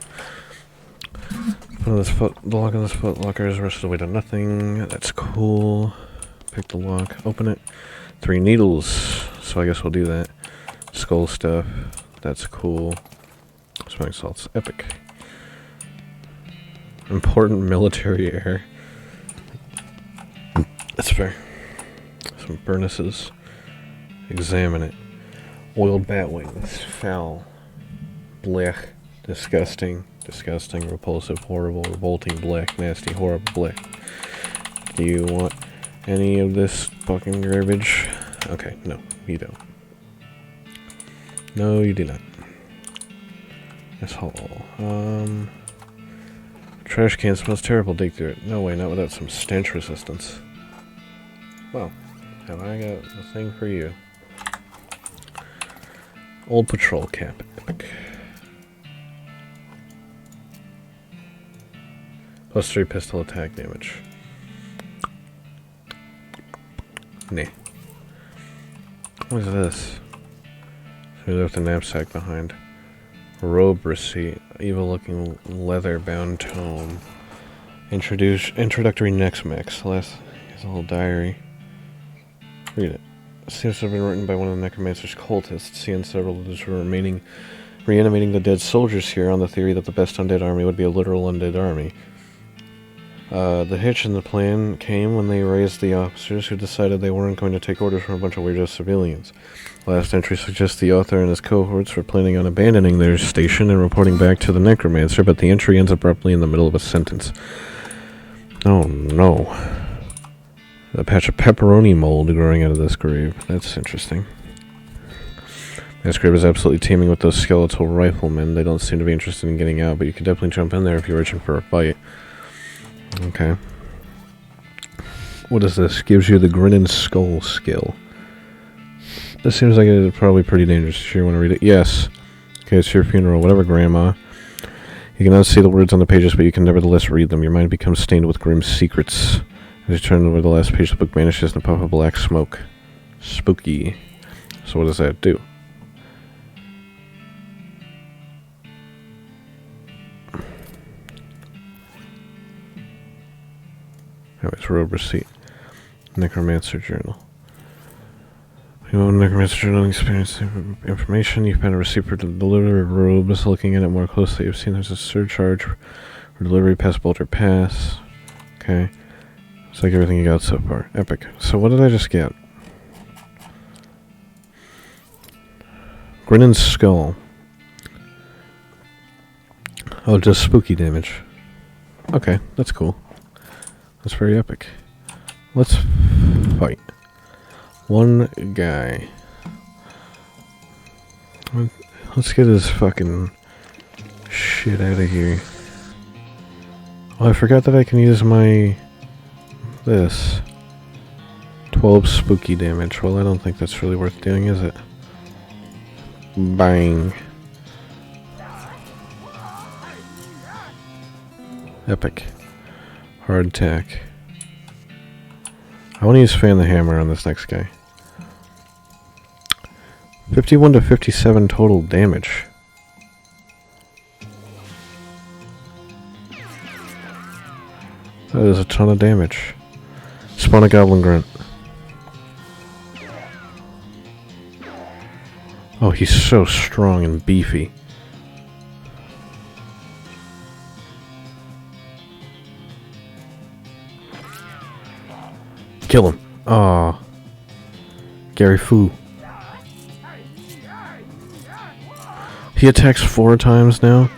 put this the lock on this foot locker is rested away to nothing. That's cool. Pick the lock, open it. 3 needles. So I guess we'll do that. Skull stuff. That's cool. Smelling salts. Epic. Important military air. That's fair. Some furnaces. Examine it. Oiled bat wings. Foul. Blech. Disgusting. Disgusting. Repulsive. Horrible. Revolting. Black. Nasty. Horrible. Black. Do you want any of this fucking garbage? Okay, no, you don't. No, you do not. This hole. Trash can smells terrible. Dig through it. No way, not without some stench resistance. Well, have I got a thing for you? Old patrol cap. Epic. +3 pistol attack damage. Nah. What is this? So we left the knapsack behind. Robe receipt. Evil-looking leather-bound tome. Introductory next mix. Last is a little diary. Read it. Seems to have been written by one of the necromancer's cultists. He and several others were reanimating the dead soldiers here on the theory that the best undead army would be a literal undead army. The hitch in the plan came when they raised the officers who decided they weren't going to take orders from a bunch of weirdo civilians. Last entry suggests the author and his cohorts were planning on abandoning their station and reporting back to the necromancer, but the entry ends abruptly in the middle of a sentence. Oh no. A patch of pepperoni mold growing out of this grave. That's interesting. This grave is absolutely teeming with those skeletal riflemen. They don't seem to be interested in getting out, but you can definitely jump in there if you're reaching for a fight. Okay. What is this? Gives you the grin and skull skill. This seems like it's probably pretty dangerous. Sure you want to read it? Yes. Okay, it's your funeral. Whatever, Grandma. You cannot see the words on the pages, but you can nevertheless read them. Your mind becomes stained with grim secrets. As you turn over the last page, the book vanishes in a puff of black smoke. Spooky. So what does that do? Anyways, robe receipt. Necromancer journal. You know, Necromancer journal experience information. You found a receipt for the delivery of robes. Looking at it more closely, you've seen there's a surcharge for delivery past Bolter Pass. Okay. It's like everything you got so far. Epic. So what did I just get? Grin and skull. Oh, just spooky damage. Okay, that's cool. That's very epic. Let's fight. One guy. Let's get his fucking shit out of here. Oh, I forgot that I can use my... this. 12 spooky damage. Well, I don't think that's really worth doing, is it? Bang. Epic. Hard attack. I want to use Fan the Hammer on this next guy. 51 to 57 total damage. That is a ton of damage. Spawn a Goblin Grunt. Oh, he's so strong and beefy. Kill him. Aw. Gary Fu. He attacks 4 times now?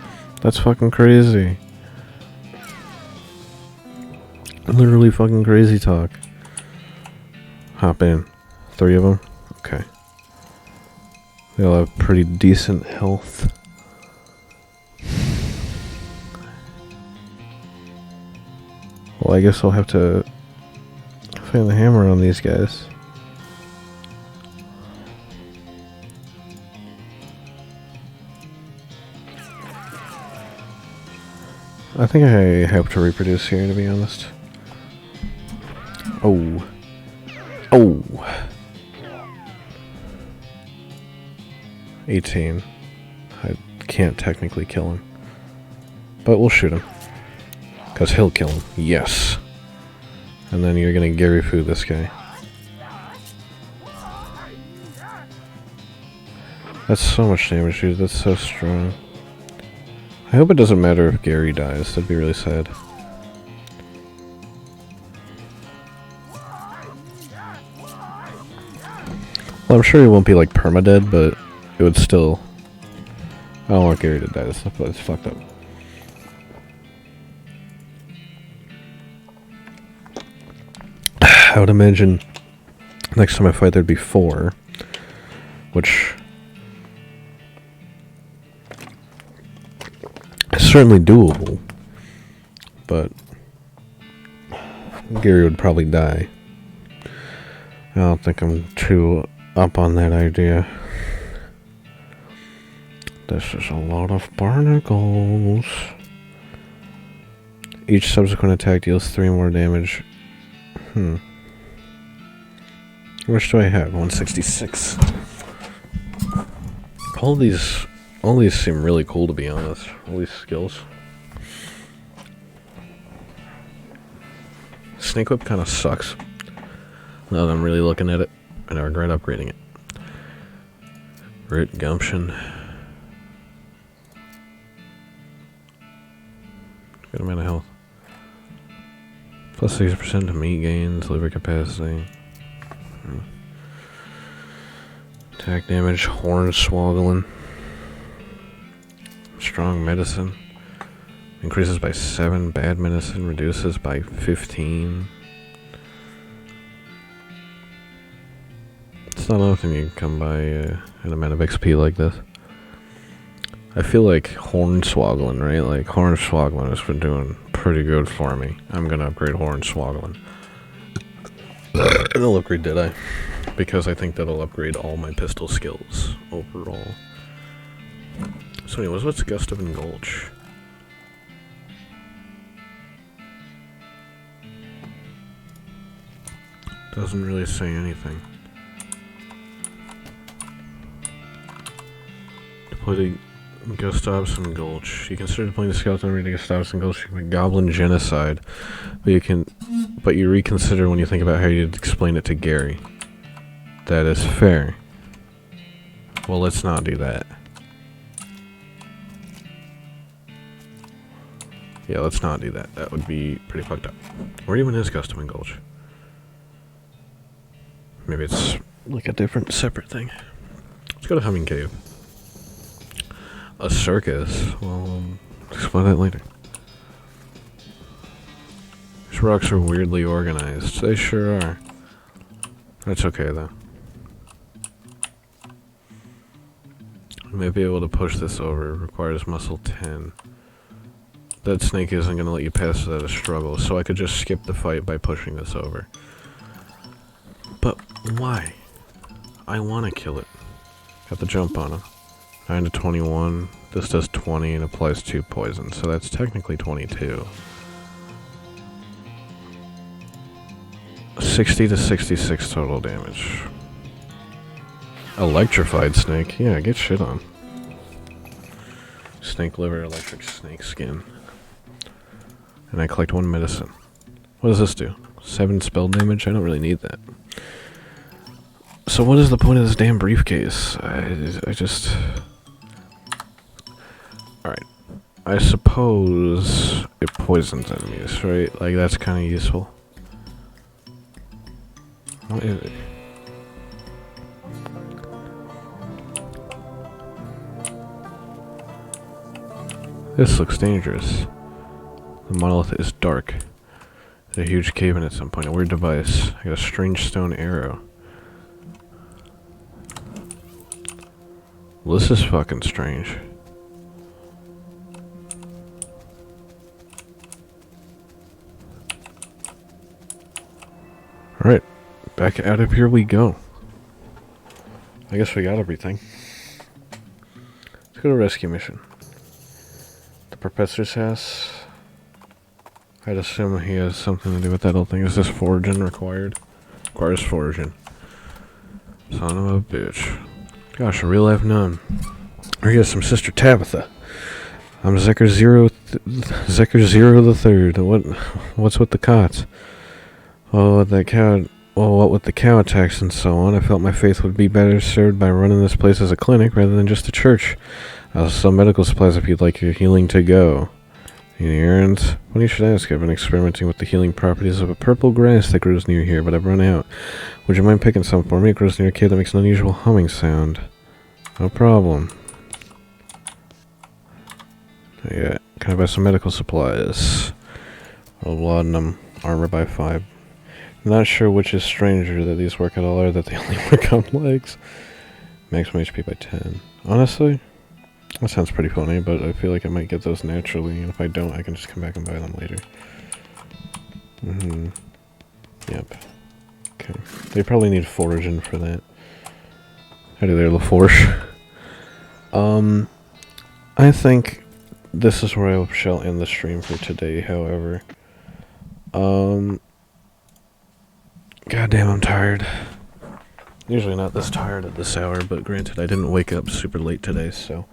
That's fucking crazy. Literally fucking crazy talk. Hop in. 3 of them? Okay. They all have pretty decent health. Well, I guess I'll have to Fan the Hammer on these guys. I think I hope to reproduce here, to be honest. Oh. Oh. 18. I can't technically kill him. But we'll shoot him. Because he'll kill him. Yes. And then you're gonna Gary Fu this guy. That's so much damage, dude. That's so strong. I hope it doesn't matter if Gary dies. That'd be really sad. Well, I'm sure he won't be like permadead, but it would still... I don't want Gary to die. That's fucked up. I would imagine next time I fight there'd be 4, which is certainly doable, but Gary would probably die. I don't think I'm too up on that idea. This is a lot of barnacles. Each subsequent attack deals 3 more damage. How much do I have? 166. All these seem really cool, to be honest. All these skills. Snake Whip kind of sucks. Now that I'm really looking at it, and I regret upgrading it. Root Gumption. Good amount of health. Plus 60% to meat gains, liver capacity. Attack damage, Hornswoggling. Strong medicine. Increases by 7. Bad medicine reduces by 15. It's not often you can come by an amount of XP like this. I feel like Hornswoggling, right? Like Hornswoggling has been doing pretty good for me. I'm gonna upgrade Hornswoggling. And I'll upgrade Deadeye, because I think that'll upgrade all my pistol skills overall. So anyways, what's Gustav and Gulch? Doesn't really say anything. Deploy Gustavson Gulch. You consider deploying the skeleton army to Gustavson Gulch to commit goblin genocide, but you reconsider when you think about how you'd explain it to Gary. That is fair. Well, let's not do that. Yeah, let's not do that. That would be pretty fucked up. Where even is Gustavson Gulch? Maybe it's like a different, separate thing. Let's go to Humming Cave. A circus? Well, explain that later. These rocks are weirdly organized. They sure are. That's okay, though. I may be able to push this over. It requires muscle 10. That snake isn't going to let you pass without a struggle, so I could just skip the fight by pushing this over. But why? I want to kill it. Got the jump on him. 9 to 21. This does 20 and applies 2 poison, so that's technically 22. 60 to 66 total damage. Electrified snake. Yeah, get shit on. Snake liver, electric snake skin. And I collect 1 medicine. What does this do? 7 spell damage? I don't really need that. So what is the point of this damn briefcase? I just... Alright. I suppose it poisons enemies, right? Like, that's kind of useful. What is it? This looks dangerous. The monolith is dark. There's a huge cave in at some point. A weird device. I got a strange stone arrow. Well, this is fucking strange. Alright. Back out of here we go. I guess we got everything. Let's go to rescue mission. The professor's house. I'd assume he has something to do with that whole thing. Is this foraging required? Requires foraging. Son of a bitch. Gosh, a real life nun. Or here's some Sister Tabitha. I'm Zeker Zero the Third. What's with the cots? What with the cow attacks and so on, I felt my faith would be better served by running this place as a clinic rather than just a church. I'll sell medical supplies if you'd like your healing to go. Any errands? Well, you should ask. I've been experimenting with the healing properties of a purple grass that grows near here, but I've run out. Would you mind picking some for me? It grows near a cave that makes an unusual humming sound. No problem. Yeah, can I buy some medical supplies? Laudanum, armor by 5. Not sure which is stranger, that these work at all or that they only work on legs. Maximum HP by 10. Honestly, that sounds pretty funny, but I feel like I might get those naturally, and if I don't, I can just come back and buy them later. Yep. Okay. They probably need foraging for that. Howdy there, LaForge. I think this is where I shall end the stream for today, however. Goddamn, I'm tired. Usually not this tired at this hour, but granted, I didn't wake up super late today, so...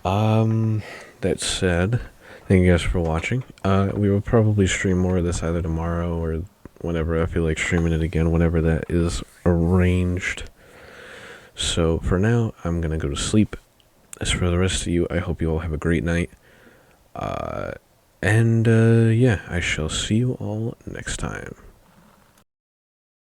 that said, thank you guys for watching. We will probably stream more of this either tomorrow or whenever I feel like streaming it again, whenever that is arranged. So, for now, I'm gonna go to sleep. As for the rest of you, I hope you all have a great night. Yeah, I shall see you all next time.